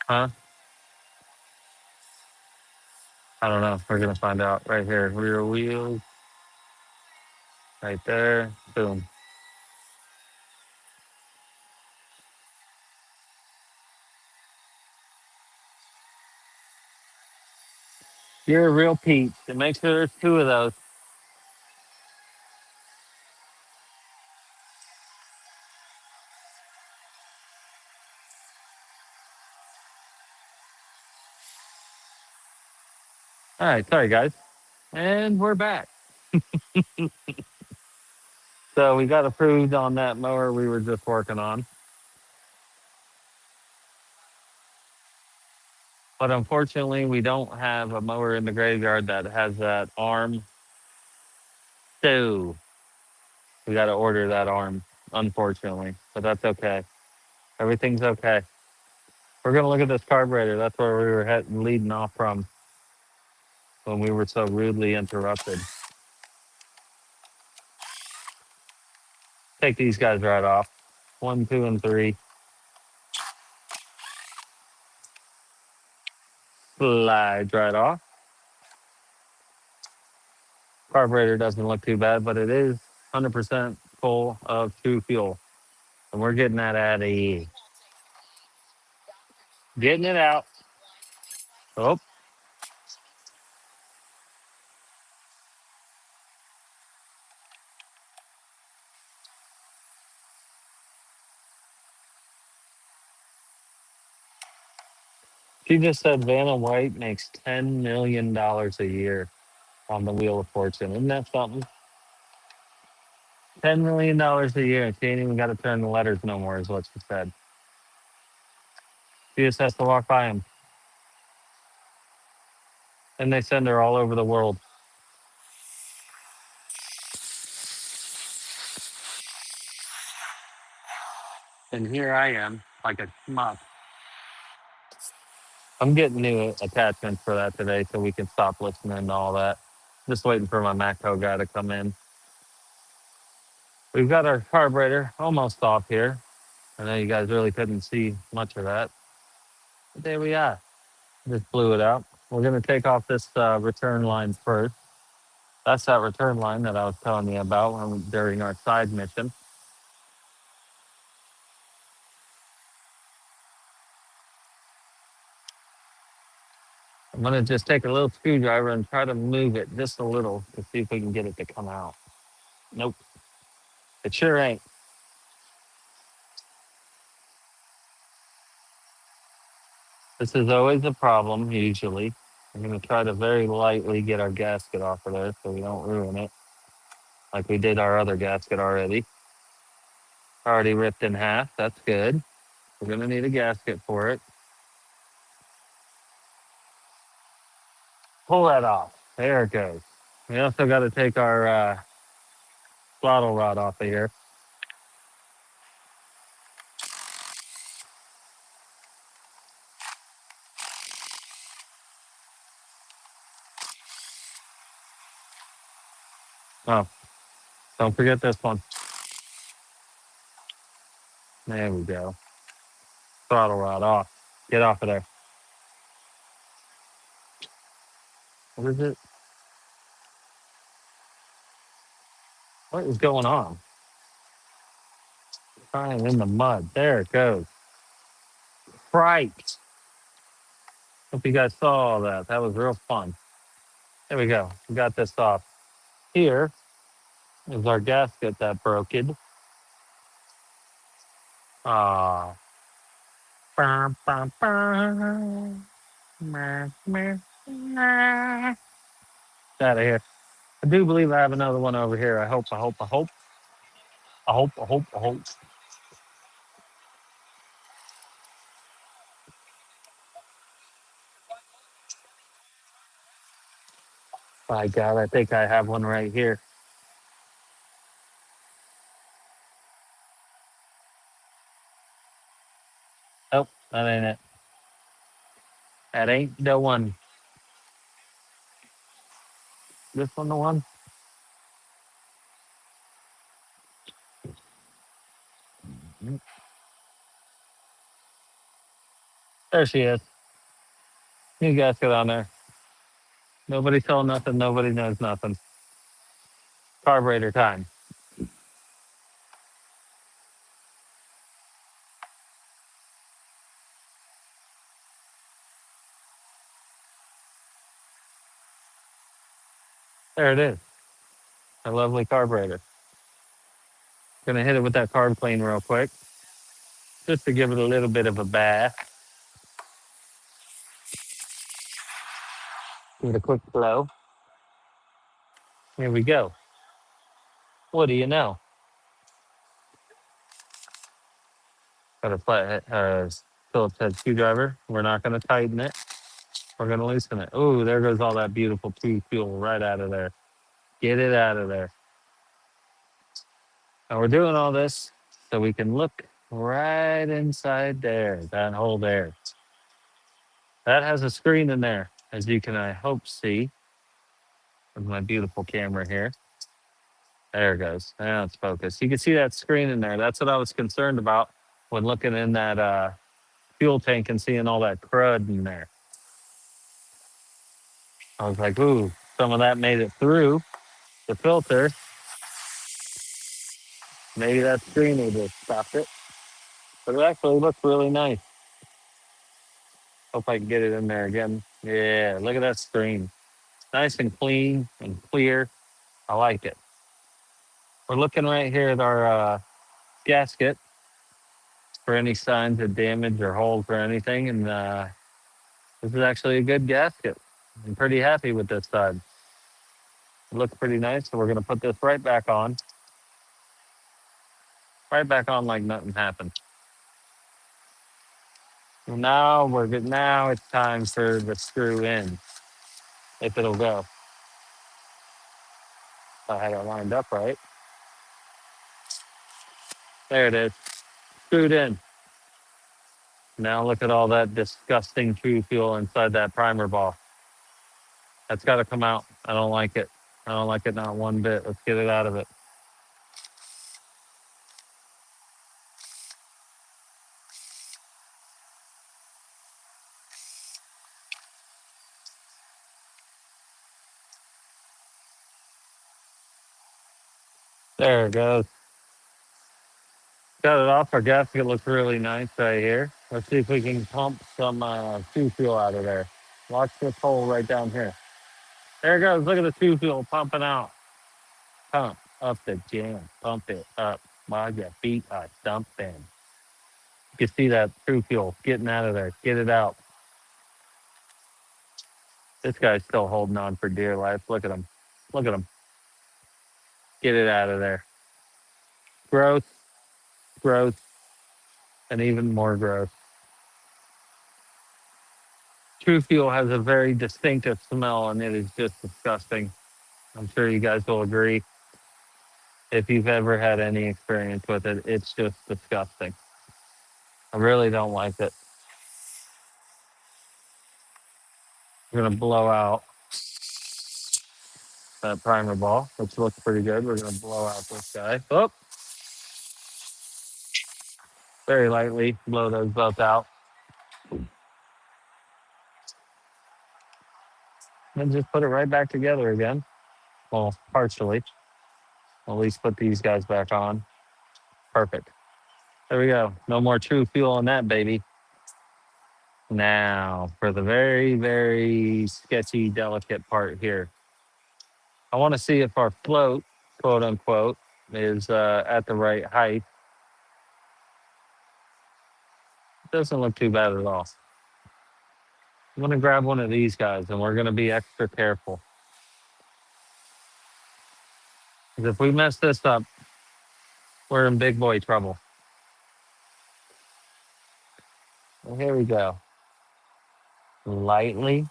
huh? I don't know. We're gonna find out right here. Rear wheels, right there. Boom. You're a real peach. And make sure there's two of those. All right, sorry guys. And we're back. So we got approved on that mower we were just working on. But unfortunately, we don't have a mower in the graveyard that has that arm. So we got to order that arm, unfortunately. But that's okay. Everything's okay. We're going to look at this carburetor. That's where we were leading off from when we were so rudely interrupted. Take these guys right off. 1, 2, and 3. Slide right off. Carburetor doesn't look too bad, but it is 100% full of true fuel. And we're getting that out of here. Getting it out. Oh, she just said Vanna White makes $10 million a year on the Wheel of Fortune. Isn't that something? $10 million a year. She ain't even got to turn the letters no more, is what she said. She just has to walk by them. And they send her all over the world. And here I am, like a schmuck. I'm getting new attachments for that today so we can stop listening to all that. Just waiting for my Macco guy to come in. We've got our carburetor almost off here. I know you guys really couldn't see much of that. But there we are. Just blew it out. We're going to take off this return line first. That's that return line that I was telling you about during our side mission. I'm going to just take a little screwdriver and try to move it just a little to see if we can get it to come out. Nope, it sure ain't. This is always a problem, usually. I'm going to try to very lightly get our gasket off of there so we don't ruin it, like we did our other gasket already. Already ripped in half. That's good. We're going to need a gasket for it. Pull that off. There it goes. We also got to take our throttle rod off of here. Oh, don't forget this one. There we go. Throttle rod off. Get off of there. What is it? What is going on? Crying in the mud. There it goes. Right. Hope you guys saw all that. That was real fun. There we go. We got this off. Here is our gasket that broke it. Ah. Bum, bum, bum. Meh, meh, meh. Out of here. I do believe I have another one over here. I hope, I hope, I hope. I hope, I hope, I hope. My God, I think I have one right here. Oh, that ain't it. That ain't the one. This one the one? Mm, there she is. You guys get on there. Nobody told nothing. Nobody knows nothing. Carburetor time. There it is. A lovely carburetor. Gonna hit it with that carb clean real quick, just to give it a little bit of a bath. Give it a quick blow. Here we go. What do you know? Got a flat Phillips head screwdriver. We're not gonna tighten it. We're gonna loosen it. Oh, there goes all that beautiful pea fuel right out of there. Get it out of there. And we're doing all this so we can look right inside there, that hole there. That has a screen in there, as you can, I hope, see with my beautiful camera here. There it goes. Now it's focused. You can see that screen in there. That's what I was concerned about when looking in that fuel tank and seeing all that crud in there. I was like, ooh, some of that made it through the filter. Maybe that screen would have stopped it. But it actually looks really nice. Hope I can get it in there again. Yeah, look at that screen. Nice and clean and clear. I like it. We're looking right here at our gasket for any signs of damage or holes or anything. And this is actually a good gasket. I'm pretty happy with this side. It looks pretty nice. So we're going to put this right back on like nothing happened. Now we're good. Now it's time for the screw in, if it'll go. I had it lined up right. There it is. Screwed in. Now look at all that disgusting true fuel inside that primer ball. That's got to come out. I don't like it. I don't like it not one bit. Let's get it out of it. There it goes. Got it off. Our gasket looks really nice right here. Let's see if we can pump some true fuel out of there. Watch this hole right down here. There it goes. Look at the true fuel pumping out. Pump up the jam. Pump it up while your feet are dumping. You can see that true fuel getting out of there. Get it out. This guy's still holding on for dear life. Look at him. Look at him. Get it out of there. Growth, growth, and even more growth. True fuel has a very distinctive smell, and it is just disgusting. I'm sure you guys will agree. If you've ever had any experience with it, it's just disgusting. I really don't like it. We're gonna blow out that primer ball, which looks pretty good. We're gonna blow out this guy. Oh, very lightly blow those both out. And just put it right back together again. Well, partially. At least put these guys back on. Perfect. There we go. No more true fuel on that baby. Now, for the very, very sketchy, delicate part here, I want to see if our float, quote unquote, is at the right height. Doesn't look too bad at all. I'm going to grab one of these guys and we're going to be extra careful. 'Cause if we mess this up, we're in big boy trouble. Well, here we go. Lightly,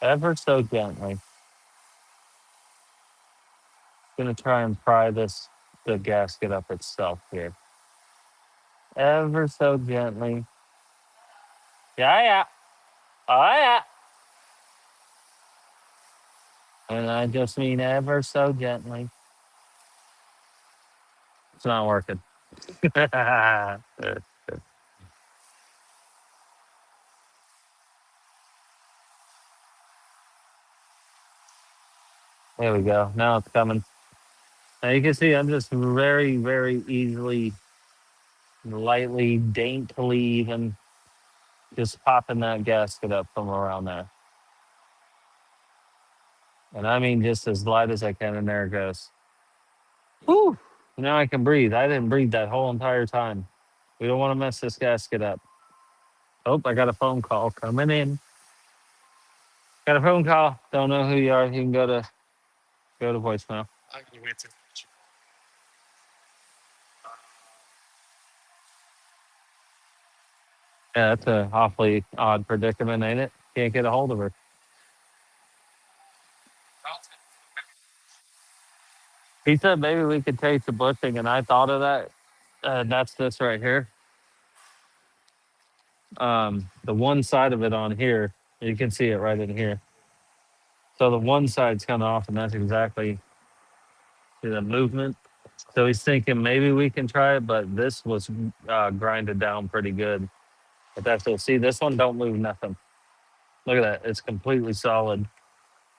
ever so gently. Going to try and pry the gasket up itself here. ever so gently. Yeah, yeah. Oh, yeah. And I just mean ever so gently. It's not working. There we go. Now it's coming. Now you can see I'm just very, very easily, lightly, daintily even just popping that gasket up from around there. And I mean just as light as I can, and there it goes. Whew. Now I can breathe. I didn't breathe that whole entire time. We don't want to mess this gasket up. Oh, I got a phone call coming in. Got a phone call. Don't know who you are. You can go to voicemail. Yeah, that's a awfully odd predicament, ain't it? Can't get a hold of her. He said maybe we could taste the bushing, and I thought of that. That's this right here. The one side of it on here, you can see it right in here. So the one side's kind of off, and that's exactly the movement. So he's thinking maybe we can try it, but this was grinded down pretty good. But that's it. See, this one don't move nothing. Look at that; it's completely solid.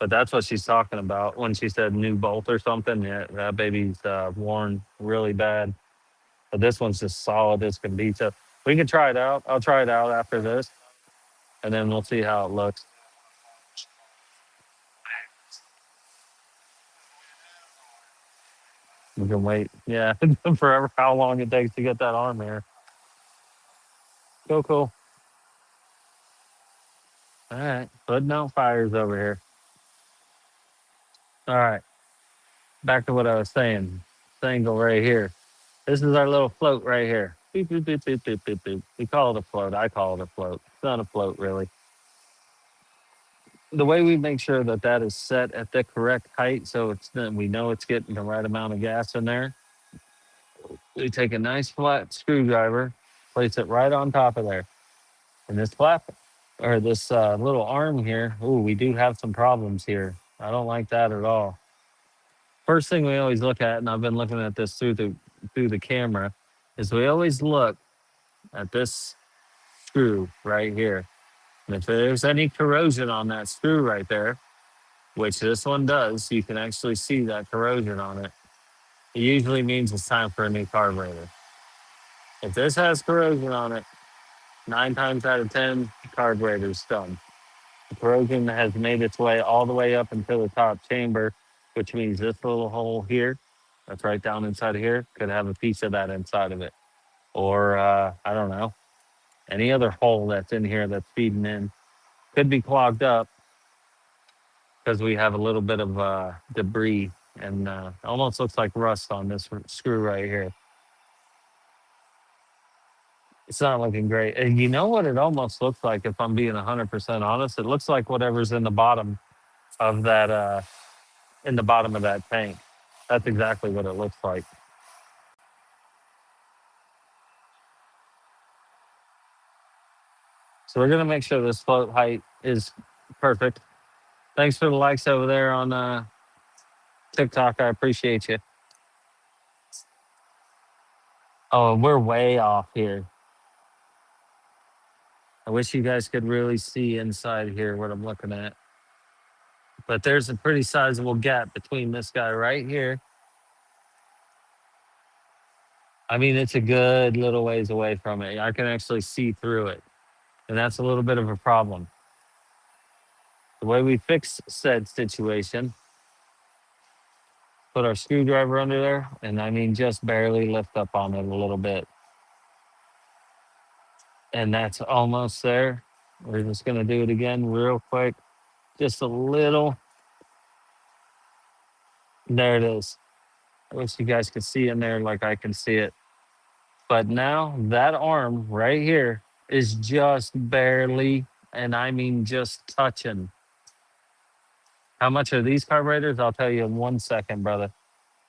But that's what she's talking about when she said new bolt or something. Yeah, that baby's worn really bad. But this one's just solid as can be. So we can try it out. I'll try it out after this, and then we'll see how it looks. We can wait. Yeah, forever. How long it takes to get that arm there. Cool. All right, putting out fires over here. All right, back to what I was saying. Single right here. This is our little float right here. Beep, beep, beep, beep, beep, beep, beep. We call it a float. I call it a float. It's not a float, really. The way we make sure that that is set at the correct height, so it's we know it's getting the right amount of gas in there. We take a nice flat screwdriver, place it right on top of there, and this flap or this little arm here. Ooh, we do have some problems here. I don't like that at all. First thing we always look at, and I've been looking at this through the camera, is we always look at this screw right here. And if there's any corrosion on that screw right there, which this one does, you can actually see that corrosion on it. It usually means it's time for a new carburetor. If this has corrosion on it, 9 times out of 10, carburetor's done. The corrosion has made its way all the way up until the top chamber, which means this little hole here, that's right down inside of here, could have a piece of that inside of it. Or, I don't know, any other hole that's in here that's feeding in could be clogged up because we have a little bit of debris and almost looks like rust on this screw right here. It's not looking great. And you know what it almost looks like, if I'm being 100% honest? It looks like whatever's in the bottom of that, in the bottom of that tank. That's exactly what it looks like. So we're gonna make sure this float height is perfect. Thanks for the likes over there on TikTok. I appreciate you. Oh, we're way off here. I wish you guys could really see inside here what I'm looking at. But there's a pretty sizable gap between this guy right here. I mean, it's a good little ways away from it. I can actually see through it. And that's a little bit of a problem. The way we fix said situation, put our screwdriver under there, and I mean, just barely lift up on it a little bit. And that's almost there. We're just going to do it again real quick. Just a little. There it is. I wish you guys could see in there like I can see it. But now that arm right here is just barely, and I mean just touching. How much are these carburetors? I'll tell you in 1 second, brother.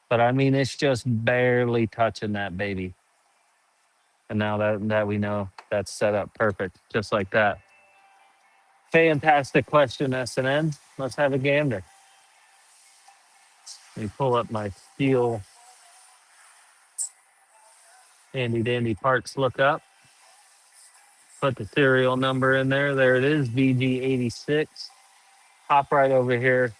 But I mean, it's just barely touching that baby. And now that we know that's set up perfect, just like that. Fantastic question, SNN. Let's have a gander. Let me pull up my steel handy dandy parts lookup. Put the serial number in there. There it is, VG86. Hop right over here.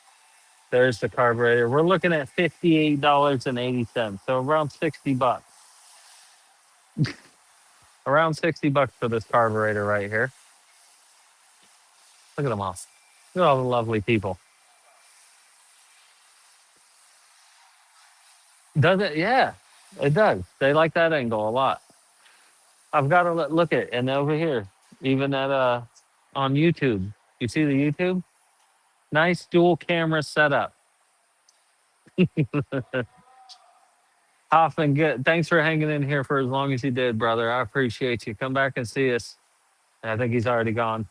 There's the carburetor. We're looking at $58.80. So around 60 bucks. Around 60 bucks for this carburetor right here. Look at them all. Look at all the lovely people. Does it? Yeah, it does. They like that angle a lot. I've got to look at it. And over here, even at on YouTube. You see the YouTube? Nice dual camera setup. Hoffman, good. Thanks for hanging in here for as long as you did, brother. I appreciate you. Come back and see us. I think he's already gone.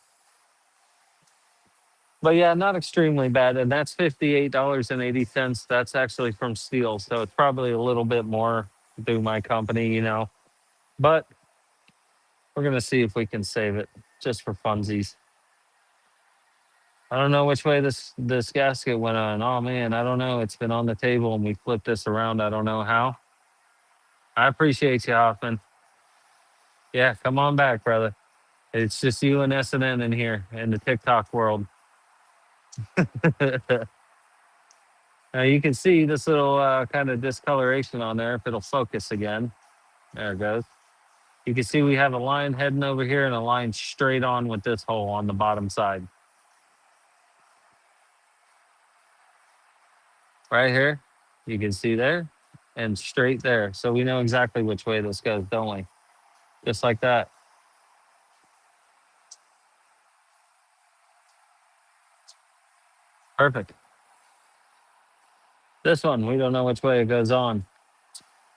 But yeah, not extremely bad. And that's $58.80. That's actually from Steel. So it's probably a little bit more through my company, you know. But we're going to see if we can save it just for funsies. I don't know which way this gasket went on. Oh man, I don't know. It's been on the table and we flipped this around. I don't know how. I appreciate you, Hoffman. Yeah, come on back, brother. It's just you and SNN in here in the TikTok world. Now you can see this little kind of discoloration on there if it'll focus again. There it goes. You can see we have a line heading over here and a line straight on with this hole on the bottom side. Right here, you can see there and straight there. So we know exactly which way this goes, don't we? Just like that. Perfect. This one, we don't know which way it goes on,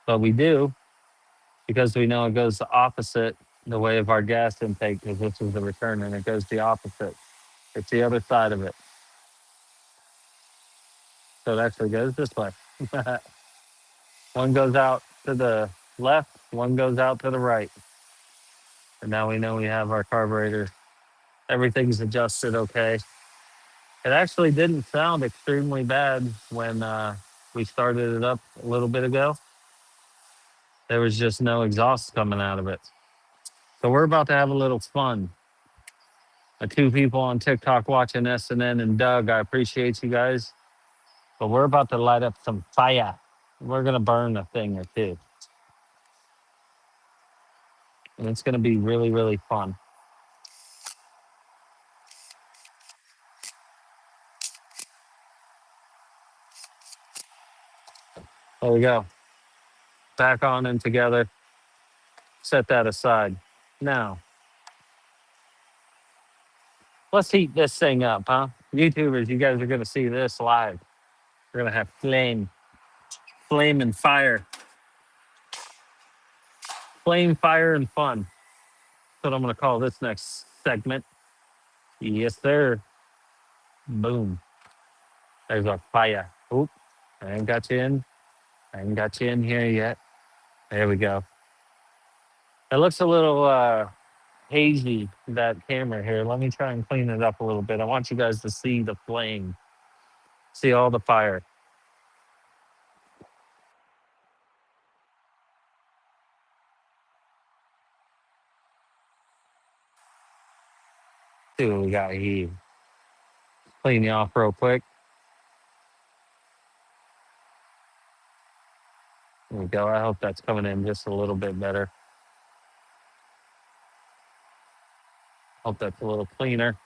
but we do because we know it goes the opposite the way of our gas intake because this is the return and it goes the opposite. It's the other side of it. So it actually goes this way. One goes out to the left, one goes out to the right. And now we know we have our carburetor. Everything's adjusted okay. It actually didn't sound extremely bad when we started it up a little bit ago. There was just no exhaust coming out of it. So we're about to have a little fun. Two people on TikTok watching SNN and Doug. I appreciate you guys. But we're about to light up some fire. We're going to burn a thing or two. And it's going to be really, really fun. There we go. Back on and together. Set that aside. Now, let's heat this thing up, huh? YouTubers, you guys are going to see this live. We're going to have flame and fire. Flame, fire, and fun. That's what I'm going to call this next segment. Yes, sir. Boom. There's our fire. Oop. I ain't got you in. I ain't got you in here yet. There we go. It looks a little hazy, that camera here. Let me try and clean it up a little bit. I want you guys to see the flame. See all the fire. See what we got here. Clean you off real quick. There we go. I hope that's coming in just a little bit better. Hope that's a little cleaner.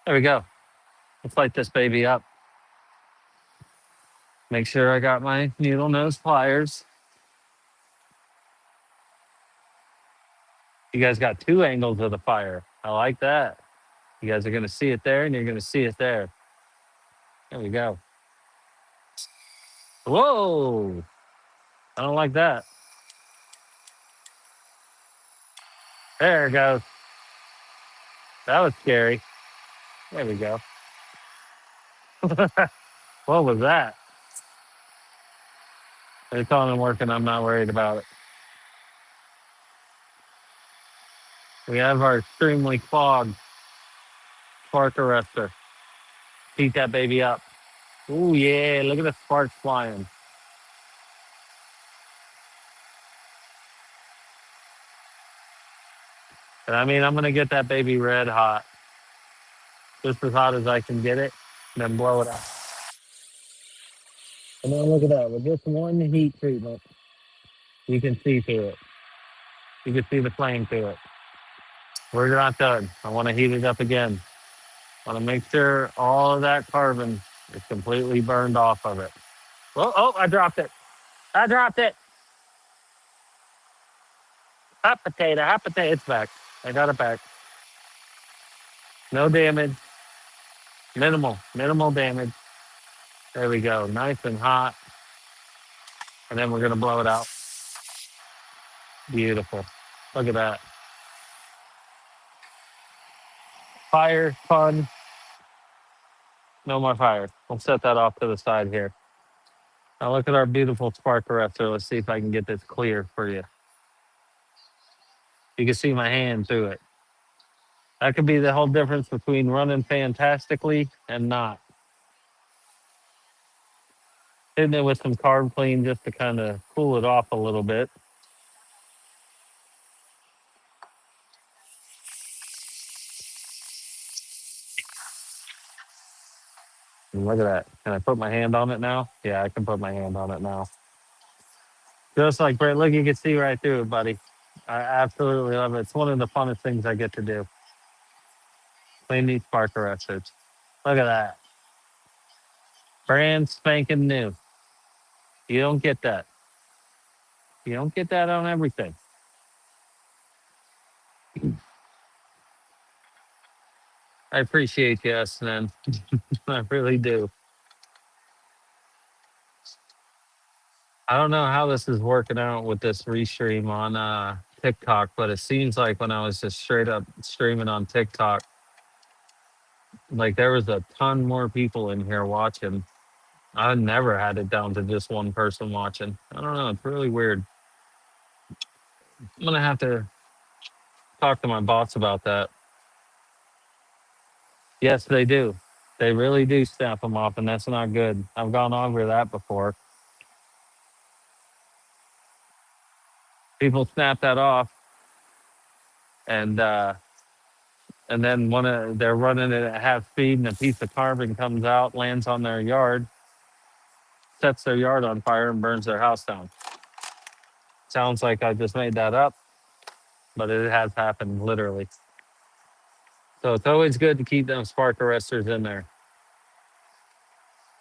There we go. Let's light this baby up. Make sure I got my needle nose pliers. You guys got two angles of the fire. I like that. You guys are going to see it there and you're going to see it there. There we go. Whoa. I don't like that. There it goes. That was scary. There we go. What was that? It's on and working. I'm not worried about it. We have our extremely clogged spark arrestor. Heat that baby up. Oh yeah, look at the sparks flying. And I mean, I'm gonna get that baby red hot, just as hot as I can get it, and then blow it up. And then look at that. With just one heat treatment, you can see through it. You can see the flame through it. We're not done. I want to heat it up again. I want to make sure all of that carbon is completely burned off of it. Oh, I dropped it. I dropped it. Hot potato, hot potato. It's back. I got it back. No damage. Minimal damage. There we go. Nice and hot. And then we're going to blow it out. Beautiful. Look at that. Fire, fun. No more fire. We'll set that off to the side here. Now look at our beautiful spark arrestor. Let's see if I can get this clear for you. You can see my hand through it. That could be the whole difference between running fantastically and not. Hitting it with some carb clean just to kind of cool it off a little bit. And look at that. Can I put my hand on it now? Yeah, I can put my hand on it now. Just like Brett, look, you can see right through it, buddy. I absolutely love it. It's one of the funnest things I get to do. Clean these spark arresters. Look at that. Brand spanking new. You don't get that. You don't get that on everything. I appreciate you, man. I really do. I don't know how this is working out with this restream on TikTok, but it seems like when I was just straight up streaming on TikTok, like there was a ton more people in here watching. I never had it down to just one person watching. I don't know. It's really weird. I'm gonna have to talk to my boss about that. Yes, they do. They really do snap them off, and that's not good. I've gone over that before. People snap that off, and then they're running it at half speed, and a piece of carbon comes out, lands on their yard, sets their yard on fire, and burns their house down. Sounds like I just made that up, but it has happened literally. So it's always good to keep them spark arresters in there.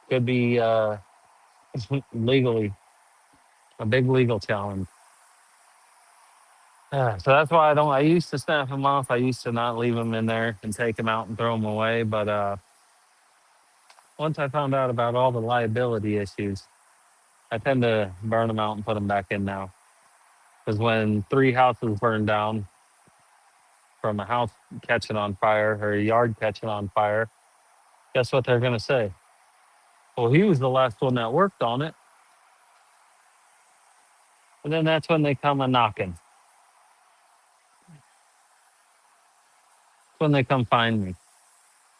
Could be legally a big legal challenge. So that's why I don't. I used to snap them off. I used to not leave them in there and take them out and throw them away. But once I found out about all the liability issues, I tend to burn them out and put them back in now. Because when 3 houses burn down from a house catching on fire or a yard catching on fire, guess what they're going to say? Well, he was the last one that worked on it. And then that's when they come a knocking. That's when they come find me.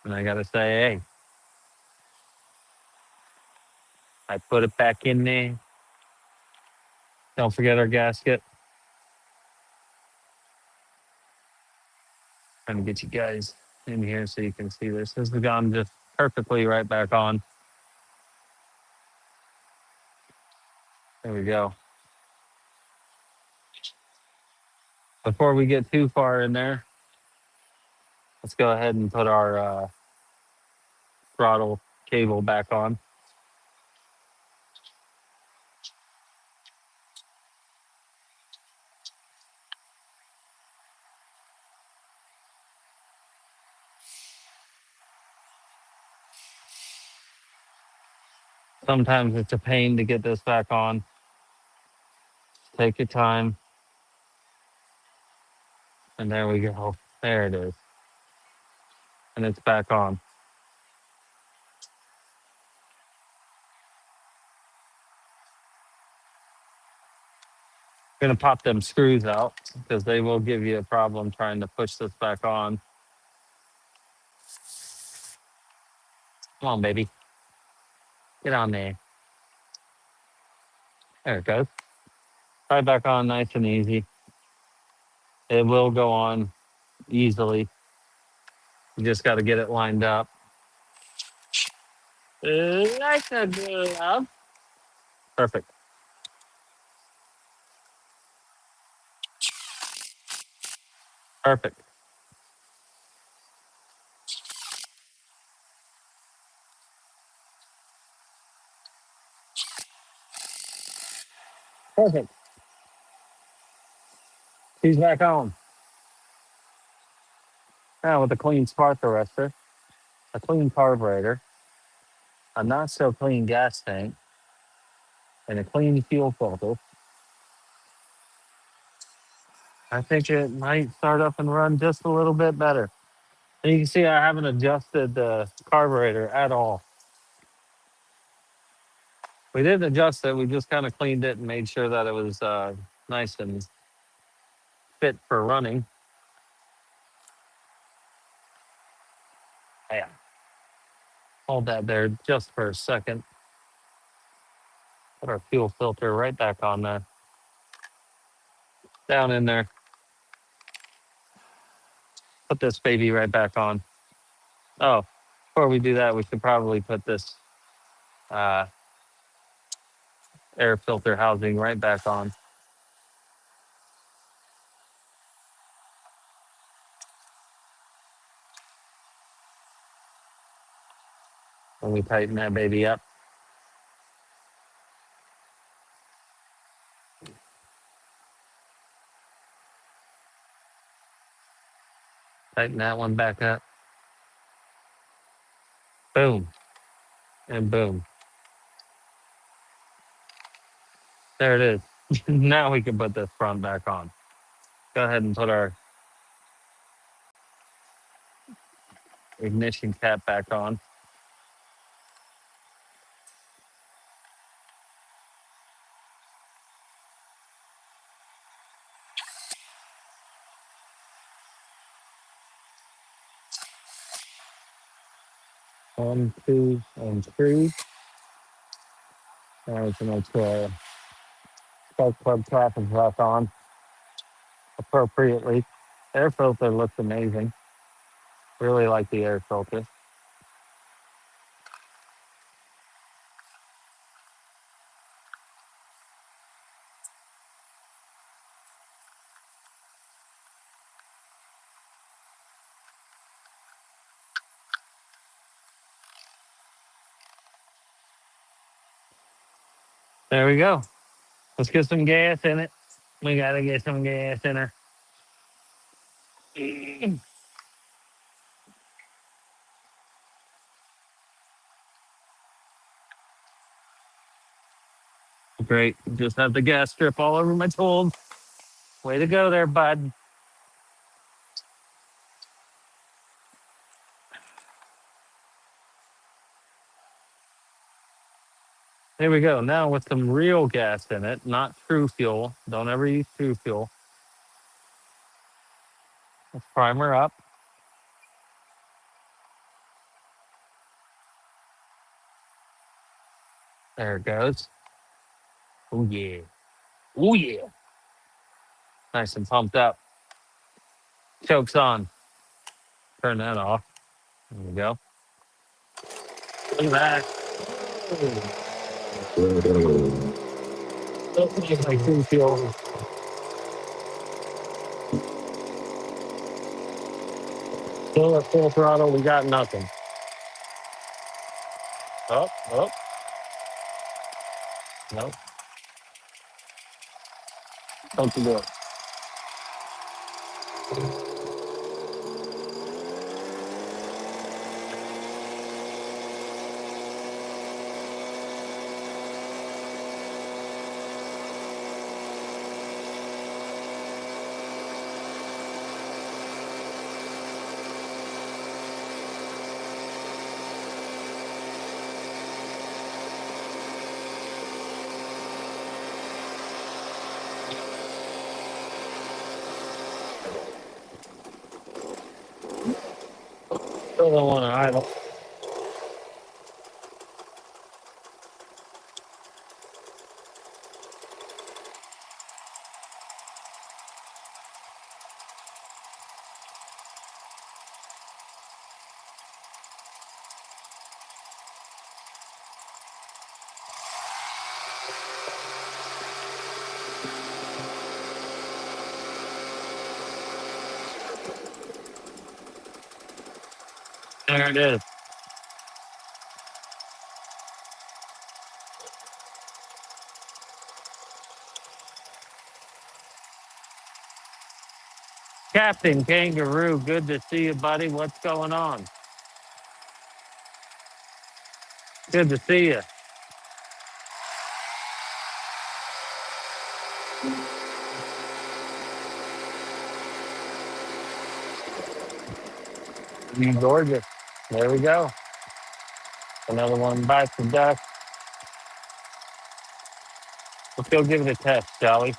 And I got to say, hey, I put it back in there. Don't forget our gasket. Trying to get you guys in here so you can see this. This has gone just perfectly right back on. There we go. Before we get too far in there, let's go ahead and put our throttle cable back on. Sometimes it's a pain to get this back on. Take your time. And there we go. There it is. And it's back on. Gonna pop them screws out because they will give you a problem trying to push this back on. Come on, baby. Get on there. There it goes. Right back on nice and easy. It will go on easily. You just got to get it lined up. Like a glove. Perfect. Perfect. Perfect. He's back on. Now with a clean spark arrestor, a clean carburetor, a not so clean gas tank, and a clean fuel filter, I think it might start up and run just a little bit better. And you can see I haven't adjusted the carburetor at all. We didn't adjust it. We just kind of cleaned it and made sure that it was nice and fit for running. Yeah. Hold that there just for a second. Put our fuel filter right back on there. Down in there. Put this baby right back on. Oh, before we do that, we should probably put this uh, air filter housing right back on. When we tighten that baby up. Tighten that one back up. Boom. And boom. There it is. Now we can put this front back on. Go ahead and put our ignition cap back on. One, two, and three. Now we can make sure spark plug cap is back on appropriately. Air filter looks amazing. Really like the air filter. There we go. Let's get some gas in it. We gotta get some gas in her. Great. Just have the gas strip all over my tools. Way to go there, bud. There we go. Now with some real gas in it, not true fuel. Don't ever use true fuel. Let's prime her up. There it goes. Oh yeah. Oh yeah. Nice and pumped up. Choke's on. Turn that off. There we go. Look at that. Don't make my true fuel. Still at full throttle. We got nothing. Oh, oh, no. Don't you do it. Still don't want to idle. There it is. Captain Kangaroo, good to see you, buddy. What's going on? Good to see you. You gorgeous. There we go. Another one bites the dust. Let's go give it a test, shall we?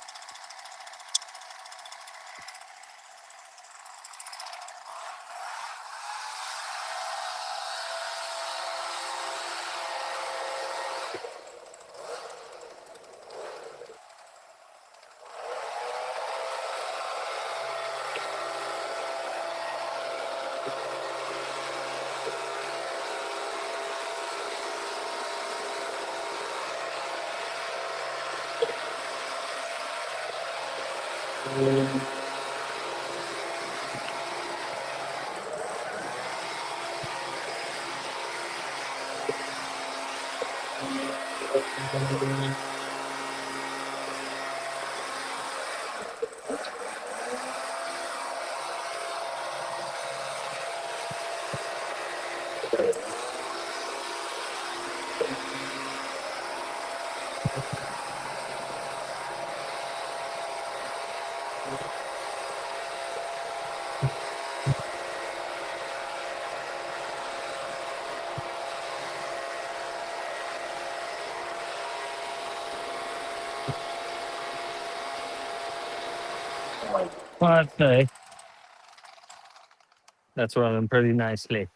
Well, I'd say that's running pretty nicely.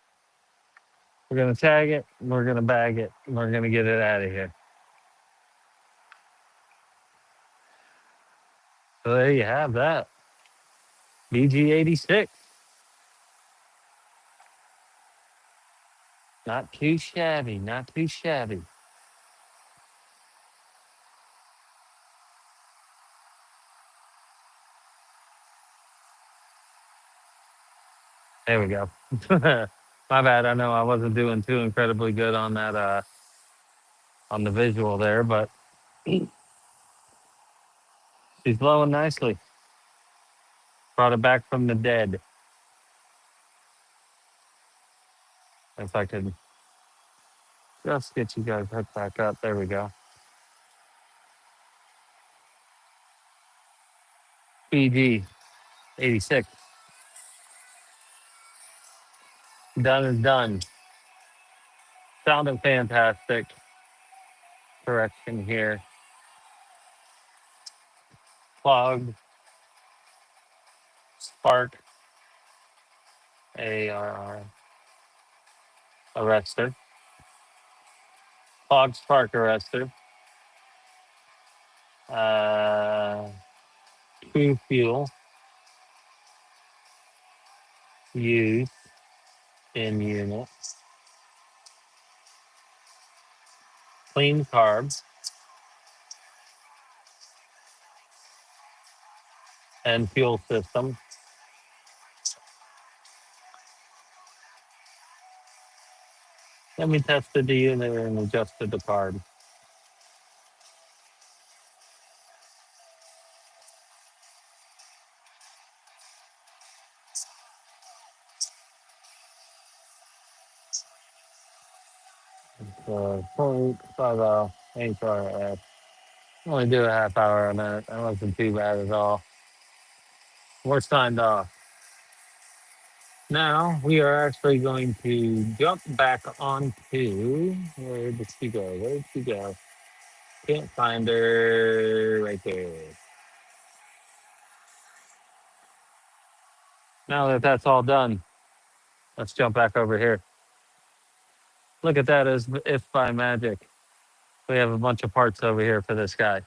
We're going to tag it, we're going to bag it, and we're going to get it out of here. So there you have that. BG86. Not too shabby, not too shabby. There we go. My bad. I know I wasn't doing too incredibly good on that on the visual there, but she's blowing nicely. Brought it back from the dead. If I could just get you guys hooked back up. There we go. BG 86. Done is done. Sounding fantastic. Correction here. Clogged spark ARR arrestor. Clogged spark arrestor. Uh, True fuel used in unit. Clean carbs and fuel system. Then we tested the unit and adjusted the carb. So 0.50 HRS. Only do a half hour a minute. That wasn't too bad at all. We're signed off. Now we are actually going to jump back onto where did she go? Where did she go? Can't find her right there. Now that that's all done, Let's jump back over here. Look at that, as if by magic. We have a bunch of parts over here for this guy.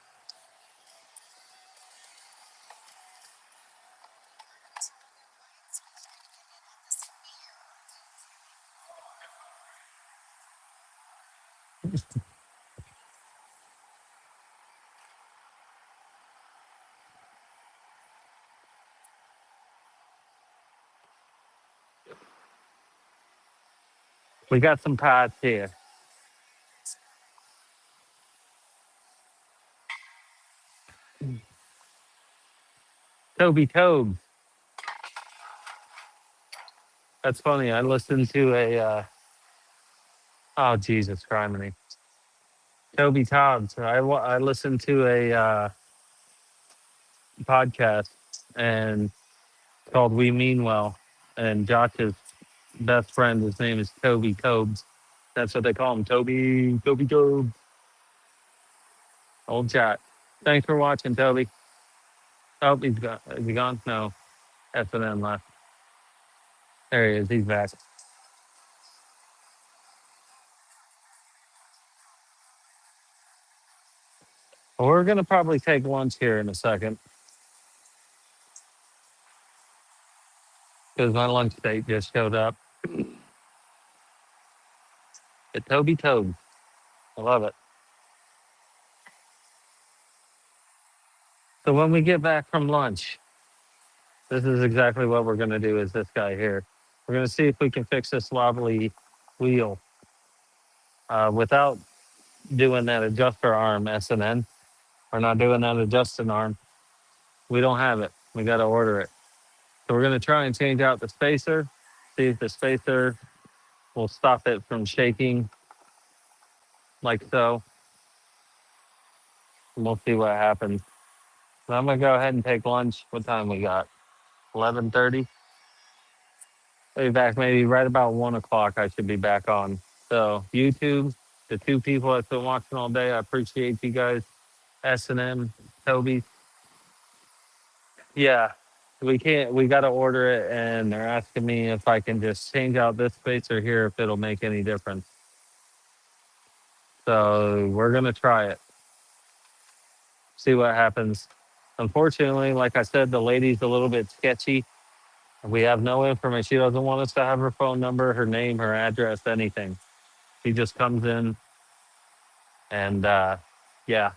We got some parts here. Toby Tobe. That's funny. I listened to oh, Jesus criminy. Toby Tobbs. I listened to a podcast and called We Mean Well. And Josh's best friend, his name is Toby Tobes. That's what they call him. Toby Tobe. Old chat. Thanks for watching, Toby. Oh, he's gone. Is he gone? No. S&M left. There he is. He's back. Well, we're going to probably take lunch here in a second because my lunch date just showed up. It's Toby Tobe. I love it. So when we get back from lunch, this is exactly what we're going to do is this guy here. We're going to see if we can fix this wobbly wheel without doing that adjuster arm S&N. We're not doing that adjusting arm. We don't have it. We got to order it. So we're going to try and change out the spacer, see if the spacer will stop it from shaking like so. And we'll see what happens. So I'm going to go ahead and take lunch. What time we got? 11:30. I'll be back maybe right about 1 o'clock. I should be back on. So YouTube, the two people that's been watching all day, I appreciate you guys. S&M, Toby. Yeah, we got to order it, and they're asking me if I can just change out this spacer here, if it'll make any difference. So we're going to try it, see what happens. Unfortunately, like I said, the lady's a little bit sketchy. We have no information. She doesn't want us to have her phone number, her name, her address, anything. She just comes in and yeah.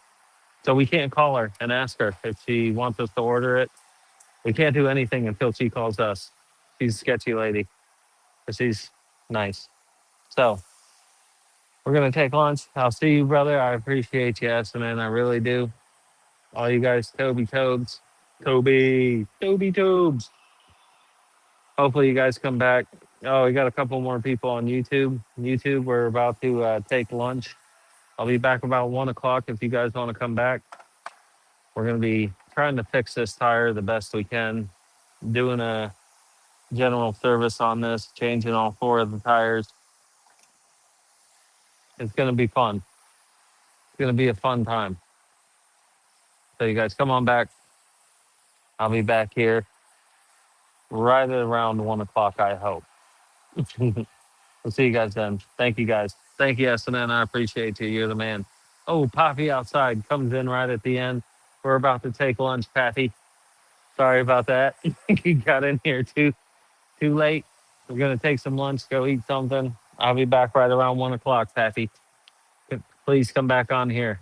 So we can't call her and ask her if she wants us to order it. We can't do anything until she calls us. She's a sketchy lady, but she's nice. So we're gonna take lunch. I'll see you, brother. I appreciate you, S&N. I really do. All you guys, Toby Tobes, Toby Tobes. Hopefully you guys come back. Oh, we got a couple more people on YouTube. YouTube, we're about to take lunch. I'll be back about 1 o'clock if you guys want to come back. We're going to be trying to fix this tire the best we can, doing a general service on this, changing all four of the tires. It's going to be fun. It's going to be a fun time. So you guys come on back. I'll be back here right at around 1 o'clock, I hope. We'll see you guys then. Thank you guys. Thank you, S&N. I appreciate you. You're the man. Oh, Poppy outside comes in right at the end. We're about to take lunch, Pappy. Sorry about that. You got in here too late. We're gonna take some lunch, go eat something. I'll be back right around 1 o'clock, Pappy. Please come back on here.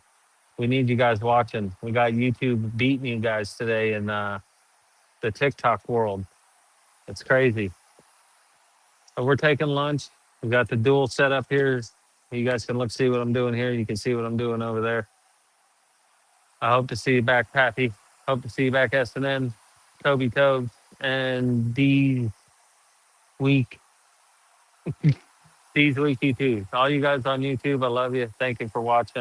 We need you guys watching. We got YouTube beating you guys today in the TikTok world. It's crazy. But we're taking lunch. We got the dual setup here. You guys can look, see what I'm doing here. You can see what I'm doing over there. I hope to see you back, Pappy. Hope to see you back, S&N, Toby Tobe, and week. These week YouTube. All you guys on YouTube, I love you. Thank you for watching.